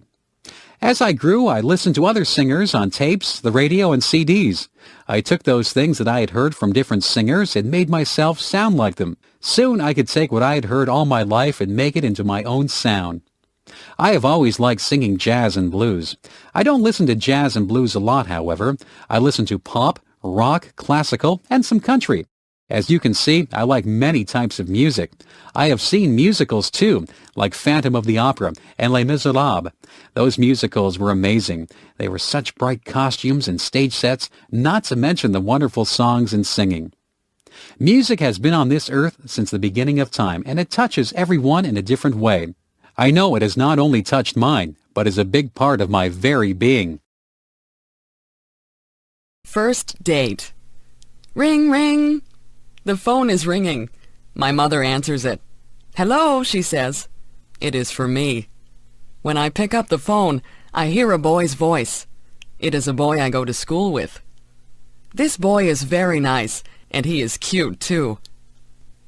As I grew, I listened to other singers on tapes, the radio, and CDs. I took those things that I had heard from different singers and made myself sound like them. Soon I could take what I had heard all my life and make it into my own sound. I have always liked singing jazz and blues. I don't listen to jazz and blues a lot, however. I listen to pop, rock, classical, and some country. As you can see, I like many types of music. I have seen musicals too, like Phantom of the Opera and Les Miserables. Those musicals were amazing. They were such bright costumes and stage sets, not to mention the wonderful songs and singing. Music has been on this earth since the beginning of time, and it touches everyone in a different way. I know it has not only touched mine, but is a big part of my very being. First date. Ring, ring. The phone is ringing. My mother answers it. Hello, she says. It is for me. When I pick up the phone, I hear a boy's voice. It is a boy I go to school with. This boy is very nice, and he is cute too.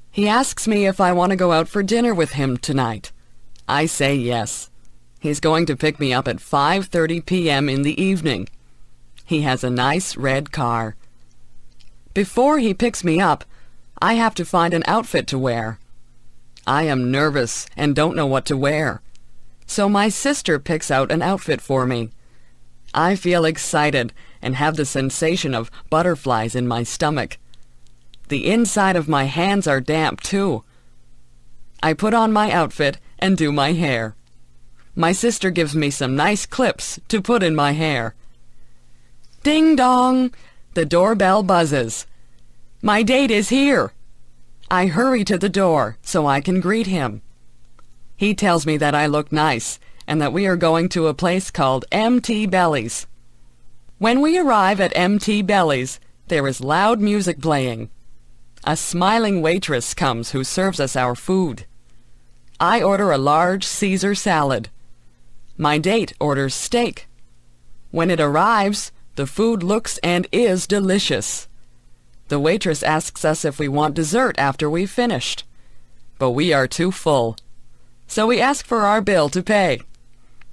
He asks me if I want to go out for dinner with him tonight. I say yes. He's going to pick me up at 5:30 p.m. in the evening. He has a nice red car. Before he picks me up, I have to find an outfit to wear. I am nervous and don't know what to wear. So my sister picks out an outfit for me. I feel excited and have the sensation of butterflies in my stomach. The inside of my hands are damp too. I put on my outfit and do my hair. My sister gives me some nice clips to put in my hair. Ding dong! The doorbell buzzes. My date is here. I hurry to the door so I can greet him. He tells me that I look nice and that we are going to a place called MT Belly's. When we arrive at MT Belly's, there is loud music playing. A smiling waitress comes who serves us our food. I order a large Caesar salad. My date orders steak. When it arrives, the food looks and is delicious. The waitress asks us if we want dessert after we've finished. But we are too full. So we ask for our bill to pay.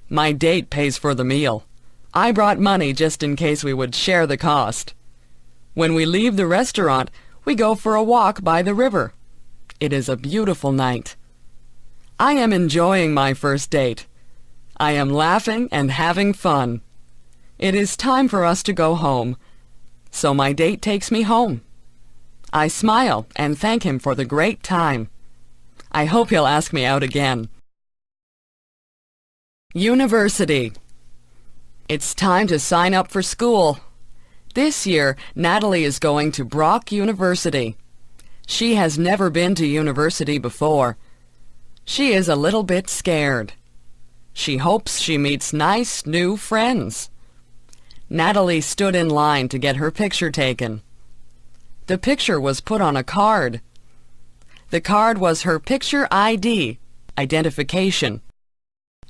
My date pays for the meal. I brought money just in case we would share the cost. When we leave the restaurant, we go for a walk by the river. It is a beautiful night. I am enjoying my first date. I am laughing and having fun. It is time for us to go home. So my date takes me home. I smile and thank him for the great time. I hope he'll ask me out again. University. It's time to sign up for school. This year, Natalie is going to Brock University. She has never been to university before. She is a little bit scared. She hopes she meets nice new friends. Natalie stood in line to get her picture taken. The picture was put on a card. The card was her picture ID, identification.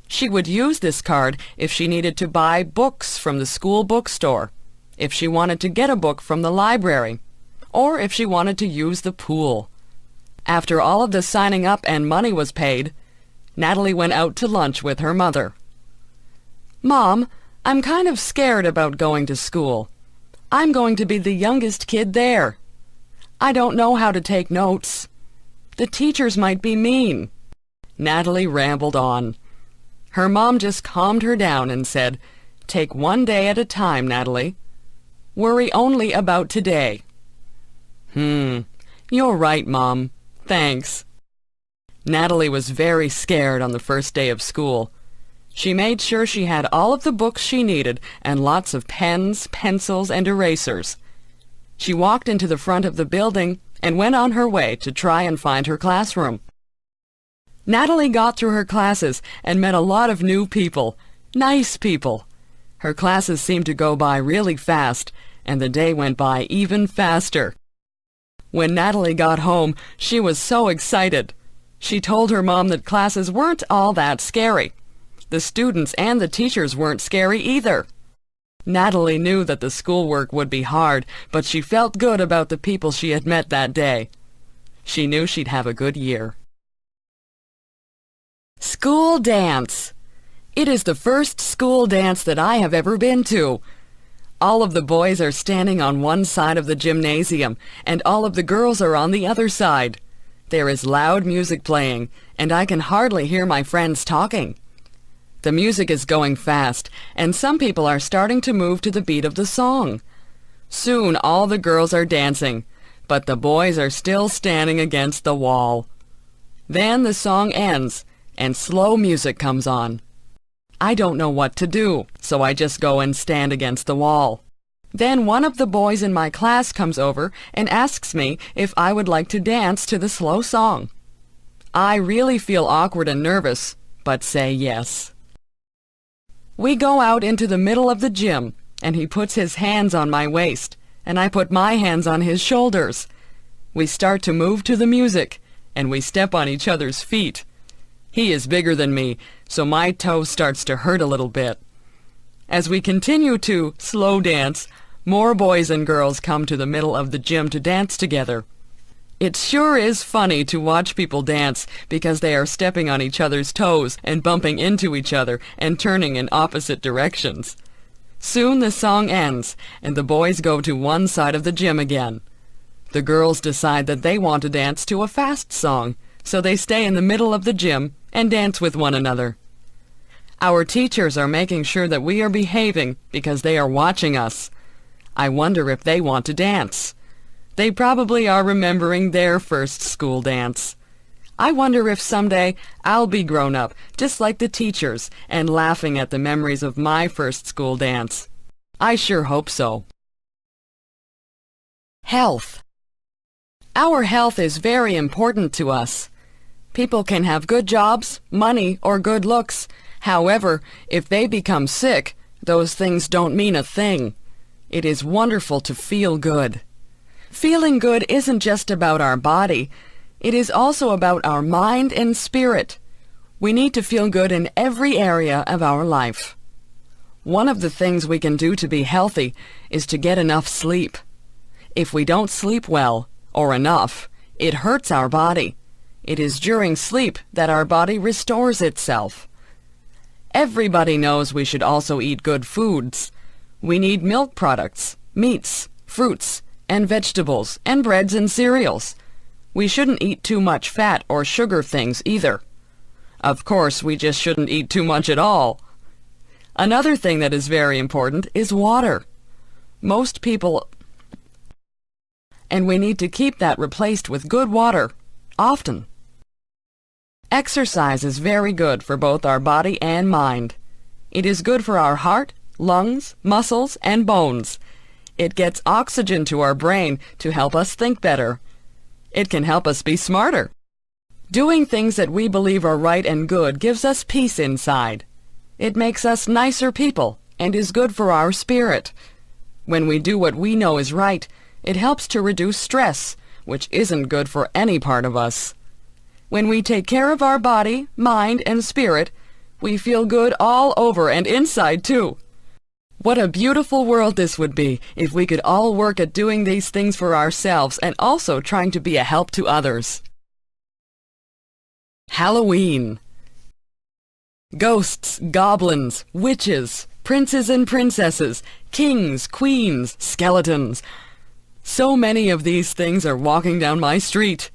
She would use this card if she needed to buy books from the school bookstore, if she wanted to get a book from the library, or if she wanted to use the pool. After all of the signing up and money was paid, Natalie went out to lunch with her mother. "Mom, I'm kind of scared about going to school. I'm going to be the youngest kid there. I don't know how to take notes. The teachers might be mean." Natalie rambled on. Her mom just calmed her down and said, "Take one day at a time, Natalie. Worry only about today." You're right, Mom. Thanks. Natalie was very scared on the first day of school. She made sure she had all of the books she needed and lots of pens, pencils, and erasers. She walked into the front of the building and went on her way to try and find her classroom. Natalie got through her classes and met a lot of new people, nice people. Her classes seemed to go by really fast, and the day went by even faster. When Natalie got home, she was so excited. She told her mom that classes weren't all that scary. The students and the teachers weren't scary either. Natalie knew that the schoolwork would be hard, but she felt good about the people she had met that day. She knew she'd have a good year. School dance. It is the first school dance that I have ever been to. All of the boys are standing on one side of the gymnasium, and all of the girls are on the other side. There is loud music playing, and I can hardly hear my friends talking. The music is going fast, and some people are starting to move to the beat of the song. Soon all the girls are dancing, but the boys are still standing against the wall. Then the song ends, and slow music comes on. I don't know what to do, so I just go and stand against the wall. Then one of the boys in my class comes over and asks me if I would like to dance to the slow song. I really feel awkward and nervous, but say yes. We go out into the middle of the gym, and he puts his hands on my waist, and I put my hands on his shoulders. We start to move to the music, and we step on each other's feet. He is bigger than me, so my toe starts to hurt a little bit. As we continue to slow dance, more boys and girls come to the middle of the gym to dance together. It sure is funny to watch people dance because they are stepping on each other's toes and bumping into each other and turning in opposite directions. Soon the song ends, and the boys go to one side of the gym again. The girls decide that they want to dance to a fast song, so they stay in the middle of the gym and dance with one another. Our teachers are making sure that we are behaving because they are watching us. I wonder if they want to dance. They probably are remembering their first school dance. I wonder if someday I'll be grown up, just like the teachers, and laughing at the memories of my first school dance. I sure hope so. Health. Our health is very important to us. People can have good jobs, money, or good looks. However, if they become sick, those things don't mean a thing. It is wonderful to feel good. Feeling good isn't just about our body. It is also about our mind and spirit. We need to feel good in every area of our life. One of the things we can do to be healthy is to get enough sleep. If we don't sleep well, or enough, it hurts our body. It is during sleep that our body restores itself. Everybody knows we should also eat good foods. We need milk products, meats, fruits, and vegetables and breads and cereals. We shouldn't eat too much fat or sugar things either. Of course, we just shouldn't eat too much at all. Another thing that is very important is water. Most people... And we need to keep that replaced with good water, often. Exercise is very good for both our body and mind. It is good for our heart, lungs, muscles, and bones. It gets oxygen to our brain to help us think better. It can help us be smarter. Doing things that we believe are right and good gives us peace inside. It makes us nicer people and is good for our spirit. When we do what we know is right, it helps to reduce stress, which isn't good for any part of us. When we take care of our body, mind, and spirit, we feel good all over and inside too. What a beautiful world this would be if we could all work at doing these things for ourselves and also trying to be a help to others. Halloween. Ghosts, goblins, witches, princes and princesses, kings, queens, skeletons. So many of these things are walking down my street.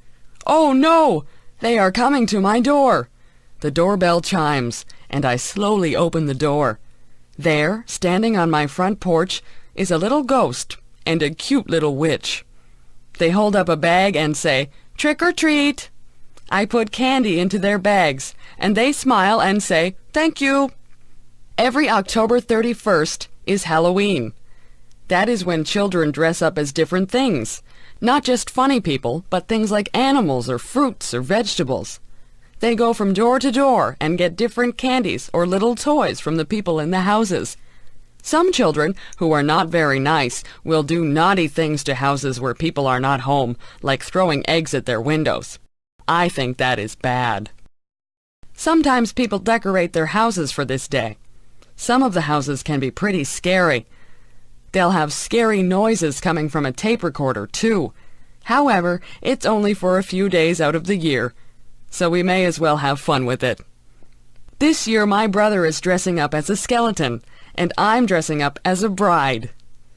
Oh no! They are coming to my door. The doorbell chimes, and I slowly open the door. There, standing on my front porch, is a little ghost and a cute little witch. They hold up a bag and say, "Trick or treat." I put candy into their bags, and they smile and say, "Thank you." Every October 31st is Halloween. That is when children dress up as different things. Not just funny people, but things like animals or fruits or vegetables. They go from door to door and get different candies or little toys from the people in the houses. Some children, who are not very nice, will do naughty things to houses where people are not home, like throwing eggs at their windows. I think that is bad. Sometimes people decorate their houses for this day. Some of the houses can be pretty scary. They'll have scary noises coming from a tape recorder, too. However, it's only for a few days out of the year, so we may as well have fun with it. This year my brother is dressing up as a skeleton, and I'm dressing up as a bride.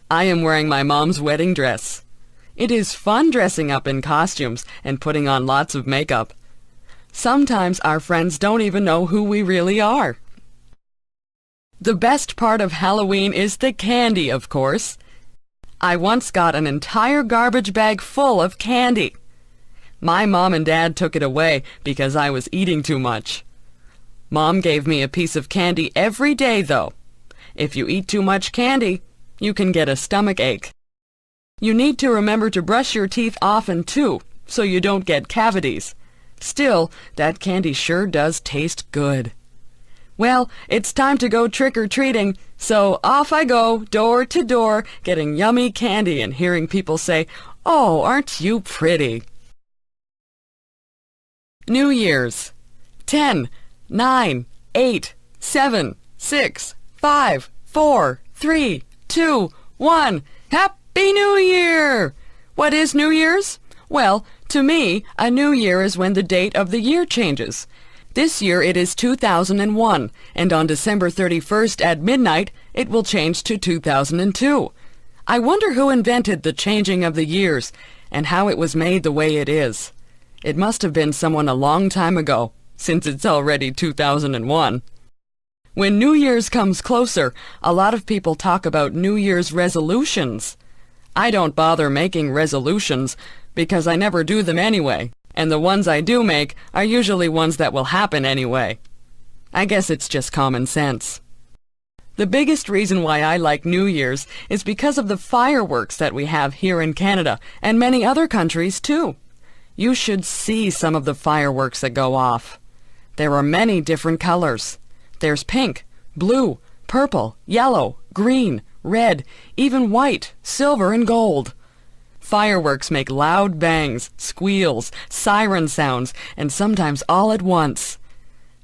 I am wearing my mom's wedding dress. It is fun dressing up in costumes and putting on lots of makeup. Sometimes our friends don't even know who we really are. The best part of Halloween is the candy, of course. I once got an entire garbage bag full of candy. My mom and dad took it away because I was eating too much. Mom gave me a piece of candy every day, though. If you eat too much candy, you can get a stomach ache. You need to remember to brush your teeth often, too, so you don't get cavities. Still, that candy sure does taste good. Well, it's time to go trick-or-treating, so off I go, door to door, getting yummy candy and hearing people say, "Oh, aren't you pretty?" New Year's. 10, 9, 8, 7, 6, 5, 4, 3, 2, 1. Happy New Year! What is New Year's? Well, to me, a new year is when the date of the year changes. This year it is 2001, and on December 31st at midnight, it will change to 2002. I wonder who invented the changing of the years, and how it was made the way it is. It must have been someone a long time ago, since it's already 2001. When New Year's comes closer, a lot of people talk about New Year's resolutions. I don't bother making resolutions, because I never do them anyway. And the ones I do make are usually ones that will happen anyway. I guess it's just common sense. The biggest reason why I like New Year's is because of the fireworks that we have here in Canada and many other countries too. You should see some of the fireworks that go off. There are many different colors. There's pink, blue, purple, yellow, green, red, even white, silver, and gold. Fireworks make loud bangs, squeals, siren sounds, and sometimes all at once.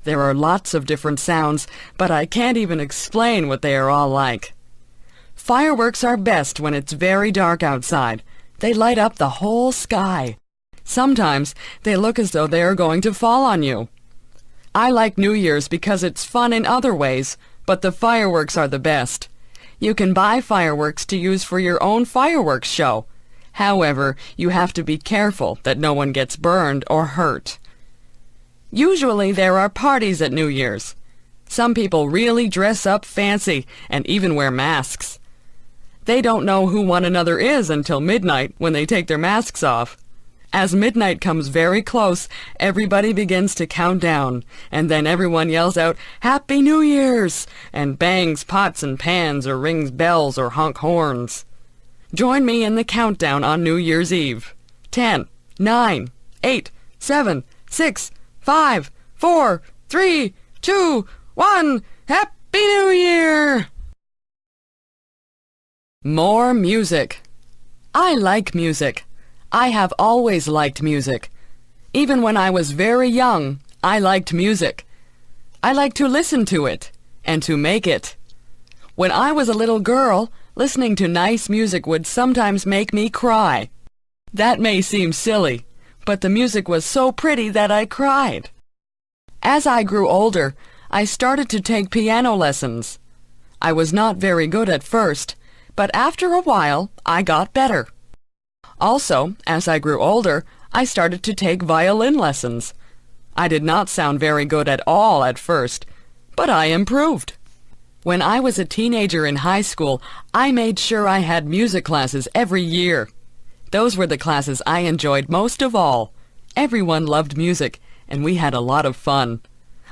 There are lots of different sounds, but I can't even explain what they are all like. Fireworks are best when it's very dark outside. They light up the whole sky. Sometimes they look as though they are going to fall on you. I like New Year's because it's fun in other ways, but the fireworks are the best. You can buy fireworks to use for your own fireworks show. However, you have to be careful that no one gets burned or hurt. Usually there are parties at New Year's. Some people really dress up fancy and even wear masks. They don't know who one another is until midnight when they take their masks off. As midnight comes very close, everybody begins to count down, and then everyone yells out, "Happy New Year's!" and bangs pots and pans or rings bells or honk horns. Join me in the countdown on New Year's Eve. 10, 9, 8, 7, 6, 5, 4, 3, 2, 1. Happy New Year! More music. I like music. I have always liked music. Even when I was very young, I liked music. I liked to listen to it and to make it. When I was a little girl, listening to nice music would sometimes make me cry. That may seem silly, but the music was so pretty that I cried. As I grew older, I started to take piano lessons. I was not very good at first, but after a while, I got better. Also, as I grew older, I started to take violin lessons. I did not sound very good at all at first, but I improved. When I was a teenager in high school, I made sure I had music classes every year. Those were the classes I enjoyed most of all. Everyone loved music, and we had a lot of fun.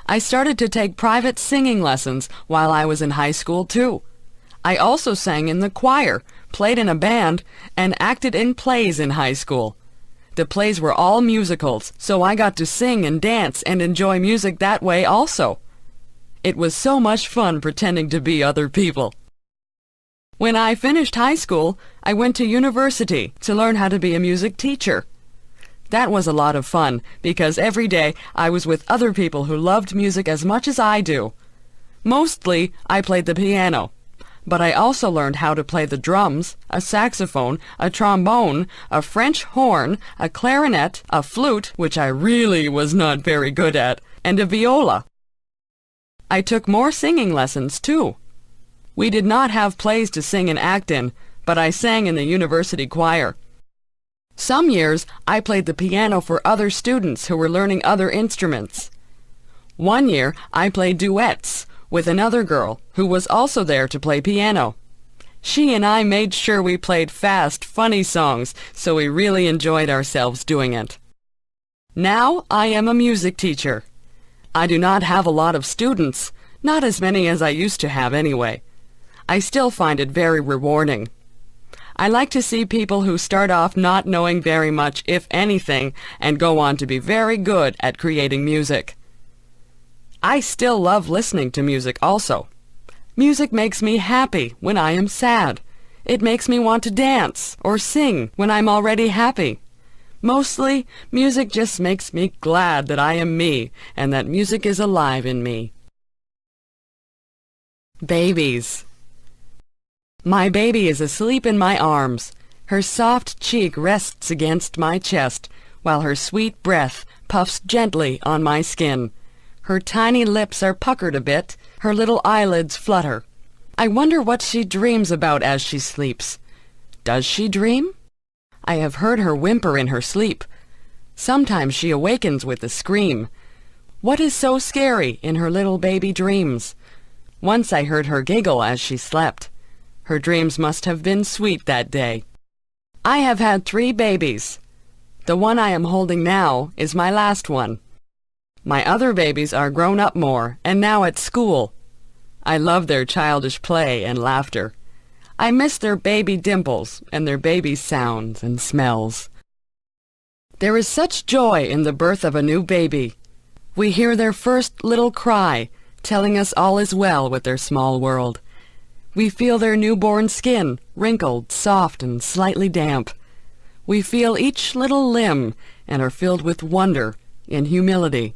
I started to take private singing lessons while I was in high school, too. I also sang in the choir, played in a band, and acted in plays in high school. The plays were all musicals, so I got to sing and dance and enjoy music that way also. It was so much fun pretending to be other people. When I finished high school, I went to university to learn how to be a music teacher. That was a lot of fun because every day I was with other people who loved music as much as I do. Mostly, I played the piano. But I also learned how to play the drums, a saxophone, a trombone, a French horn, a clarinet, a flute, which I really was not very good at, and a viola. I took more singing lessons, too. We did not have plays to sing and act in, but I sang in the university choir. Some years, I played the piano for other students who were learning other instruments. One year, I played duets with another girl who was also there to play piano. She and I made sure we played fast, funny songs, so we really enjoyed ourselves doing it. Now I am a music teacher. I do not have a lot of students, not as many as I used to have anyway. I still find it very rewarding. I like to see people who start off not knowing very much, if anything, and go on to be very good at creating music. I still love listening to music also. Music makes me happy when I am sad. It makes me want to dance or sing when I'm already happy. Mostly, music just makes me glad that I am me and that music is alive in me. Babies. My baby is asleep in my arms. Her soft cheek rests against my chest, while her sweet breath puffs gently on my skin. Her tiny lips are puckered a bit, her little eyelids flutter. I wonder what she dreams about as she sleeps. Does she dream? I have heard her whimper in her sleep. Sometimes she awakens with a scream. What is so scary in her little baby dreams? Once I heard her giggle as she slept. Her dreams must have been sweet that day. I have had 3 babies. The one I am holding now is my last one. My other babies are grown up more and now at school. I love their childish play and laughter. I miss their baby dimples and their baby sounds and smells. There is such joy in the birth of a new baby. We hear their first little cry, telling us all is well with their small world. We feel their newborn skin, wrinkled, soft, and slightly damp. We feel each little limb and are filled with wonder and humility.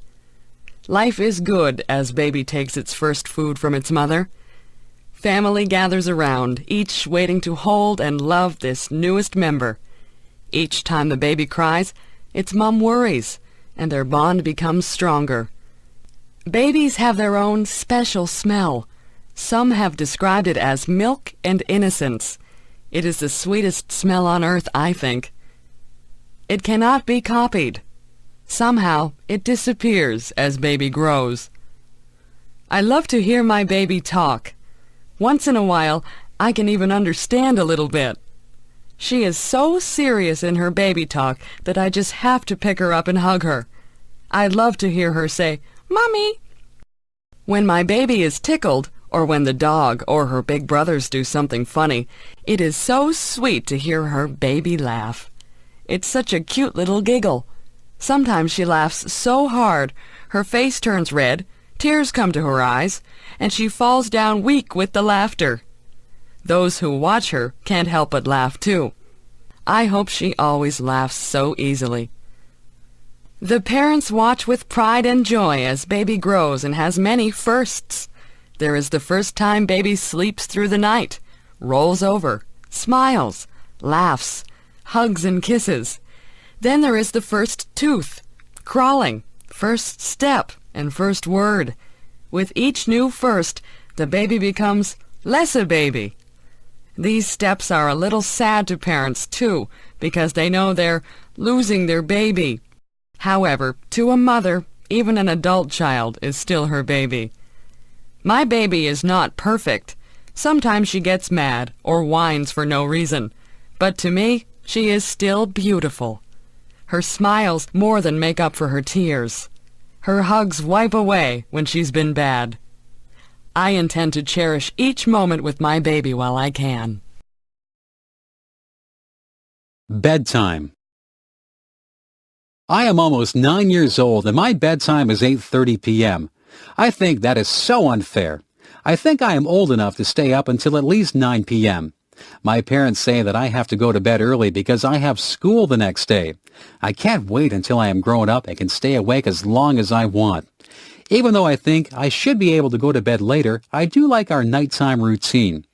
Life is good as baby takes its first food from its mother. Family gathers around, each waiting to hold and love this newest member. Each time the baby cries, its mom worries, and their bond becomes stronger. Babies have their own special smell. Some have described it as milk and innocence. It is the sweetest smell on earth, I think. It cannot be copied. Somehow it disappears as baby grows. I love to hear my baby talk. Once in a while, I can even understand a little bit. She is so serious in her baby talk that I just have to pick her up and hug her. I love to hear her say, "Mommy." When my baby is tickled, or when the dog or her big brothers do something funny, it is so sweet to hear her baby laugh. It's such a cute little giggle. Sometimes she laughs so hard, her face turns red, tears come to her eyes, and she falls down weak with the laughter. Those who watch her can't help but laugh too. I hope she always laughs so easily. The parents watch with pride and joy as baby grows and has many firsts. There is the first time baby sleeps through the night, rolls over, smiles, laughs, hugs and kisses. Then there is the first tooth, crawling, first step, and first word. With each new first, the baby becomes less a baby. These steps are a little sad to parents, too, because they know they're losing their baby. However, to a mother, even an adult child is still her baby. My baby is not perfect. Sometimes she gets mad or whines for no reason. But to me, she is still beautiful. Her smiles more than make up for her tears. Her hugs wipe away when she's been bad. I intend to cherish each moment with my baby while I can. Bedtime. I am almost 9 years old and my bedtime is 8:30 p.m. I think that is so unfair. I think I am old enough to stay up until at least 9 p.m. My parents say that I have to go to bed early because I have school the next day. I can't wait until I am grown up and can stay awake as long as I want. Even though I think I should be able to go to bed later, I do like our nighttime routine.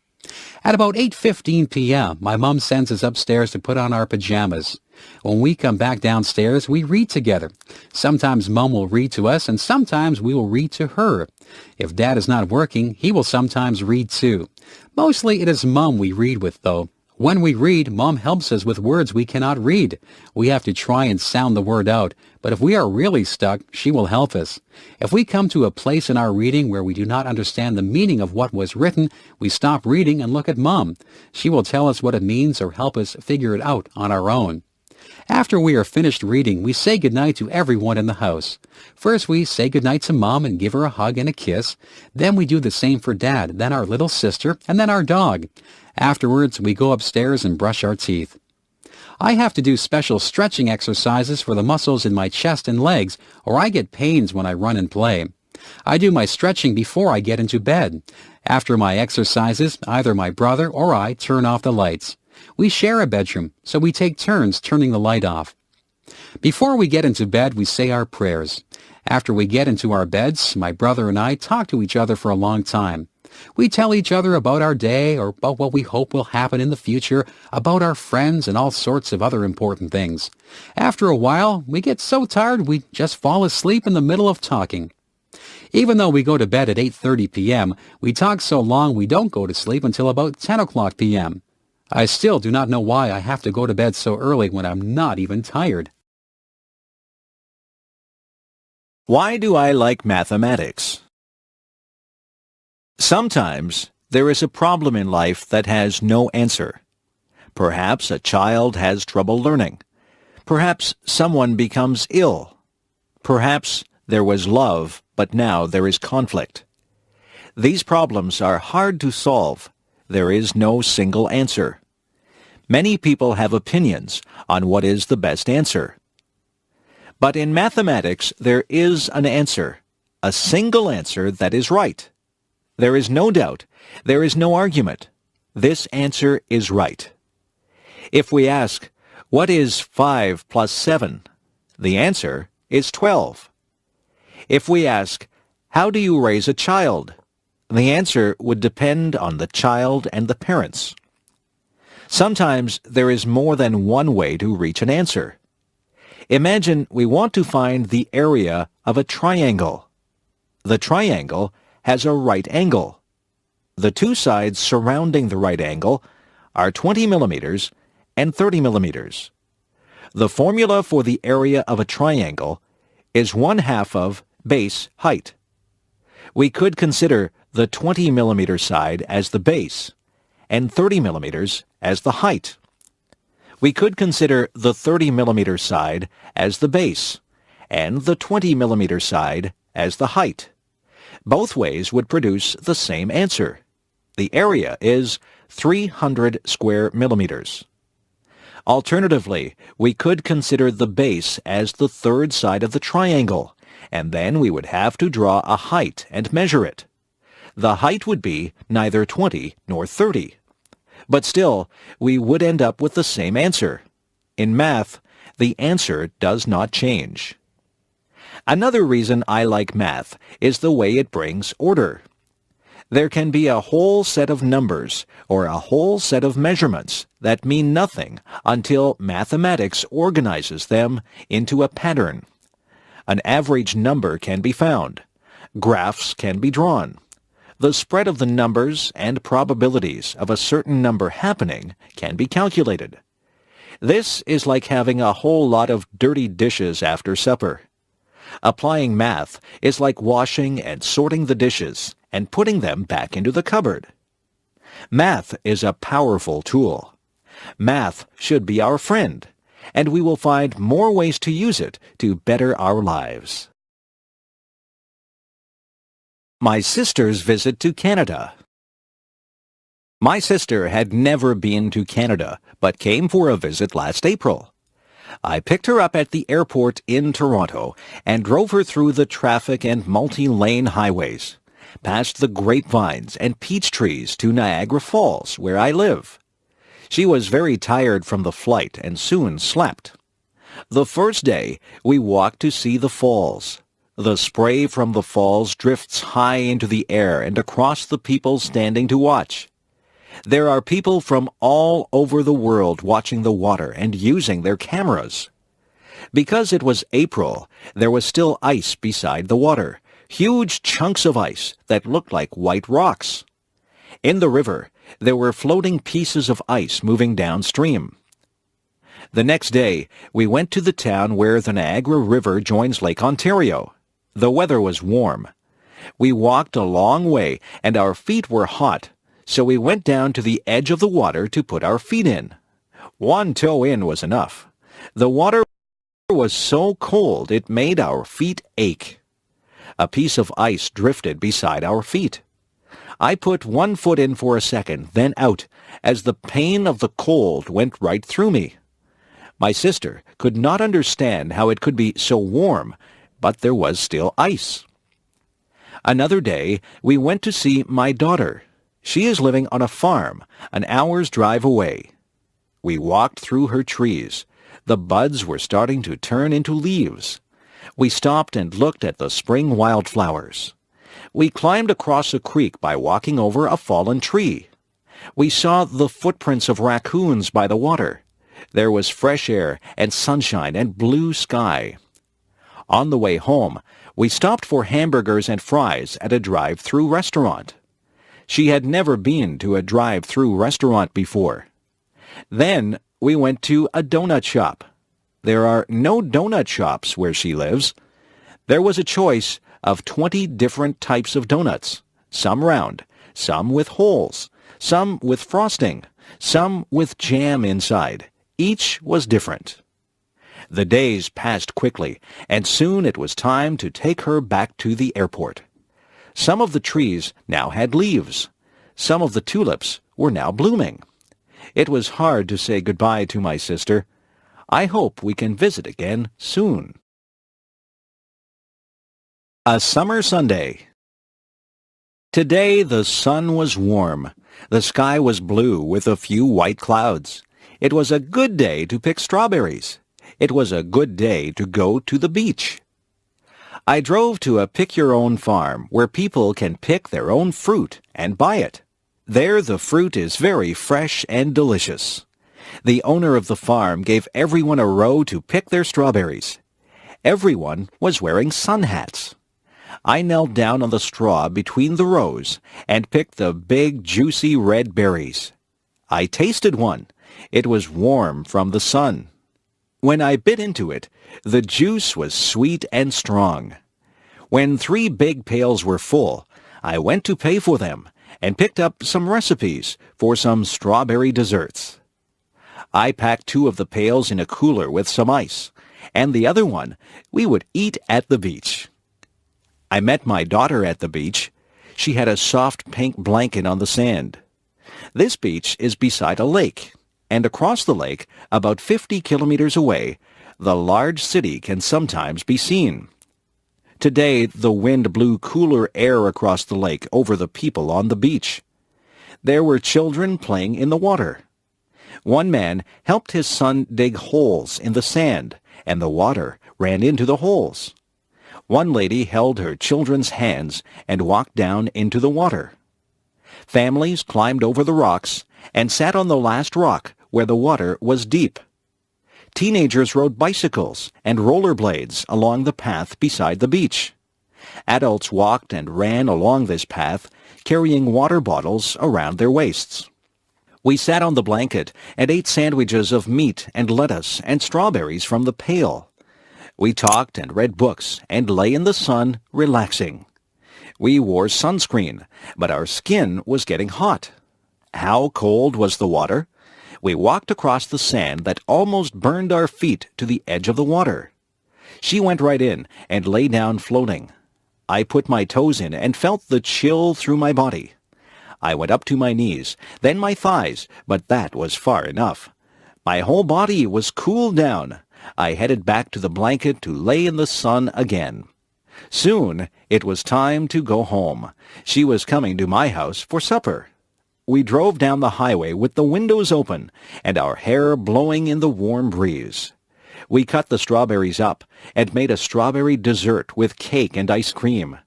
At about 8:15 p.m., my mom sends us upstairs to put on our pajamas. When we come back downstairs, we read together. Sometimes Mom will read to us, and sometimes we will read to her. If Dad is not working, he will sometimes read too. Mostly it is Mom we read with, though. When we read, Mom helps us with words we cannot read. We have to try and sound the word out, but if we are really stuck, she will help us. If we come to a place in our reading where we do not understand the meaning of what was written, we stop reading and look at Mom. She will tell us what it means or help us figure it out on our own. After we are finished reading, we say goodnight to everyone in the house. First, we say goodnight to Mom and give her a hug and a kiss. Then we do the same for Dad, then our little sister, and then our dog. Afterwards, we go upstairs and brush our teeth. I have to do special stretching exercises for the muscles in my chest and legs, or I get pains when I run and play. I do my stretching before I get into bed. After my exercises, either my brother or I turn off the lights. We share a bedroom, so we take turns turning the light off. Before we get into bed, we say our prayers. After we get into our beds, my brother and I talk to each other for a long time. We tell each other about our day or about what we hope will happen in the future, about our friends and all sorts of other important things. After a while, we get so tired we just fall asleep in the middle of talking. Even though we go to bed at 8:30 p.m., we talk so long we don't go to sleep until about 10 o'clock p.m. I still do not know why I have to go to bed so early when I'm not even tired. Why do I like mathematics? Sometimes there is a problem in life that has no answer. Perhaps a child has trouble learning. Perhaps someone becomes ill. Perhaps there was love, but now there is conflict. These problems are hard to solve. There is no single answer. Many people have opinions on what is the best answer. But in mathematics, there is an answer, a single answer that is right. There is no doubt. There is no argument. This answer is right. If we ask, what is 5 plus 7? The answer is 12. If we ask, how do you raise a child? The answer would depend on the child and the parents. Sometimes there is more than one way to reach an answer. Imagine we want to find the area of a triangle. The triangle has a right angle. The two sides surrounding the right angle are 20 millimeters and 30 millimeters. The formula for the area of a triangle is 1/2 of base height. We could consider the 20 millimeter side as the base and 30 millimeters as the height. We could consider the 30 millimeter side as the base and the 20 millimeter side as the height. Both ways would produce the same answer. The area is 300 square millimeters. Alternatively, we could consider the base as the third side of the triangle, and then we would have to draw a height and measure it. The height would be neither 20 nor 30. But still, we would end up with the same answer. In math, the answer does not change. Another reason I like math is the way it brings order. There can be a whole set of numbers or a whole set of measurements that mean nothing until mathematics organizes them into a pattern. An average number can be found. Graphs can be drawn. The spread of the numbers and probabilities of a certain number happening can be calculated. This is like having a whole lot of dirty dishes after supper. Applying math is like washing and sorting the dishes and putting them back into the cupboard. Math is a powerful tool. Math should be our friend, and we will find more ways to use it to better our lives. My sister's visit to Canada. My sister had never been to Canada, but came for a visit last April. I picked her up at the airport in Toronto and drove her through the traffic and multi-lane highways, past the grapevines and peach trees to Niagara Falls, where I live. She was very tired from the flight and soon slept. The first day, we walked to see the falls. The spray from the falls drifts high into the air and across the people standing to watch. There are people from all over the world watching the water and using their cameras. Because it was April, there was still ice beside the water, huge chunks of ice that looked like white rocks. In the river, there were floating pieces of ice moving downstream. The next day, we went to the town where the Niagara River joins Lake Ontario. The weather was warm. We walked a long way, and our feet were hot, so we went down to the edge of the water to put our feet in. One toe in was enough. The water was so cold it made our feet ache. A piece of ice drifted beside our feet. I put one foot in for a second, then out, as the pain of the cold went right through me. My sister could not understand how it could be so warm, but there was still ice. Another day, we went to see my daughter. She is living on a farm, an hour's drive away. We walked through her trees. The buds were starting to turn into leaves. We stopped and looked at the spring wildflowers. We climbed across a creek by walking over a fallen tree. We saw the footprints of raccoons by the water. There was fresh air and sunshine and blue sky. On the way home, we stopped for hamburgers and fries at a drive-through restaurant. She had never been to a drive-through restaurant before. Then we went to a donut shop. There are no donut shops where she lives. There was a choice of 20 different types of donuts, some round, some with holes, some with frosting, some with jam inside. Each was different. The days passed quickly, and soon it was time to take her back to the airport. Some of the trees now had leaves. Some of the tulips were now blooming. It was hard to say goodbye to my sister. I hope we can visit again soon. A summer Sunday. Today the sun was warm. The sky was blue with a few white clouds. It was a good day to pick strawberries. It was a good day to go to the beach. I drove to a pick-your-own farm where people can pick their own fruit and buy it. There the fruit is very fresh and delicious. The owner of the farm gave everyone a row to pick their strawberries. Everyone was wearing sun hats. I knelt down on the straw between the rows and picked the big, juicy red berries. I tasted one. It was warm from the sun. When I bit into it, the juice was sweet and strong. When 3 big pails were full, I went to pay for them and picked up some recipes for some strawberry desserts. I packed 2 of the pails in a cooler with some ice, and the other one we would eat at the beach. I met my daughter at the beach. She had a soft pink blanket on the sand. This beach is beside a lake, and across the lake, about 50 kilometers away, the large city can sometimes be seen. Today, the wind blew cooler air across the lake over the people on the beach. There were children playing in the water. One man helped his son dig holes in the sand, and the water ran into the holes. One lady held her children's hands and walked down into the water. Families climbed over the rocks and sat on the last rock where the water was deep. Teenagers rode bicycles and rollerblades along the path beside the beach. Adults walked and ran along this path, carrying water bottles around their waists. We sat on the blanket and ate sandwiches of meat and lettuce and strawberries from the pail. We talked and read books and lay in the sun, relaxing. We wore sunscreen, but our skin was getting hot. How cold was the water? We walked across the sand that almost burned our feet to the edge of the water. She went right in and lay down floating. I put my toes in and felt the chill through my body. I went up to my knees, then my thighs, but that was far enough. My whole body was cooled down. I headed back to the blanket to lay in the sun again. Soon it was time to go home. She was coming to my house for supper. We drove down the highway with the windows open and our hair blowing in the warm breeze. We cut the strawberries up and made a strawberry dessert with cake and ice cream.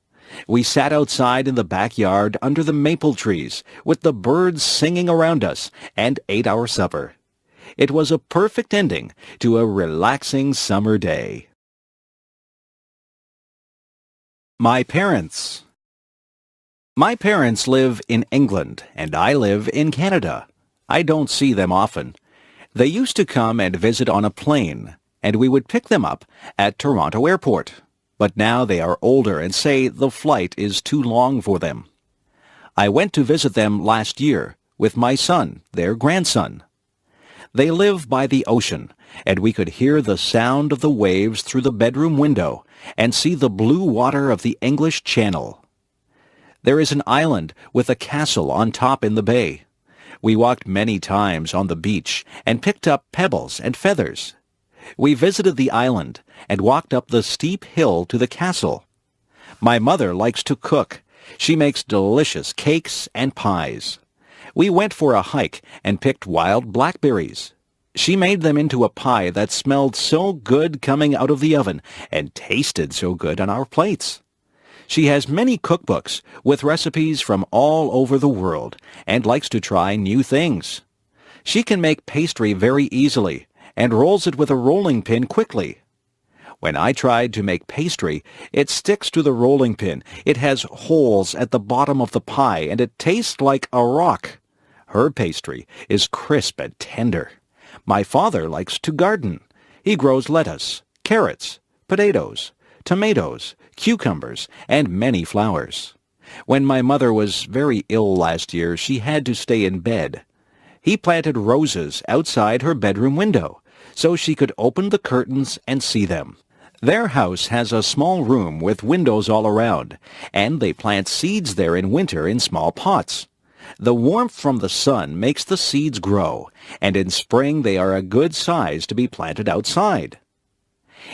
We sat outside in the backyard under the maple trees with the birds singing around us and ate our supper. It was a perfect ending to a relaxing summer day. My parents. My parents live in England, and I live in Canada. I don't see them often. They used to come and visit on a plane, and we would pick them up at Toronto Airport. But now they are older and say the flight is too long for them. I went to visit them last year with my son, their grandson. They live by the ocean, and we could hear the sound of the waves through the bedroom window and see the blue water of the English Channel. There is an island with a castle on top in the bay. We walked many times on the beach and picked up pebbles and feathers. We visited the island and walked up the steep hill to the castle. My mother likes to cook. She makes delicious cakes and pies. We went for a hike and picked wild blackberries. She made them into a pie that smelled so good coming out of the oven and tasted so good on our plates. She has many cookbooks with recipes from all over the world and likes to try new things. She can make pastry very easily and rolls it with a rolling pin quickly. When I tried to make pastry, it sticks to the rolling pin. It has holes at the bottom of the pie, and it tastes like a rock. Her pastry is crisp and tender. My father likes to garden. He grows lettuce, carrots, potatoes, tomatoes, cucumbers, and many flowers. When my mother was very ill last year, she had to stay in bed. He planted roses outside her bedroom window, so she could open the curtains and see them. Their house has a small room with windows all around, and they plant seeds there in winter in small pots. The warmth from the sun makes the seeds grow, and in spring they are a good size to be planted outside.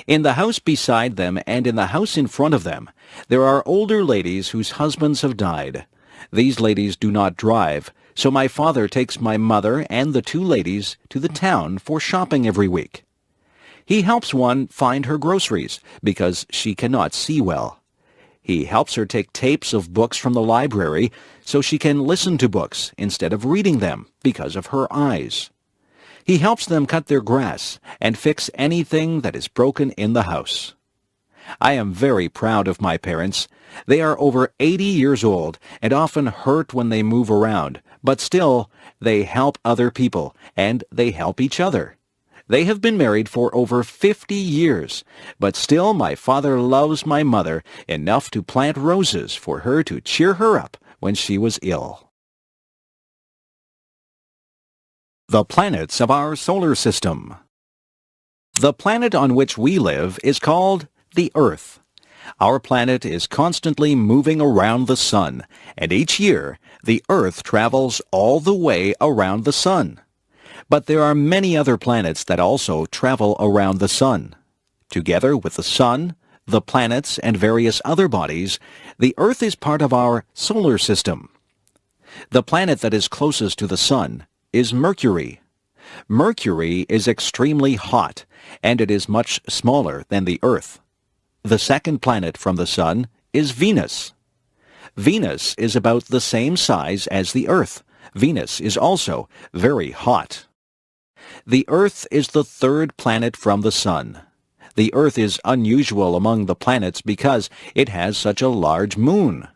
In the house beside them and in the house in front of them, there are older ladies whose husbands have died. These ladies do not drive, so my father takes my mother and the 2 ladies to the town for shopping every week. He helps one find her groceries because she cannot see well. He helps her take tapes of books from the library so she can listen to books instead of reading them because of her eyes. He helps them cut their grass and fix anything that is broken in the house. I am very proud of my parents. They are over 80 years old and often hurt when they move around, But still, they help other people, and they help each other. They have been married for over 50 years, but still my father loves my mother enough to plant roses for her to cheer her up when she was ill. The planets of our solar system. The planet on which we live is called the Earth. Our planet is constantly moving around the sun, and each year the Earth travels all the way around the sun. But there are many other planets that also travel around the sun. Together with the sun, the planets, and various other bodies, the Earth is part of our solar system. The planet that is closest to the sun is Mercury. Mercury is extremely hot, and it is much smaller than the Earth. The second planet from the sun is Venus. Venus is about the same size as the Earth. Venus is also very hot. The Earth is the third planet from the sun. The Earth is unusual among the planets because it has such a large moon.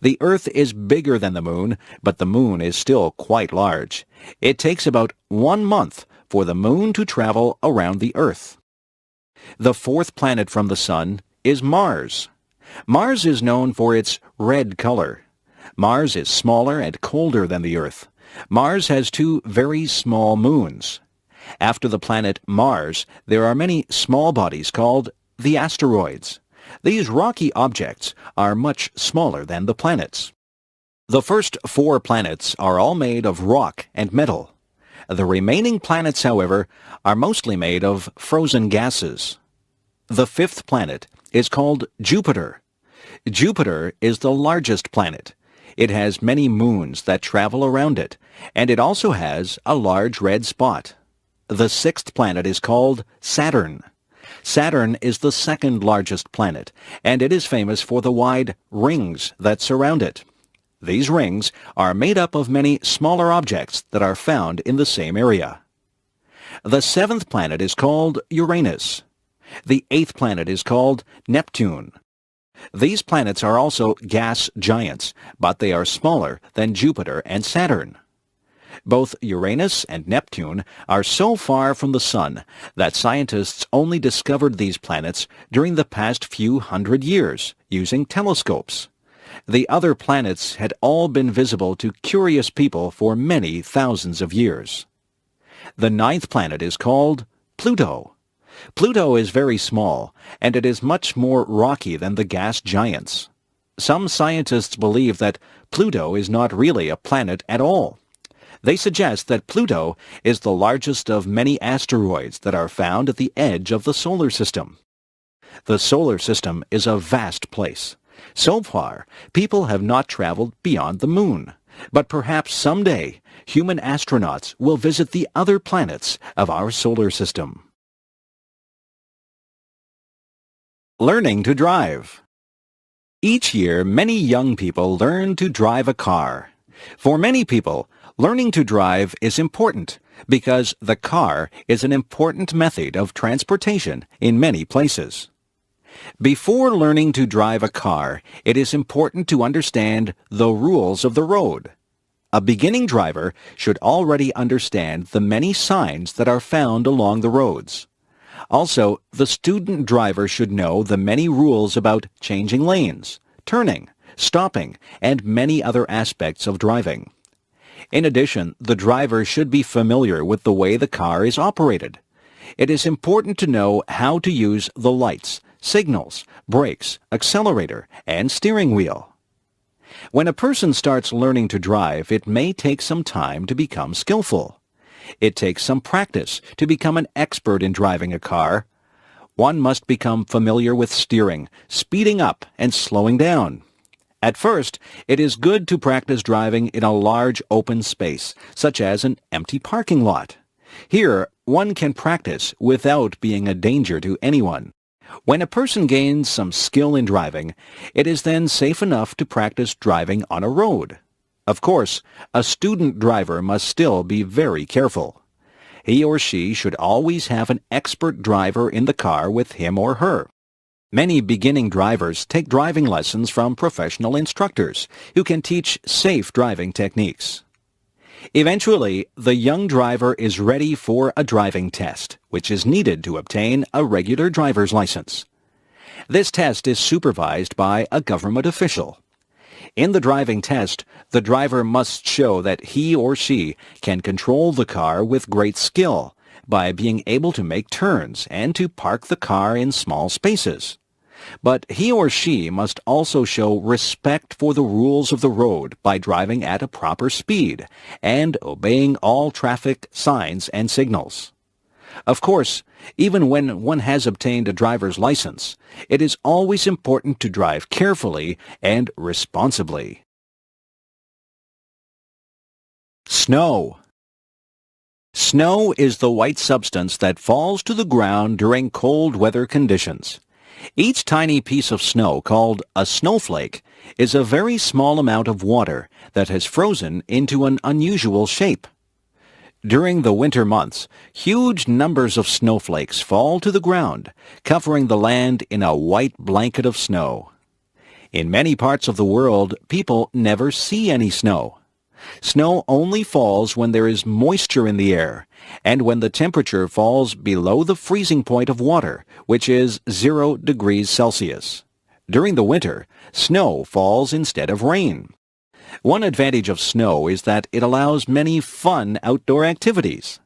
The Earth is bigger than the moon, but the moon is still quite large. It takes about 1 month for the moon to travel around the Earth. The fourth planet from the sun is Mars. Mars is known for its red color. Mars is smaller and colder than the Earth. Mars has 2 very small moons. After the planet Mars, there are many small bodies called the asteroids. These rocky objects are much smaller than the planets. The first 4 planets are all made of rock and metal. The remaining planets, however, are mostly made of frozen gases. The 5th planet is called Jupiter. Jupiter is the largest planet. It has many moons that travel around it, and it also has a large red spot. The 6th planet is called Saturn. Saturn is the second largest planet, and it is famous for the wide rings that surround it. These rings are made up of many smaller objects that are found in the same area. The 7th planet is called Uranus. The 8th planet is called Neptune. These planets are also gas giants, but they are smaller than Jupiter and Saturn. Both Uranus and Neptune are so far from the sun that scientists only discovered these planets during the past few hundred years using telescopes. The other planets had all been visible to curious people for many thousands of years. The 9th planet is called Pluto. Pluto is very small, and it is much more rocky than the gas giants. Some scientists believe that Pluto is not really a planet at all. They suggest that Pluto is the largest of many asteroids that are found at the edge of the solar system. The solar system is a vast place. So far, people have not traveled beyond the moon, but perhaps someday human astronauts will visit the other planets of our solar system. Learning to drive. Each year, many young people learn to drive a car. For many people, learning to drive is important because the car is an important method of transportation in many places. Before learning to drive a car, it is important to understand the rules of the road. A beginning driver should already understand the many signs that are found along the roads. Also, the student driver should know the many rules about changing lanes, turning, stopping, and many other aspects of driving. In addition, the driver should be familiar with the way the car is operated. It is important to know how to use the lights, signals, brakes, accelerator, and steering wheel. When a person starts learning to drive, it may take some time to become skillful. It takes some practice to become an expert in driving a car. One must become familiar with steering, speeding up, and slowing down. At first, it is good to practice driving in a large open space, such as an empty parking lot. Here, one can practice without being a danger to anyone. When a person gains some skill in driving, it is then safe enough to practice driving on a road. Of course, a student driver must still be very careful. He or she should always have an expert driver in the car with him or her. Many beginning drivers take driving lessons from professional instructors who can teach safe driving techniques. Eventually, the young driver is ready for a driving test, which is needed to obtain a regular driver's license. This test is supervised by a government official. In the driving test, the driver must show that he or she can control the car with great skill by being able to make turns and to park the car in small spaces. But he or she must also show respect for the rules of the road by driving at a proper speed and obeying all traffic signs and signals. Of course, even when one has obtained a driver's license, it is always important to drive carefully and responsibly. Snow. Snow is the white substance that falls to the ground during cold weather conditions. Each tiny piece of snow, called a snowflake, is a very small amount of water that has frozen into an unusual shape. During the winter months, huge numbers of snowflakes fall to the ground, covering the land in a white blanket of snow. In many parts of the world, people never see any snow. Snow only falls when there is moisture in the air, and when the temperature falls below the freezing point of water, which is 0 degrees Celsius. During the winter, snow falls instead of rain. One advantage of snow is that it allows many fun outdoor activities.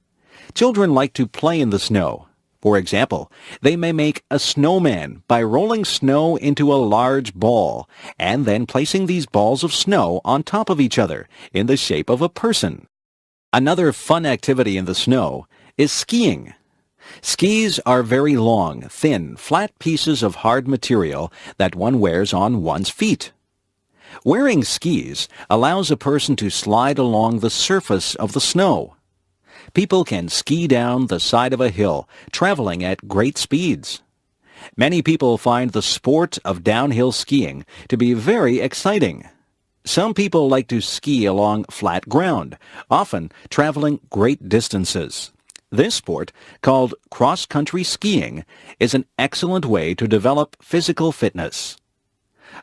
Children like to play in the snow. For example, they may make a snowman by rolling snow into a large ball and then placing these balls of snow on top of each other in the shape of a person. Another fun activity in the snow is skiing. Skis are very long, thin, flat pieces of hard material that one wears on one's feet. Wearing skis allows a person to slide along the surface of the snow. People can ski down the side of a hill, traveling at great speeds. Many people find the sport of downhill skiing to be very exciting. Some people like to ski along flat ground, often traveling great distances. This sport, called cross-country skiing, is an excellent way to develop physical fitness.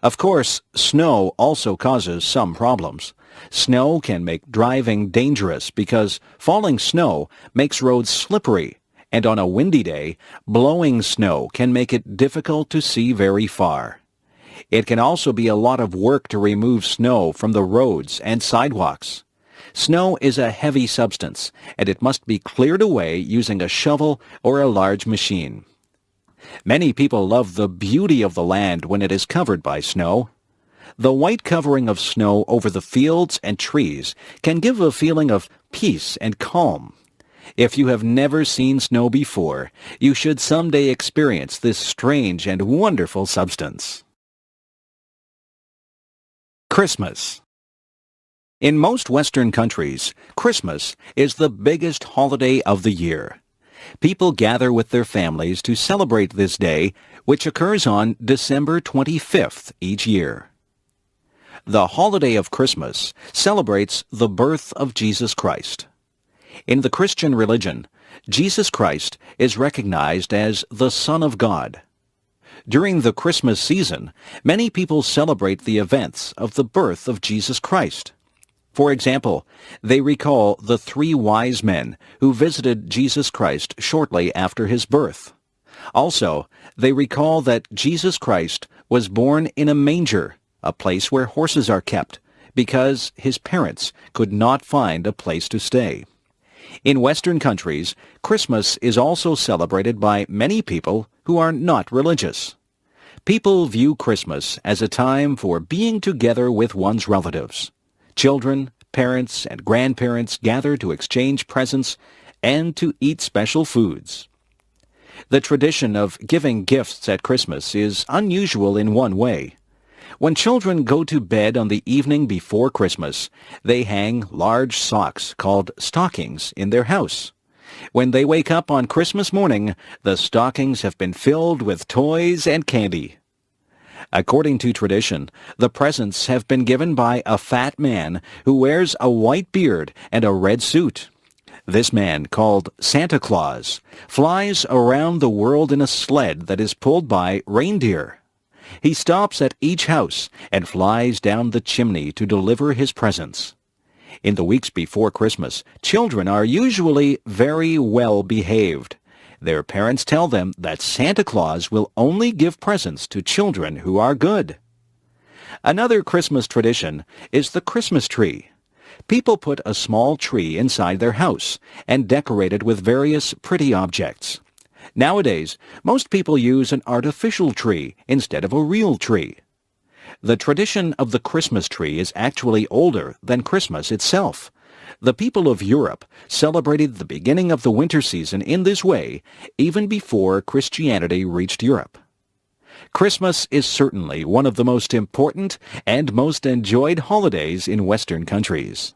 Of course, snow also causes some problems. Snow can make driving dangerous because falling snow makes roads slippery, and on a windy day, blowing snow can make it difficult to see very far. It can also be a lot of work to remove snow from the roads and sidewalks. Snow is a heavy substance, and it must be cleared away using a shovel or a large machine. Many people love the beauty of the land when it is covered by snow. The white covering of snow over the fields and trees can give a feeling of peace and calm. If you have never seen snow before, you should someday experience this strange and wonderful substance. Christmas. In most Western countries, Christmas is the biggest holiday of the year. People gather with their families to celebrate this day, which occurs on December 25th each year. The holiday of Christmas celebrates the birth of Jesus Christ. In the Christian religion, Jesus Christ is recognized as the Son of God. During the Christmas season, many people celebrate the events of the birth of Jesus Christ. For example, they recall the 3 wise men who visited Jesus Christ shortly after his birth. Also, they recall that Jesus Christ was born in a manger, a place where horses are kept, because his parents could not find a place to stay. In Western countries, Christmas is also celebrated by many people who are not religious. People view Christmas as a time for being together with one's relatives. Children, parents, and grandparents gather to exchange presents and to eat special foods. The tradition of giving gifts at Christmas is unusual in one way. When children go to bed on the evening before Christmas, they hang large socks called stockings in their house. When they wake up on Christmas morning, the stockings have been filled with toys and candy. According to tradition, the presents have been given by a fat man who wears a white beard and a red suit. This man, called Santa Claus, flies around the world in a sled that is pulled by reindeer. He stops at each house and flies down the chimney to deliver his presents. In the weeks before Christmas, children are usually very well behaved. Their parents tell them that Santa Claus will only give presents to children who are good. Another Christmas tradition is the Christmas tree. People put a small tree inside their house and decorate it with various pretty objects. Nowadays, most people use an artificial tree instead of a real tree. The tradition of the Christmas tree is actually older than Christmas itself. The people of Europe celebrated the beginning of the winter season in this way even before Christianity reached Europe. Christmas is certainly one of the most important and most enjoyed holidays in Western countries.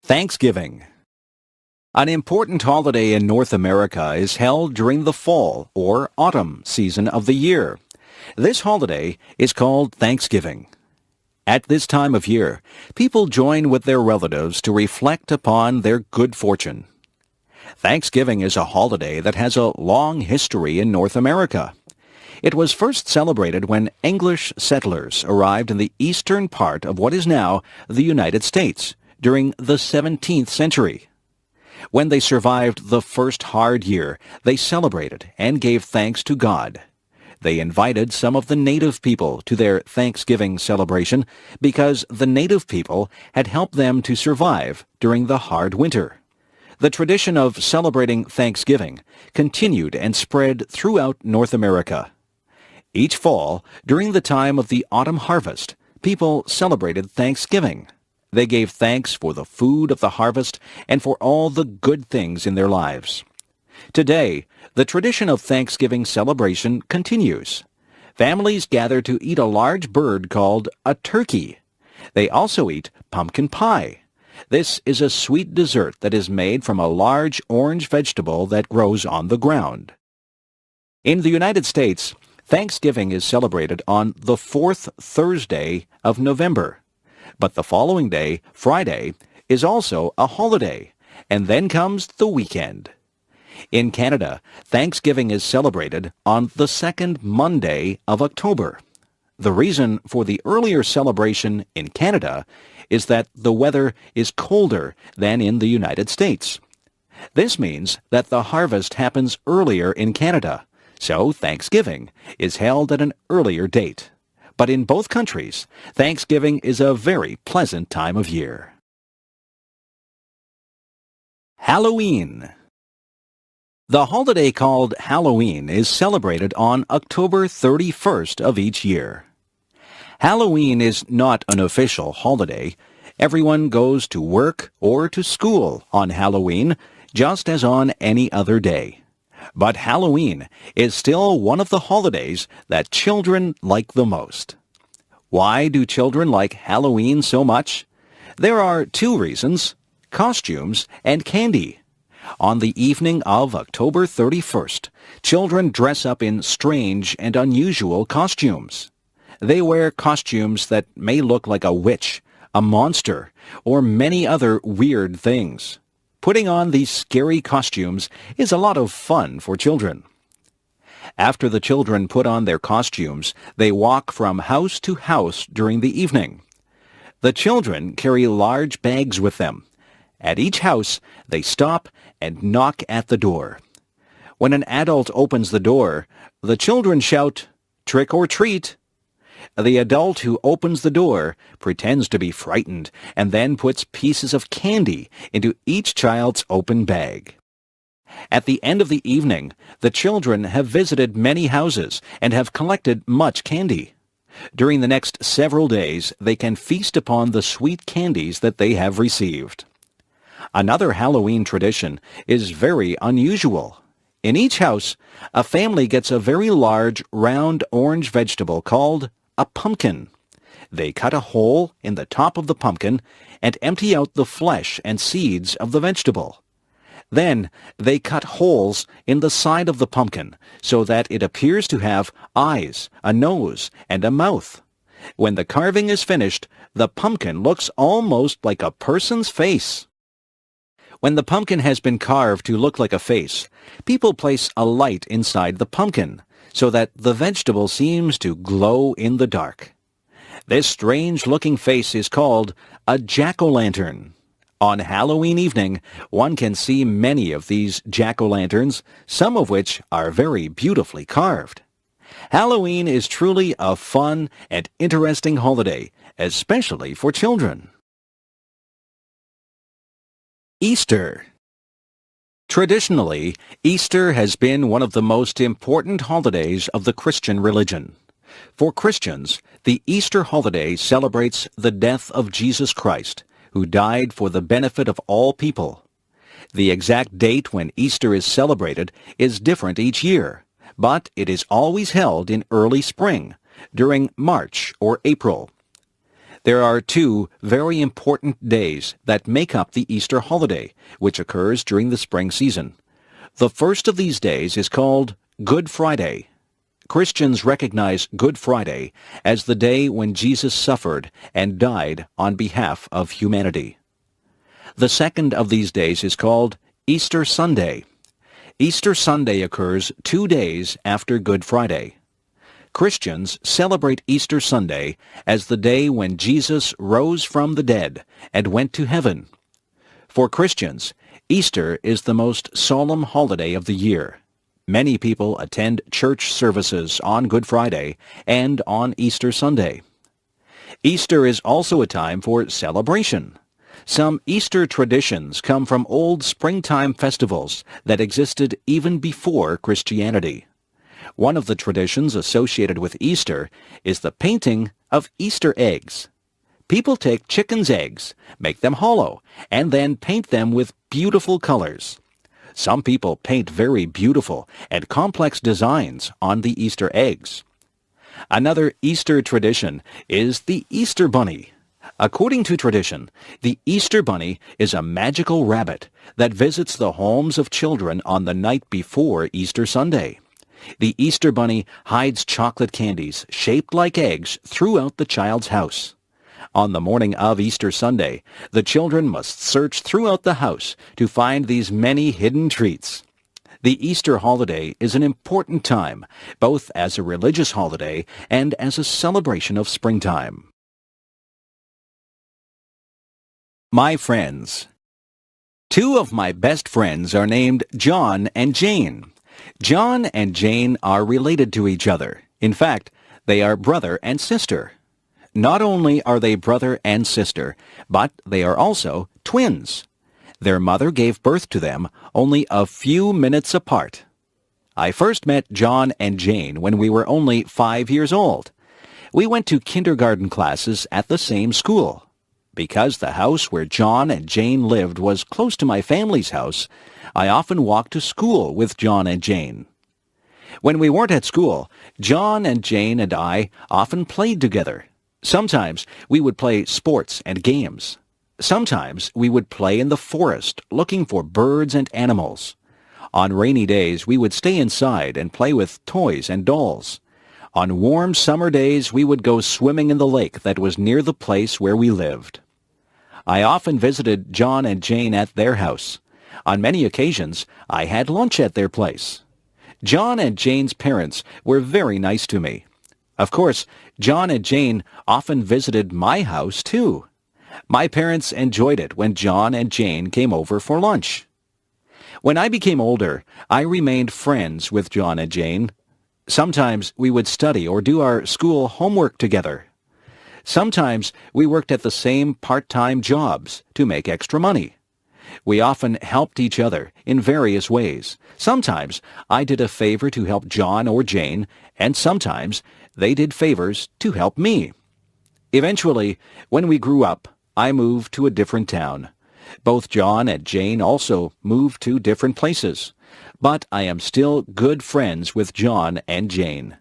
Thanksgiving. An important holiday in North America is held during the fall or autumn season of the year. This holiday is called Thanksgiving. At this time of year, people join with their relatives to reflect upon their good fortune. Thanksgiving is a holiday that has a long history in North America. It was first celebrated when English settlers arrived in the eastern part of what is now the United States during the 17th century. When they survived the first hard year, they celebrated and gave thanks to God. They invited some of the native people to their Thanksgiving celebration because the native people had helped them to survive during the hard winter. The tradition of celebrating Thanksgiving continued and spread throughout North America. Each fall, during the time of the autumn harvest, people celebrated Thanksgiving. They gave thanks for the food of the harvest and for all the good things in their lives. Today, the tradition of Thanksgiving celebration continues. Families gather to eat a large bird called a turkey. They also eat pumpkin pie. This is a sweet dessert that is made from a large orange vegetable that grows on the ground. In the United States, Thanksgiving is celebrated on the fourth Thursday of November. But the following day, Friday, is also a holiday, and then comes the weekend. In Canada, Thanksgiving is celebrated on the second Monday of October. The reason for the earlier celebration in Canada is that the weather is colder than in the United States. This means that the harvest happens earlier in Canada, so Thanksgiving is held at an earlier date. But in both countries, Thanksgiving is a very pleasant time of year. Halloween. The holiday called Halloween is celebrated on October 31st of each year. Halloween is not an official holiday. Everyone goes to work or to school on Halloween, just as on any other day. But Halloween is still one of the holidays that children like the most. Why do children like Halloween so much? There are two reasons: costumes and candy. On the evening of October 31st, children dress up in strange and unusual costumes. They wear costumes that may look like a witch, a monster, or many other weird things. Putting on these scary costumes is a lot of fun for children. After the children put on their costumes, they walk from house to house during the evening. The children carry large bags with them. At each house, they stop and knock at the door. When an adult opens the door, the children shout, "Trick or treat!" The adult who opens the door pretends to be frightened and then puts pieces of candy into each child's open bag. At the end of the evening, the children have visited many houses and have collected much candy. During the next several days, they can feast upon the sweet candies that they have received. Another Halloween tradition is very unusual. In each house, a family gets a very large, round orange vegetable called a pumpkin. They cut a hole in the top of the pumpkin and empty out the flesh and seeds of the vegetable. Then they cut holes in the side of the pumpkin so that it appears to have eyes, a nose, and a mouth. When the carving is finished, the pumpkin looks almost like a person's face. When the pumpkin has been carved to look like a face, people place a light inside the pumpkin so that the vegetable seems to glow in the dark. This strange-looking face is called a jack-o'-lantern. On Halloween evening, one can see many of these jack-o'-lanterns, some of which are very beautifully carved. Halloween is truly a fun and interesting holiday, especially for children. Easter. Traditionally, Easter has been one of the most important holidays of the Christian religion. For Christians, the Easter holiday celebrates the death of Jesus Christ, who died for the benefit of all people. The exact date when Easter is celebrated is different each year, but it is always held in early spring, during March or April. There are two very important days that make up the Easter holiday, which occurs during the spring season. The first of these days is called Good Friday. Christians recognize Good Friday as the day when Jesus suffered and died on behalf of humanity. The second of these days is called Easter Sunday. Easter Sunday occurs 2 days after Good Friday. Christians celebrate Easter Sunday as the day when Jesus rose from the dead and went to heaven. For Christians, Easter is the most solemn holiday of the year. Many people attend church services on Good Friday and on Easter Sunday. Easter is also a time for celebration. Some Easter traditions come from old springtime festivals that existed even before Christianity. One of the traditions associated with Easter is the painting of Easter eggs. People take chickens' eggs, make them hollow, and then paint them with beautiful colors. Some people paint very beautiful and complex designs on the Easter eggs. Another Easter tradition is the Easter Bunny. According to tradition, the Easter Bunny is a magical rabbit that visits the homes of children on the night before Easter Sunday. The Easter Bunny hides chocolate candies shaped like eggs throughout the child's house. On the morning of Easter Sunday, the children must search throughout the house to find these many hidden treats. The Easter holiday is an important time, both as a religious holiday and as a celebration of springtime. My friends. 2 of my best friends are named John and Jane. John and Jane are related to each other. In fact, they are brother and sister. Not only are they brother and sister, but they are also twins. Their mother gave birth to them only a few minutes apart. I first met John and Jane when we were only 5 years old. We went to kindergarten classes at the same school. Because the house where John and Jane lived was close to my family's house, I often walked to school with John and Jane. When we weren't at school, John and Jane and I often played together. Sometimes we would play sports and games. Sometimes we would play in the forest looking for birds and animals. On rainy days, we would stay inside and play with toys and dolls. On warm summer days, we would go swimming in the lake that was near the place where we lived. I often visited John and Jane at their house. On many occasions, I had lunch at their place. John and Jane's parents were very nice to me. Of course, John and Jane often visited my house, too. My parents enjoyed it when John and Jane came over for lunch. When I became older, I remained friends with John and Jane. Sometimes we would study or do our school homework together. Sometimes we worked at the same part-time jobs to make extra money. We often helped each other in various ways. Sometimes I did a favor to help John or Jane, and sometimes they did favors to help me. Eventually, when we grew up, I moved to a different town. Both John and Jane also moved to different places. But I am still good friends with John and Jane.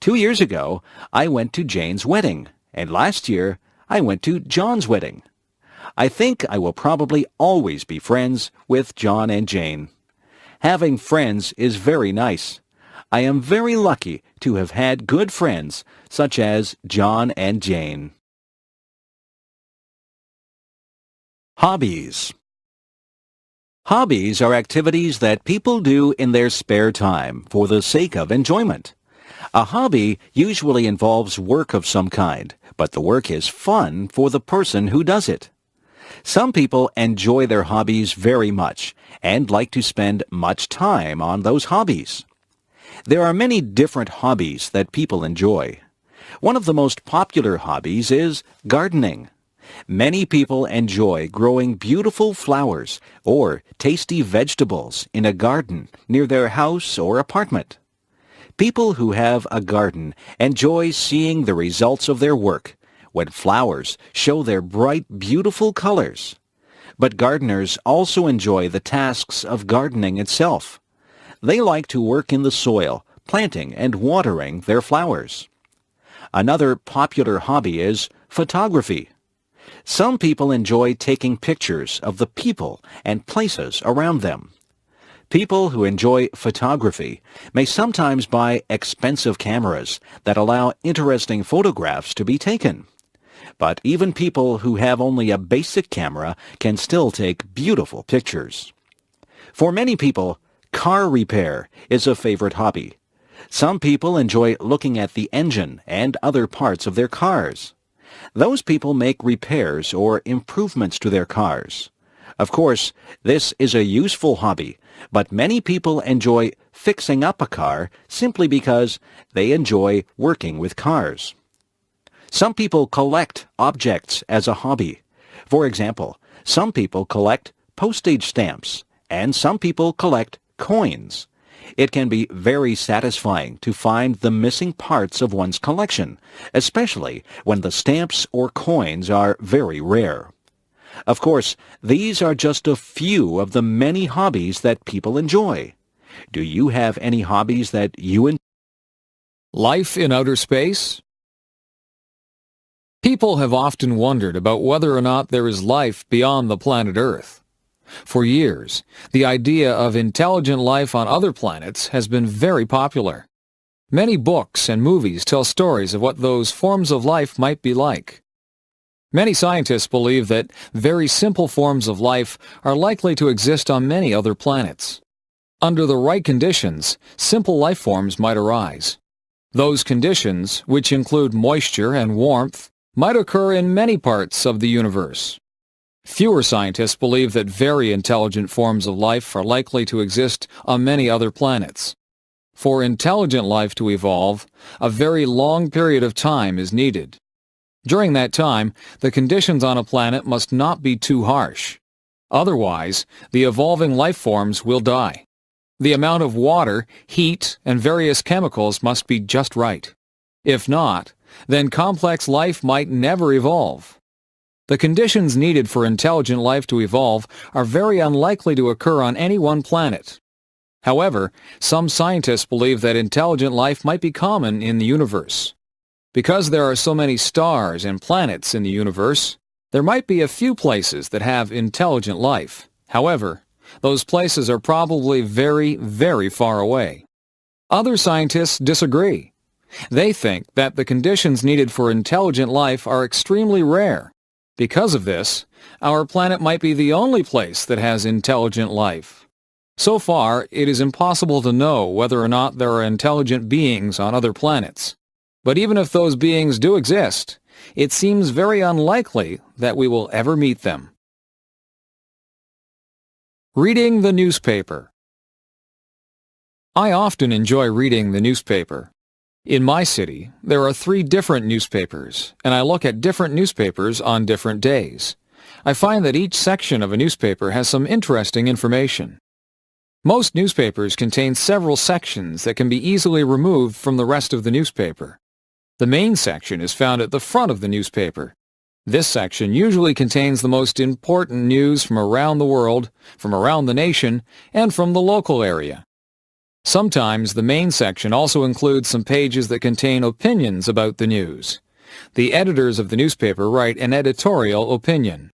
2 years ago, I went to Jane's wedding, and last year, I went to John's wedding. I think I will probably always be friends with John and Jane. Having friends is very nice. I am very lucky to have had good friends such as John and Jane. Hobbies. Hobbies are activities that people do in their spare time for the sake of enjoyment. A hobby usually involves work of some kind, but the work is fun for the person who does it. Some people enjoy their hobbies very much and like to spend much time on those hobbies. There are many different hobbies that people enjoy. One of the most popular hobbies is gardening. Many people enjoy growing beautiful flowers or tasty vegetables in a garden near their house or apartment. People who have a garden enjoy seeing the results of their work when flowers show their bright, beautiful colors. But gardeners also enjoy the tasks of gardening itself. They like to work in the soil, planting and watering their flowers. Another popular hobby is photography. Some people enjoy taking pictures of the people and places around them. People who enjoy photography may sometimes buy expensive cameras that allow interesting photographs to be taken. But even people who have only a basic camera can still take beautiful pictures. For many people, car repair is a favorite hobby. Some people enjoy looking at the engine and other parts of their cars. Those people make repairs or improvements to their cars. Of course, this is a useful hobby, but many people enjoy fixing up a car simply because they enjoy working with cars. Some people collect objects as a hobby. For example, some people collect postage stamps, and some people collect coins. It can be very satisfying to find the missing parts of one's collection, especially when the stamps or coins are very rare. Of course, these are just a few of the many hobbies that people enjoy. Do you have any hobbies that you enjoy? Life in outer space? People have often wondered about whether or not there is life beyond the planet Earth. For years, the idea of intelligent life on other planets has been very popular. Many books and movies tell stories of what those forms of life might be like. Many scientists believe that very simple forms of life are likely to exist on many other planets. Under the right conditions, simple life forms might arise. Those conditions, which include moisture and warmth, might occur in many parts of the universe. Fewer scientists believe that very intelligent forms of life are likely to exist on many other planets. For intelligent life to evolve, a very long period of time is needed. During that time, the conditions on a planet must not be too harsh. Otherwise, the evolving life forms will die. The amount of water, heat, and various chemicals must be just right. If not, then complex life might never evolve. The conditions needed for intelligent life to evolve are very unlikely to occur on any one planet. However, some scientists believe that intelligent life might be common in the universe. Because there are so many stars and planets in the universe, there might be a few places that have intelligent life. However, those places are probably very, very far away. Other scientists disagree. They think that the conditions needed for intelligent life are extremely rare. Because of this, our planet might be the only place that has intelligent life. So far, it is impossible to know whether or not there are intelligent beings on other planets. But even if those beings do exist, it seems very unlikely that we will ever meet them. Reading the newspaper. I often enjoy reading the newspaper. In my city, there are 3 different newspapers, and I look at different newspapers on different days. I find that each section of a newspaper has some interesting information. Most newspapers contain several sections that can be easily removed from the rest of the newspaper. The main section is found at the front of the newspaper. This section usually contains the most important news from around the world, from around the nation, and from the local area. Sometimes the main section also includes some pages that contain opinions about the news. The editors of the newspaper write an editorial opinion.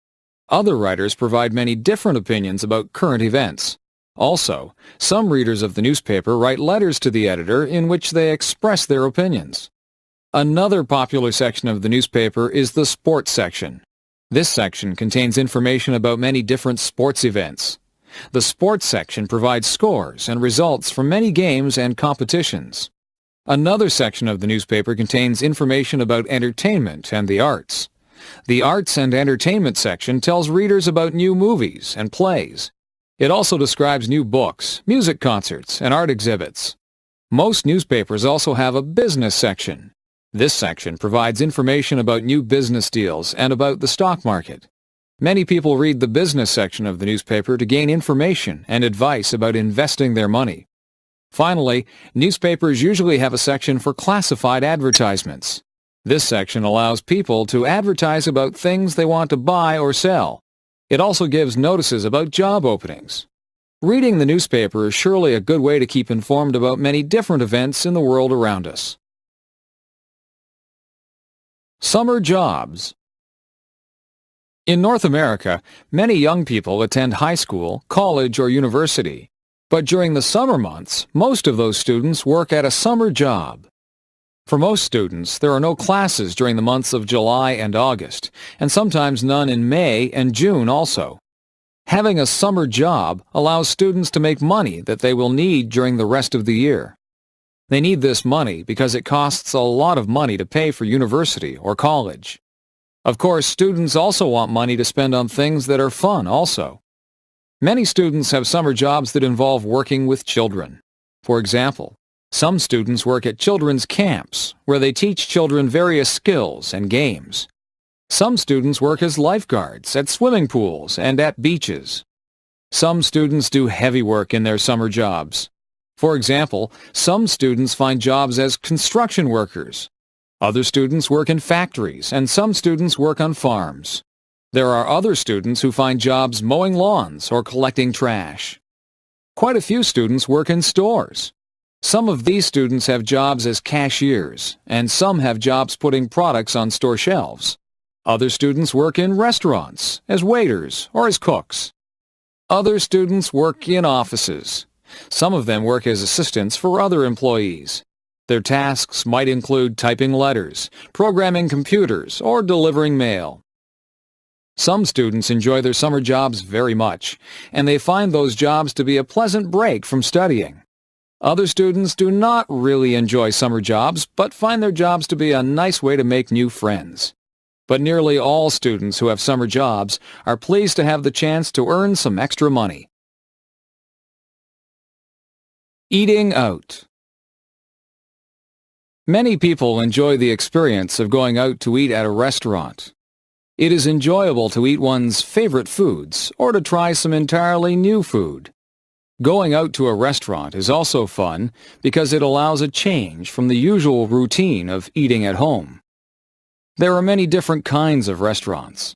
Other writers provide many different opinions about current events. Also, some readers of the newspaper write letters to the editor in which they express their opinions. Another popular section of the newspaper is the sports section. This section contains information about many different sports events. The sports section provides scores and results from many games and competitions. Another section of the newspaper contains information about entertainment and the arts. The Arts and Entertainment section tells readers about new movies and plays. It also describes new books, music concerts, and art exhibits. Most newspapers also have a business section. This section provides information about new business deals and about the stock market. Many people read the business section of the newspaper to gain information and advice about investing their money. Finally, newspapers usually have a section for classified advertisements. This section allows people to advertise about things they want to buy or sell. It also gives notices about job openings. Reading the newspaper is surely a good way to keep informed about many different events in the world around us. Summer jobs. In North America, many young people attend high school, college, or university. But during the summer months, most of those students work at a summer job. For most students, there are no classes during the months of July and August, and sometimes none in May and June also. Having a summer job allows students to make money that they will need during the rest of the year. They need this money because it costs a lot of money to pay for university or college. Of course, students also want money to spend on things that are fun also. Many students have summer jobs that involve working with children. For example, some students work at children's camps, where they teach children various skills and games. Some students work as lifeguards at swimming pools and at beaches. Some students do heavy work in their summer jobs. For example, some students find jobs as construction workers. Other students work in factories, and some students work on farms. There are other students who find jobs mowing lawns or collecting trash. Quite a few students work in stores. Some of these students have jobs as cashiers, and some have jobs putting products on store shelves. Other students work in restaurants, as waiters or as cooks. Other students work in offices. Some of them work as assistants for other employees. Their tasks might include typing letters, programming computers, or delivering mail. Some students enjoy their summer jobs very much, and they find those jobs to be a pleasant break from studying. Other students do not really enjoy summer jobs, but find their jobs to be a nice way to make new friends. But nearly all students who have summer jobs are pleased to have the chance to earn some extra money. Eating out. Many people enjoy the experience of going out to eat at a restaurant. It is enjoyable to eat one's favorite foods or to try some entirely new food. Going out to a restaurant is also fun because it allows a change from the usual routine of eating at home. There are many different kinds of restaurants.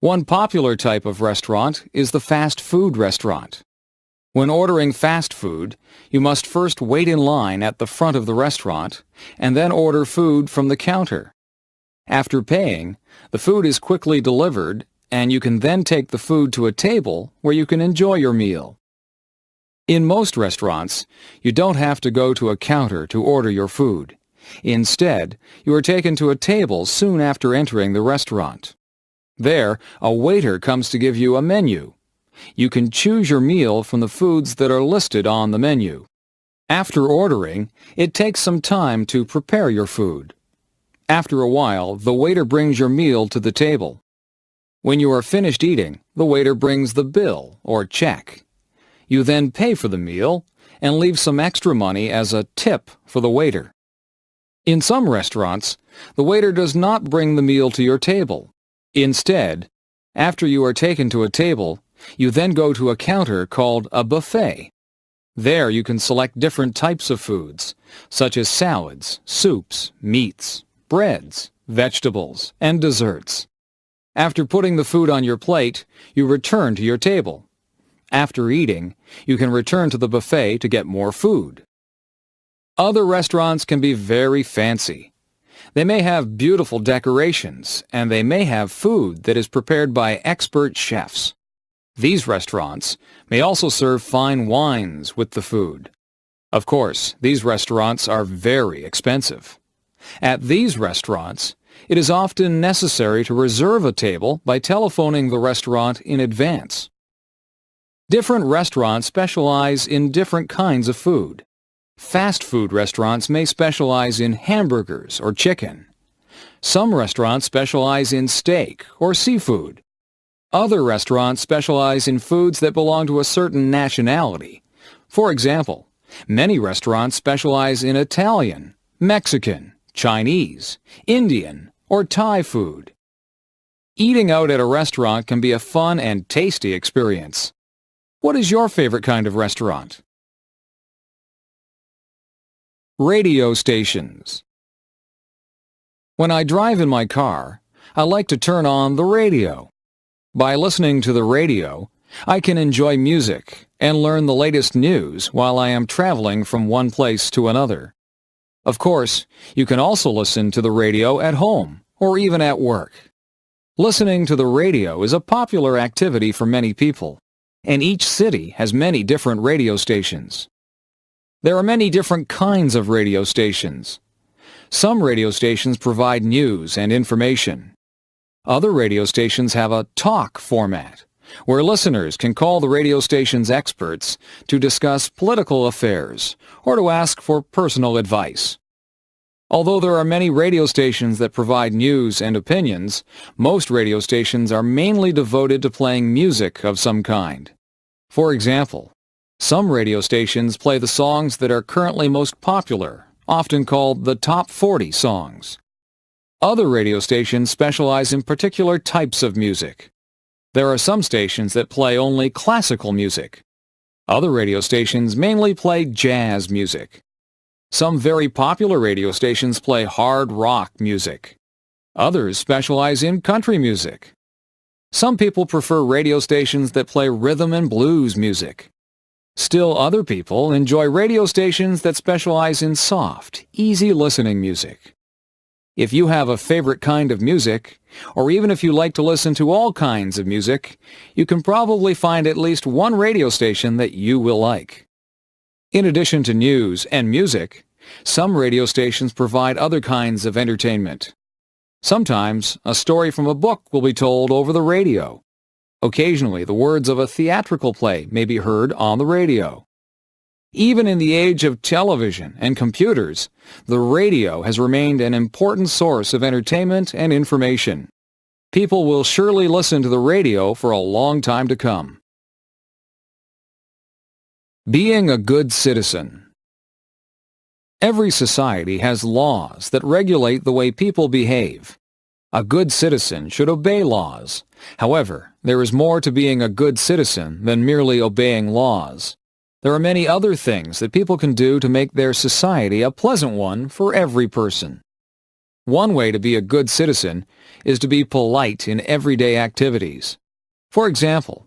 One popular type of restaurant is the fast food restaurant. When ordering fast food, you must first wait in line at the front of the restaurant and then order food from the counter. After paying, the food is quickly delivered and you can then take the food to a table where you can enjoy your meal. In most restaurants, you don't have to go to a counter to order your food. Instead, you are taken to a table soon after entering the restaurant. There, a waiter comes to give you a menu. You can choose your meal from the foods that are listed on the menu. After ordering, it takes some time to prepare your food. After a while, the waiter brings your meal to the table. When you are finished eating, the waiter brings the bill or check. You then pay for the meal and leave some extra money as a tip for the waiter. In some restaurants, the waiter does not bring the meal to your table. Instead, after you are taken to a table, you then go to a counter called a buffet. There you can select different types of foods, such as salads, soups, meats, breads, vegetables, and desserts. After putting the food on your plate, you return to your table. After eating, you can return to the buffet to get more food. Other restaurants can be very fancy. They may have beautiful decorations, and they may have food that is prepared by expert chefs. These restaurants may also serve fine wines with the food. Of course, these restaurants are very expensive. At these restaurants, it is often necessary to reserve a table by telephoning the restaurant in advance. Different restaurants specialize in different kinds of food. Fast food restaurants may specialize in hamburgers or chicken. Some restaurants specialize in steak or seafood. Other restaurants specialize in foods that belong to a certain nationality. For example, many restaurants specialize in Italian, Mexican, Chinese, Indian, or Thai food. Eating out at a restaurant can be a fun and tasty experience. What is your favorite kind of restaurant? Radio stations. When I drive in my car, I like to turn on the radio. By listening to the radio, I can enjoy music and learn the latest news while I am traveling from one place to another. Of course, you can also listen to the radio at home or even at work. Listening to the radio is a popular activity for many people, and each city has many different radio stations. There are many different kinds of radio stations. Some radio stations provide news and information. Other radio stations have a talk format, where listeners can call the radio station's experts to discuss political affairs or to ask for personal advice. Although there are many radio stations that provide news and opinions, most radio stations are mainly devoted to playing music of some kind. For example, some radio stations play the songs that are currently most popular, often called the top 40 songs. Other radio stations specialize in particular types of music. There are some stations that play only classical music. Other radio stations mainly play jazz music. Some very popular radio stations play hard rock music. Others specialize in country music. Some people prefer radio stations that play rhythm and blues music. Still other people enjoy radio stations that specialize in soft, easy listening music. If you have a favorite kind of music, or even if you like to listen to all kinds of music, you can probably find at least one radio station that you will like. In addition to news and music, some radio stations provide other kinds of entertainment. Sometimes, a story from a book will be told over the radio. Occasionally, the words of a theatrical play may be heard on the radio. Even in the age of television and computers, the radio has remained an important source of entertainment and information. People will surely listen to the radio for a long time to come. Being a good citizen. Every society has laws that regulate the way people behave. A good citizen should obey laws. However, there is more to being a good citizen than merely obeying laws. There are many other things that people can do to make their society a pleasant one for every person. One way to be a good citizen is to be polite in everyday activities. For example,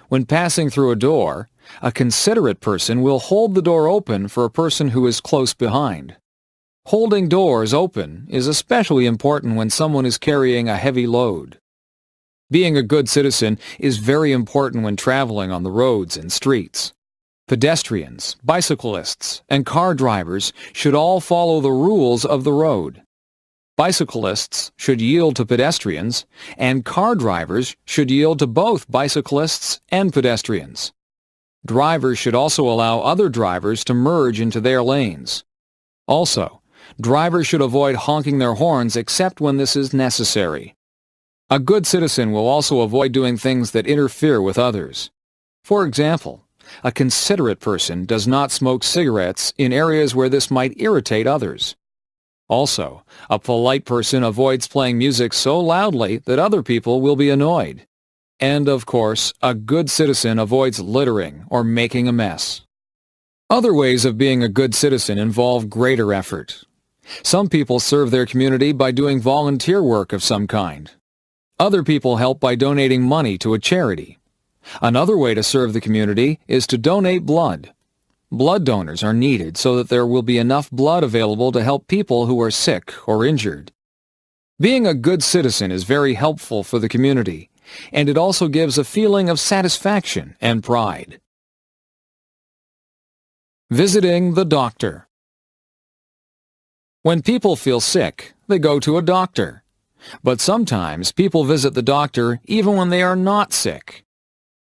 when passing through a door, a considerate person will hold the door open for a person who is close behind. Holding doors open is especially important when someone is carrying a heavy load. Being a good citizen is very important when traveling on the roads and streets. Pedestrians, bicyclists, and car drivers should all follow the rules of the road. Bicyclists should yield to pedestrians, and car drivers should yield to both bicyclists and pedestrians. Drivers should also allow other drivers to merge into their lanes. Also, drivers should avoid honking their horns except when this is necessary. A good citizen will also avoid doing things that interfere with others. For example, a considerate person does not smoke cigarettes in areas where this might irritate others. Also, a polite person avoids playing music so loudly that other people will be annoyed. And, of course, a good citizen avoids littering or making a mess. Other ways of being a good citizen involve greater effort. Some people serve their community by doing volunteer work of some kind. Other people help by donating money to a charity. Another way to serve the community is to donate blood. Blood donors are needed so that there will be enough blood available to help people who are sick or injured. Being a good citizen is very helpful for the community, and it also gives a feeling of satisfaction and pride. Visiting the doctor. When people feel sick, they go to a doctor. But sometimes people visit the doctor even when they are not sick.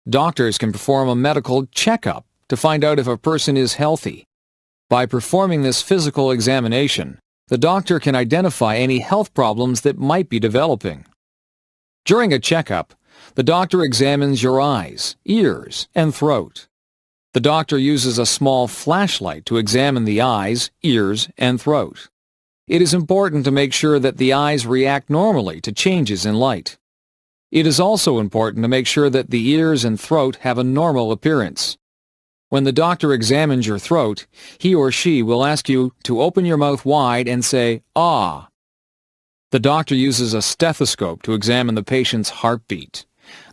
Doctors can perform a medical checkup to find out if a person is healthy. By performing this physical examination, the doctor can identify any health problems that might be developing. During a checkup, the doctor examines your eyes, ears, and throat. The doctor uses a small flashlight to examine the eyes, ears, and throat. It is important to make sure that the eyes react normally to changes in light. It is also important to make sure that the ears and throat have a normal appearance. When the doctor examines your throat, he or she will ask you to open your mouth wide and say, "Ah." The doctor uses a stethoscope to examine the patient's heartbeat.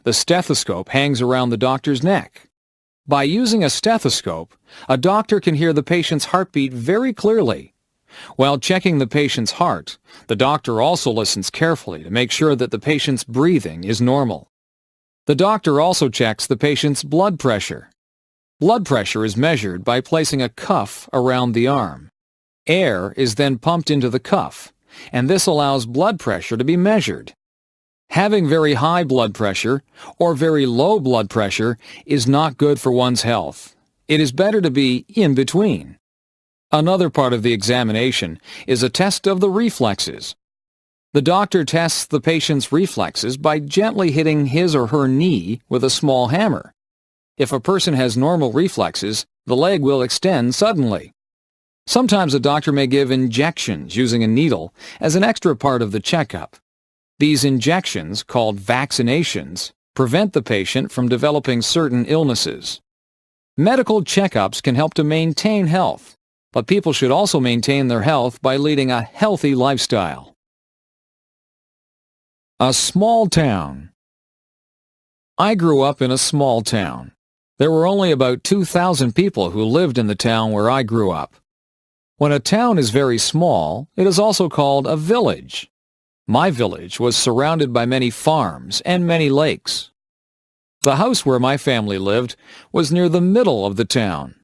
The stethoscope hangs around the doctor's neck. By using a stethoscope, a doctor can hear the patient's heartbeat very clearly. While checking the patient's heart, the doctor also listens carefully to make sure that the patient's breathing is normal. The doctor also checks the patient's blood pressure. Blood pressure is measured by placing a cuff around the arm. Air is then pumped into the cuff, and this allows blood pressure to be measured. Having very high blood pressure or very low blood pressure is not good for one's health. It is better to be in between. Another part of the examination is a test of the reflexes. The doctor tests the patient's reflexes by gently hitting his or her knee with a small hammer. If a person has normal reflexes, the leg will extend suddenly. Sometimes a doctor may give injections using a needle as an extra part of the checkup. These injections, called vaccinations, prevent the patient from developing certain illnesses. Medical checkups can help to maintain health, but people should also maintain their health by leading a healthy lifestyle. A small town. I grew up in a small town. There were only about 2,000 people who lived in the town where I grew up. When a town is very small, it is also called a village. My village was surrounded by many farms and many lakes. The house where my family lived was near the middle of the town.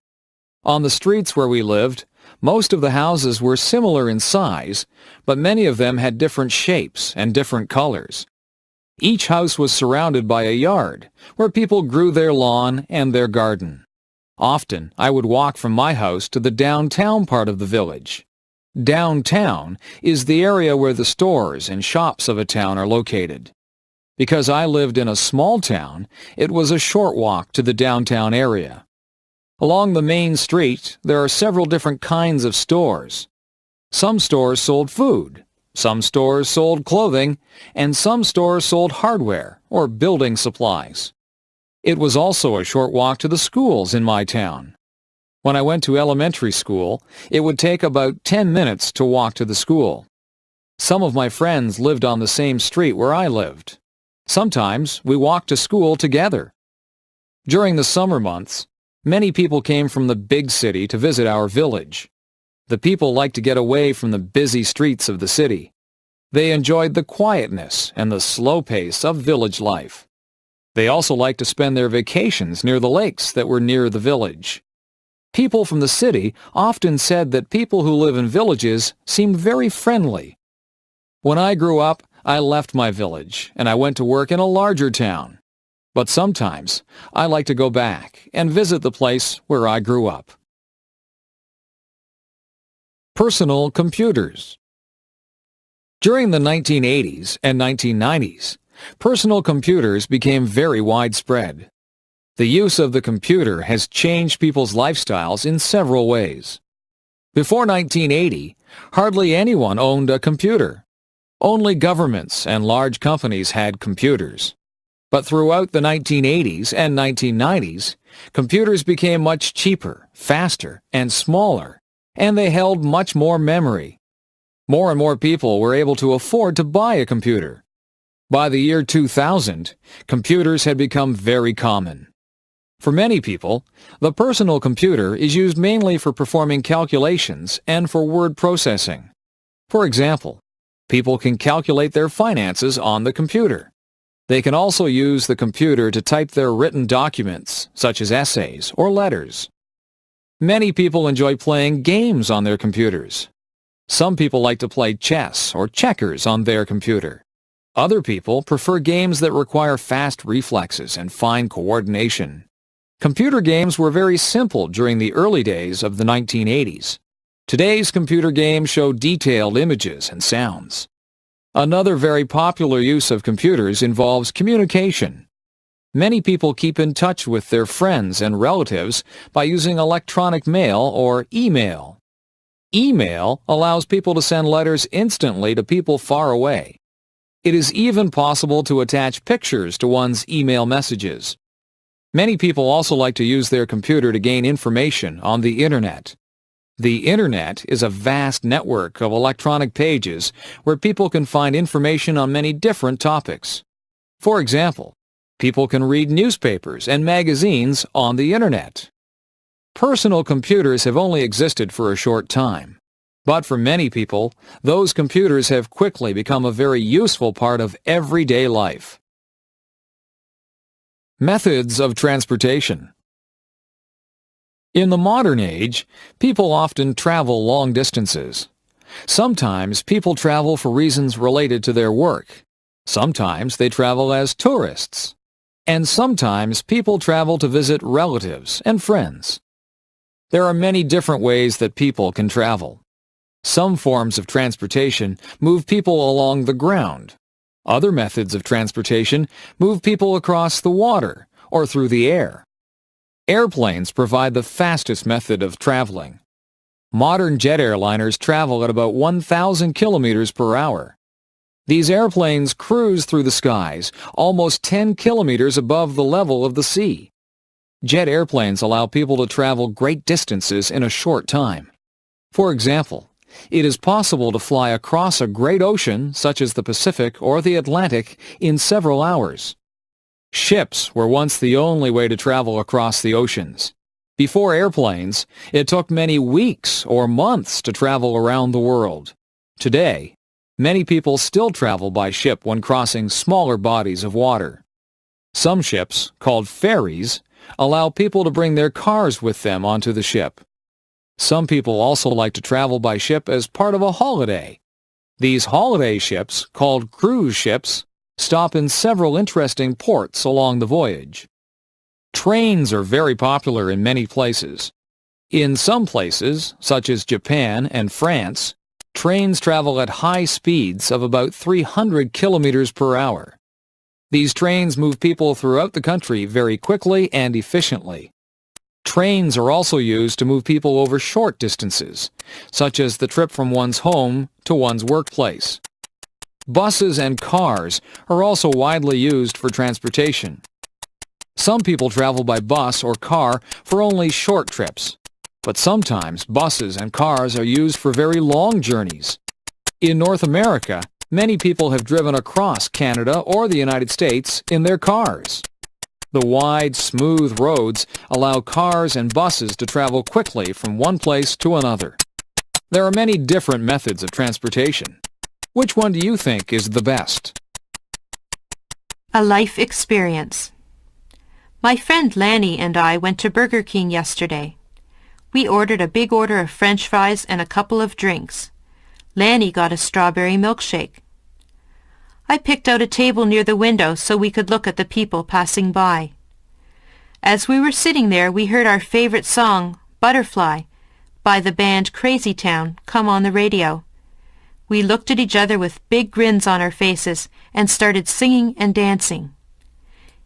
On the streets where we lived, most of the houses were similar in size, but many of them had different shapes and different colors. Each house was surrounded by a yard, where people grew their lawn and their garden. Often, I would walk from my house to the downtown part of the village. Downtown is the area where the stores and shops of a town are located. Because I lived in a small town, it was a short walk to the downtown area. Along the main street, there are several different kinds of stores. Some stores sold food, some stores sold clothing, and some stores sold hardware or building supplies. It was also a short walk to the schools in my town. When I went to elementary school, it would take about 10 minutes to walk to the school. Some of my friends lived on the same street where I lived. Sometimes we walked to school together. During the summer months, many people came from the big city to visit our village. The people liked to get away from the busy streets of the city. They enjoyed the quietness and the slow pace of village life. They also liked to spend their vacations near the lakes that were near the village. People from the city often said that people who live in villages seemed very friendly. When I grew up, I left my village and I went to work in a larger town. But sometimes I like to go back and visit the place where I grew up. Personal computers. During the 1980s and 1990s, personal computers became very widespread. The use of the computer has changed people's lifestyles in several ways. Before 1980, hardly anyone owned a computer. Only governments and large companies had computers. But throughout the 1980s and 1990s, computers became much cheaper, faster, and smaller, and they held much more memory. More and more people were able to afford to buy a computer. By the year 2000, computers had become very common. For many people, the personal computer is used mainly for performing calculations and for word processing. For example, people can calculate their finances on the computer. They can also use the computer to type their written documents, such as essays or letters. Many people enjoy playing games on their computers. Some people like to play chess or checkers on their computer. Other people prefer games that require fast reflexes and fine coordination. Computer games were very simple during the early days of the 1980s. Today's computer games show detailed images and sounds. Another very popular use of computers involves communication. Many people keep in touch with their friends and relatives by using electronic mail or email. Email allows people to send letters instantly to people far away. It is even possible to attach pictures to one's email messages. Many people also like to use their computer to gain information on the Internet. The Internet is a vast network of electronic pages where people can find information on many different topics. For example, people can read newspapers and magazines on the Internet. Personal computers have only existed for a short time. But for many people, those computers have quickly become a very useful part of everyday life. Methods of transportation. In the modern age, people often travel long distances. Sometimes people travel for reasons related to their work. Sometimes they travel as tourists. And sometimes people travel to visit relatives and friends. There are many different ways that people can travel. Some forms of transportation move people along the ground. Other methods of transportation move people across the water or through the air. Airplanes provide the fastest method of traveling. Modern jet airliners travel at about 1,000 kilometers per hour. These airplanes cruise through the skies almost 10 kilometers above the level of the sea. Jet airplanes allow people to travel great distances in a short time. For example, it is possible to fly across a great ocean, such as the Pacific or the Atlantic, in several hours. Ships were once the only way to travel across the oceans. Before airplanes, it took many weeks or months to travel around the world. Today, many people still travel by ship when crossing smaller bodies of water. Some ships, called ferries, allow people to bring their cars with them onto the ship. Some people also like to travel by ship as part of a holiday. These holiday ships, called cruise ships, stop in several interesting ports along the voyage. Trains are very popular in many places. In some places, such as Japan and France, trains travel at high speeds of about 300 kilometers per hour. These trains move people throughout the country very quickly and efficiently. Trains are also used to move people over short distances, such as the trip from one's home to one's workplace. Buses and cars are also widely used for transportation. Some people travel by bus or car for only short trips, but sometimes buses and cars are used for very long journeys. In North America, many people have driven across Canada or the United States in their cars. The wide, smooth roads allow cars and buses to travel quickly from one place to another. There are many different methods of transportation. Which one do you think is the best? A life experience. My friend Lanny and I went to Burger King yesterday. We ordered a big order of French fries and a couple of drinks. Lanny got a strawberry milkshake. I picked out a table near the window so we could look at the people passing by. As we were sitting there, we heard our favorite song, Butterfly, by the band Crazy Town, come on the radio. We looked at each other with big grins on our faces and started singing and dancing.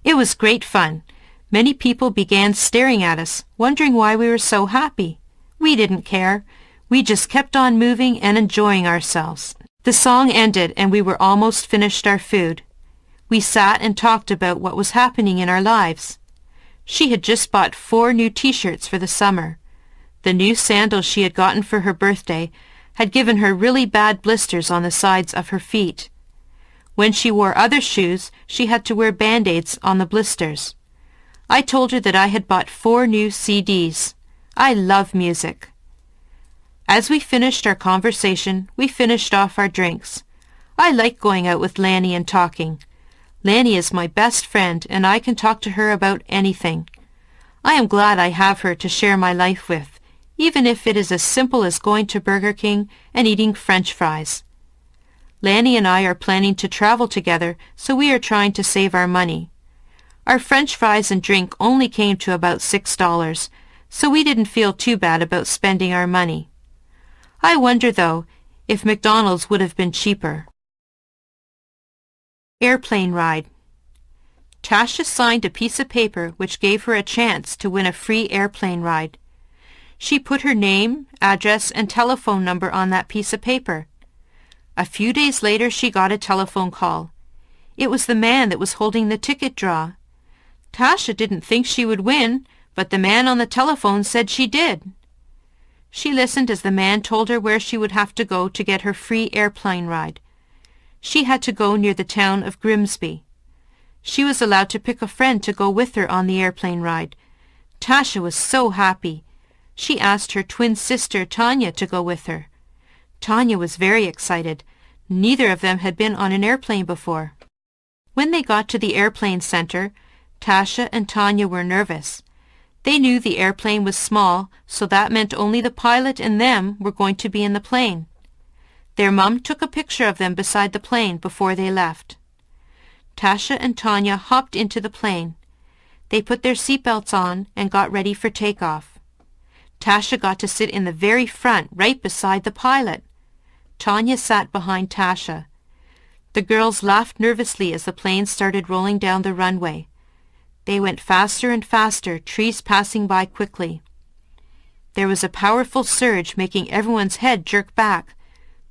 It was great fun. Many people began staring at us, wondering why we were so happy. We didn't care. We just kept on moving and enjoying ourselves. The song ended and we were almost finished our food. We sat and talked about what was happening in our lives. She had just bought 4 new t-shirts for the summer. The new sandals she had gotten for her birthday had given her really bad blisters on the sides of her feet. When she wore other shoes, she had to wear band-aids on the blisters. I told her that I had bought 4 new CDs. I love music. As we finished our conversation, we finished off our drinks. I like going out with Lanny and talking. Lanny is my best friend, and I can talk to her about anything. I am glad I have her to share my life with, even if it is as simple as going to Burger King and eating French fries. Lanny and I are planning to travel together, so we are trying to save our money. Our French fries and drink only came to about $6, so we didn't feel too bad about spending our money. I wonder, though, if McDonald's would have been cheaper. Airplane ride. Tasha signed a piece of paper which gave her a chance to win a free airplane ride. She put her name, address, and telephone number on that piece of paper. A few days later she got a telephone call. It was the man that was holding the ticket draw. Tasha didn't think she would win, but the man on the telephone said she did. She listened as the man told her where she would have to go to get her free airplane ride. She had to go near the town of Grimsby. She was allowed to pick a friend to go with her on the airplane ride. Tasha was so happy. She asked her twin sister Tanya to go with her. Tanya was very excited. Neither of them had been on an airplane before. When they got to the airplane center, Tasha and Tanya were nervous. They knew the airplane was small, so that meant only the pilot and them were going to be in the plane. Their mum took a picture of them beside the plane before they left. Tasha and Tanya hopped into the plane. They put their seatbelts on and got ready for takeoff. Tasha got to sit in the very front, right beside the pilot. Tanya sat behind Tasha. The girls laughed nervously as the plane started rolling down the runway. They went faster and faster, trees passing by quickly. There was a powerful surge making everyone's head jerk back.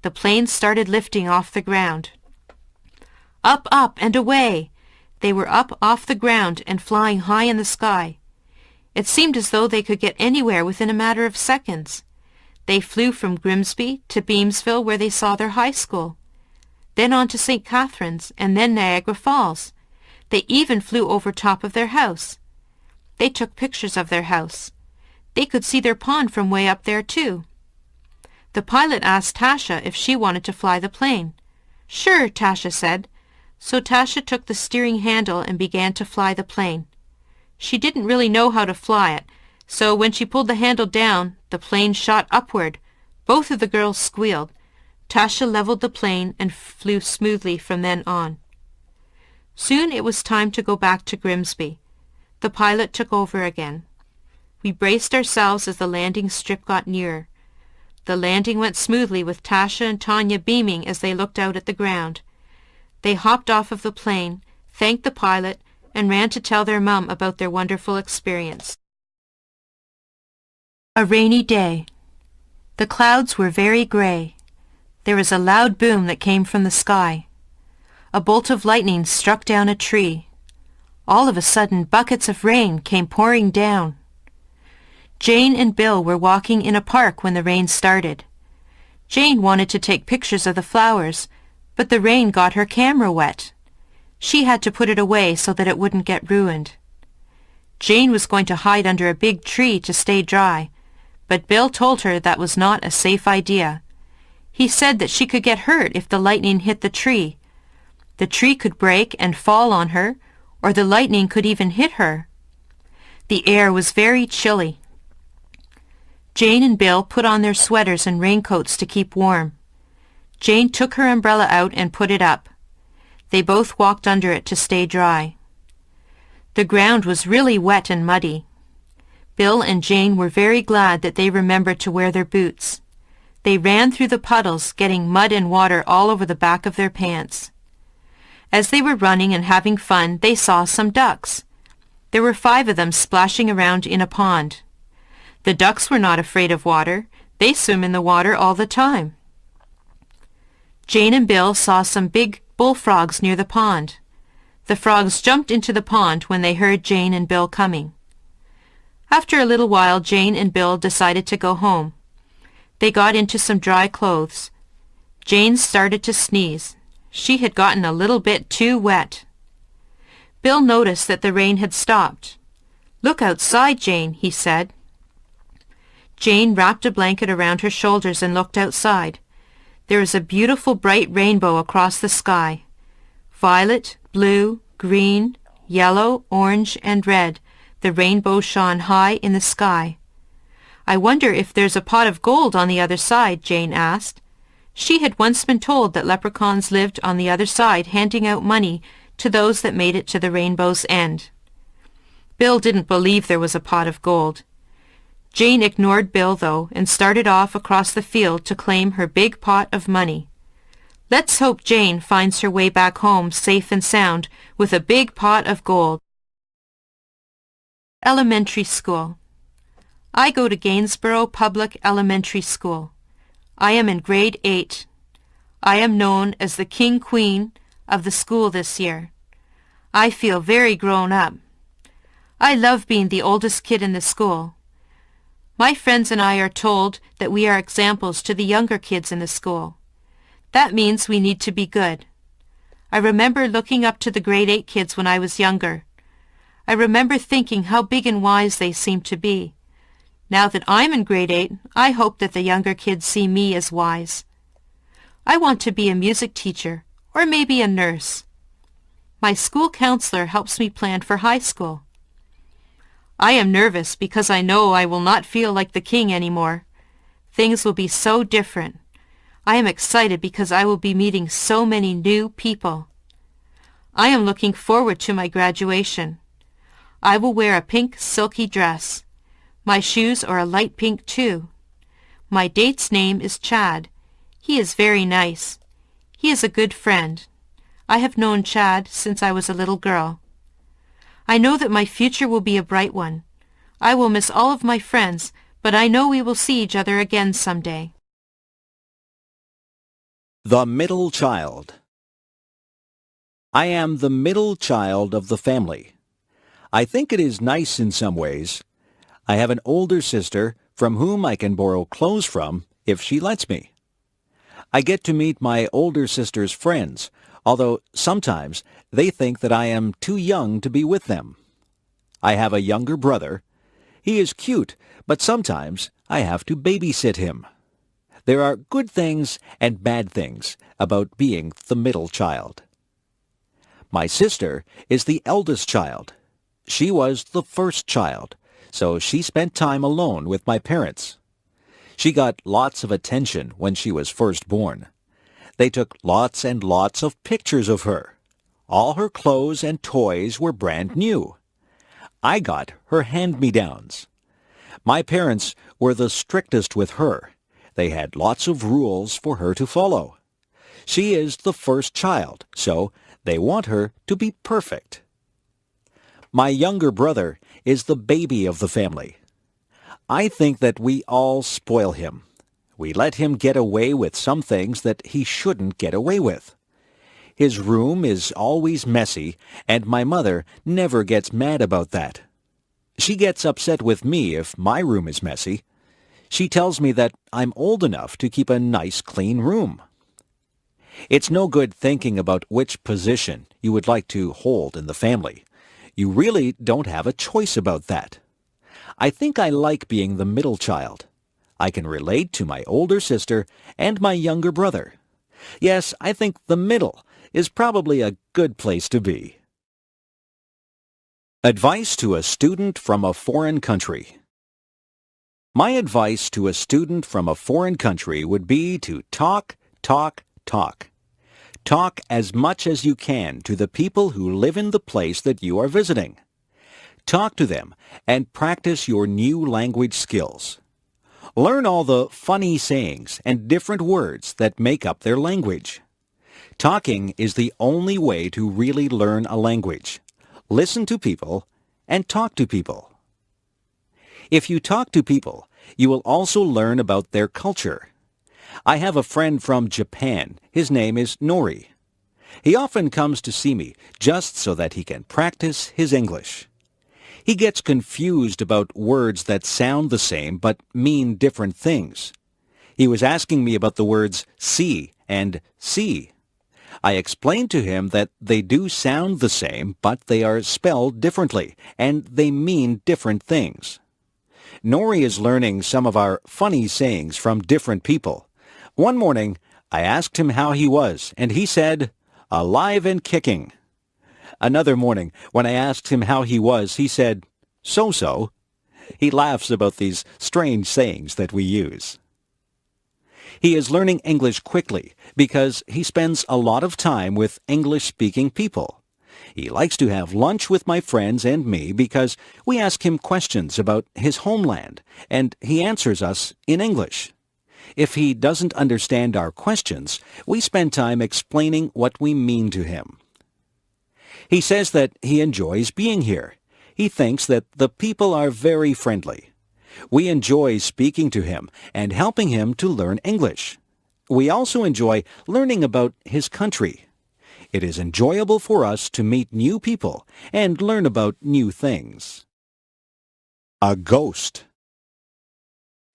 The plane started lifting off the ground. Up, up, and away! They were up off the ground and flying high in the sky. It seemed as though they could get anywhere within a matter of seconds. They flew from Grimsby to Beamsville, where they saw their high school, then on to St. Catharines, and then Niagara Falls. They even flew over top of their house. They took pictures of their house. They could see their pond from way up there, too. The pilot asked Tasha if she wanted to fly the plane. Sure, Tasha said. So Tasha took the steering handle and began to fly the plane. She didn't really know how to fly it, so when she pulled the handle down, the plane shot upward. Both of the girls squealed. Tasha leveled the plane and flew smoothly from then on. Soon it was time to go back to Grimsby. The pilot took over again. We braced ourselves as the landing strip got nearer. The landing went smoothly with Tasha and Tanya beaming as they looked out at the ground. They hopped off of the plane, thanked the pilot, and ran to tell their mum about their wonderful experience. A rainy day. The clouds were very gray. There was a loud boom that came from the sky. A bolt of lightning struck down a tree. All of a sudden, buckets of rain came pouring down. Jane and Bill were walking in a park when the rain started. Jane wanted to take pictures of the flowers, but the rain got her camera wet. She had to put it away so that it wouldn't get ruined. Jane was going to hide under a big tree to stay dry, but Bill told her that was not a safe idea. He said that she could get hurt if the lightning hit the tree. The tree could break and fall on her, or the lightning could even hit her. The air was very chilly. Jane and Bill put on their sweaters and raincoats to keep warm. Jane took her umbrella out and put it up. They both walked under it to stay dry. The ground was really wet and muddy. Bill and Jane were very glad that they remembered to wear their boots. They ran through the puddles, getting mud and water all over the back of their pants. As they were running and having fun, they saw some ducks. There were 5 of them splashing around in a pond. The ducks were not afraid of water. They swim in the water all the time. Jane and Bill saw some big bullfrogs near the pond. The frogs jumped into the pond when they heard Jane and Bill coming. After a little while, Jane and Bill decided to go home. They got into some dry clothes. Jane started to sneeze. She had gotten a little bit too wet. Bill noticed that the rain had stopped. "Look outside, Jane," he said. Jane wrapped a blanket around her shoulders and looked outside. There was a beautiful bright rainbow across the sky. Violet, blue, green, yellow, orange, and red. The rainbow shone high in the sky. "I wonder if there's a pot of gold on the other side," Jane asked. She had once been told that leprechauns lived on the other side handing out money to those that made it to the rainbow's end. Bill didn't believe there was a pot of gold. Jane ignored Bill, though, and started off across the field to claim her big pot of money. Let's hope Jane finds her way back home safe and sound with a big pot of gold. Elementary School. I go to Gainsborough Public Elementary School. I am in grade 8. I am known as the King Queen of the school this year. I feel very grown up. I love being the oldest kid in the school. My friends and I are told that we are examples to the younger kids in the school. That means we need to be good. I remember looking up to the grade 8 kids when I was younger. I remember thinking how big and wise they seemed to be. Now that I'm in grade 8, I hope that the younger kids see me as wise. I want to be a music teacher or maybe a nurse. My school counselor helps me plan for high school. I am nervous because I know I will not feel like the king anymore. Things will be so different. I am excited because I will be meeting so many new people. I am looking forward to my graduation. I will wear a pink silky dress. My shoes are a light pink too. My date's name is Chad. He is very nice. He is a good friend. I have known Chad since I was a little girl. I know that my future will be a bright one. I will miss all of my friends, but I know we will see each other again someday. The middle child. I am the middle child of the family. I think it is nice in some ways. I have an older sister from whom I can borrow clothes from if she lets me. I get to meet my older sister's friends, although sometimes they think that I am too young to be with them. I have a younger brother. He is cute, but sometimes I have to babysit him. There are good things and bad things about being the middle child. My sister is the eldest child. She was the first child, so she spent time alone with my parents. She got lots of attention when she was first born. They took lots and lots of pictures of her. All her clothes and toys were brand new. I got her hand-me-downs. My parents were the strictest with her. They had lots of rules for her to follow. She is the first child, so they want her to be perfect. My younger brother is the baby of the family. I think that we all spoil him. We let him get away with some things that he shouldn't get away with. His room is always messy, and my mother never gets mad about that. She gets upset with me if my room is messy. She tells me that I'm old enough to keep a nice, clean room. It's no good thinking about which position you would like to hold in the family. You really don't have a choice about that. I think I like being the middle child. I can relate to my older sister and my younger brother. Yes, I think the middle is probably a good place to be. Advice to a student from a foreign country. My advice to a student from a foreign country would be to talk, talk, talk. Talk as much as you can to the people who live in the place that you are visiting. Talk to them and practice your new language skills. Learn all the funny sayings and different words that make up their language. Talking is the only way to really learn a language. Listen to people and talk to people. If you talk to people, you will also learn about their culture. I have a friend from Japan. His name is Nori. He often comes to see me just so that he can practice his English. He gets confused about words that sound the same but mean different things. He was asking me about the words see and see. I explained to him that they do sound the same, but they are spelled differently, and they mean different things. Nori is learning some of our funny sayings from different people. One morning, I asked him how he was, and he said, "Alive and kicking." Another morning, when I asked him how he was, he said, "So-so." He laughs about these strange sayings that we use. He is learning English quickly because he spends a lot of time with English-speaking people. He likes to have lunch with my friends and me because we ask him questions about his homeland, and he answers us in English. If he doesn't understand our questions, we spend time explaining what we mean to him. He says that he enjoys being here. He thinks that the people are very friendly. We enjoy speaking to him and helping him to learn English. We also enjoy learning about his country. It is enjoyable for us to meet new people and learn about new things. A ghost.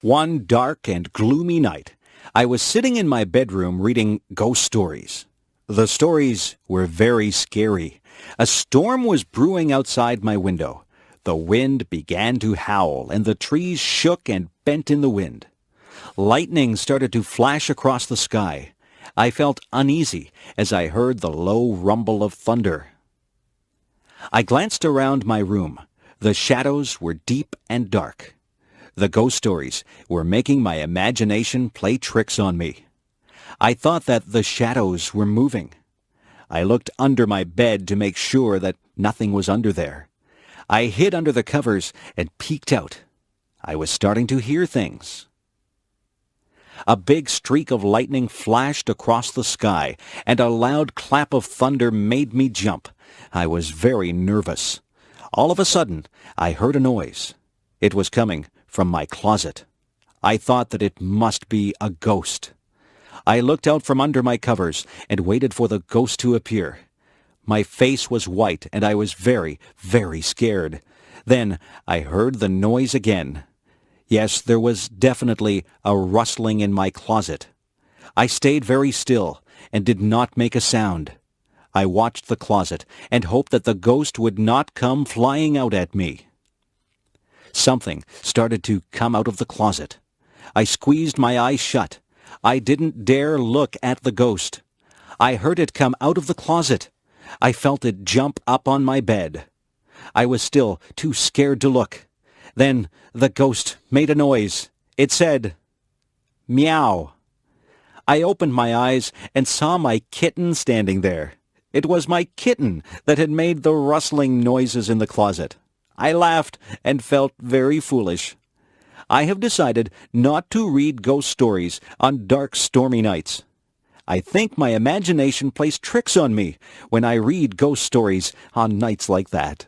One dark and gloomy night, I was sitting in my bedroom reading ghost stories. The stories were very scary. A storm was brewing outside my window. The wind began to howl, and the trees shook and bent in the wind. Lightning started to flash across the sky. I felt uneasy as I heard the low rumble of thunder. I glanced around my room. The shadows were deep and dark. The ghost stories were making my imagination play tricks on me. I thought that the shadows were moving. I looked under my bed to make sure that nothing was under there. I hid under the covers and peeked out. I was starting to hear things. A big streak of lightning flashed across the sky, and a loud clap of thunder made me jump. I was very nervous. All of a sudden, I heard a noise. It was coming from my closet. I thought that it must be a ghost. I looked out from under my covers and waited for the ghost to appear. My face was white, and I was very, very scared. Then I heard the noise again. Yes, there was definitely a rustling in my closet. I stayed very still and did not make a sound. I watched the closet and hoped that the ghost would not come flying out at me. Something started to come out of the closet. I squeezed my eyes shut. I didn't dare look at the ghost. I heard it come out of the closet. I felt it jump up on my bed. I was still too scared to look. Then the ghost made a noise. It said, "Meow." I opened my eyes and saw my kitten standing there. It was my kitten that had made the rustling noises in the closet. I laughed and felt very foolish. I have decided not to read ghost stories on dark, stormy nights. I think my imagination plays tricks on me when I read ghost stories on nights like that.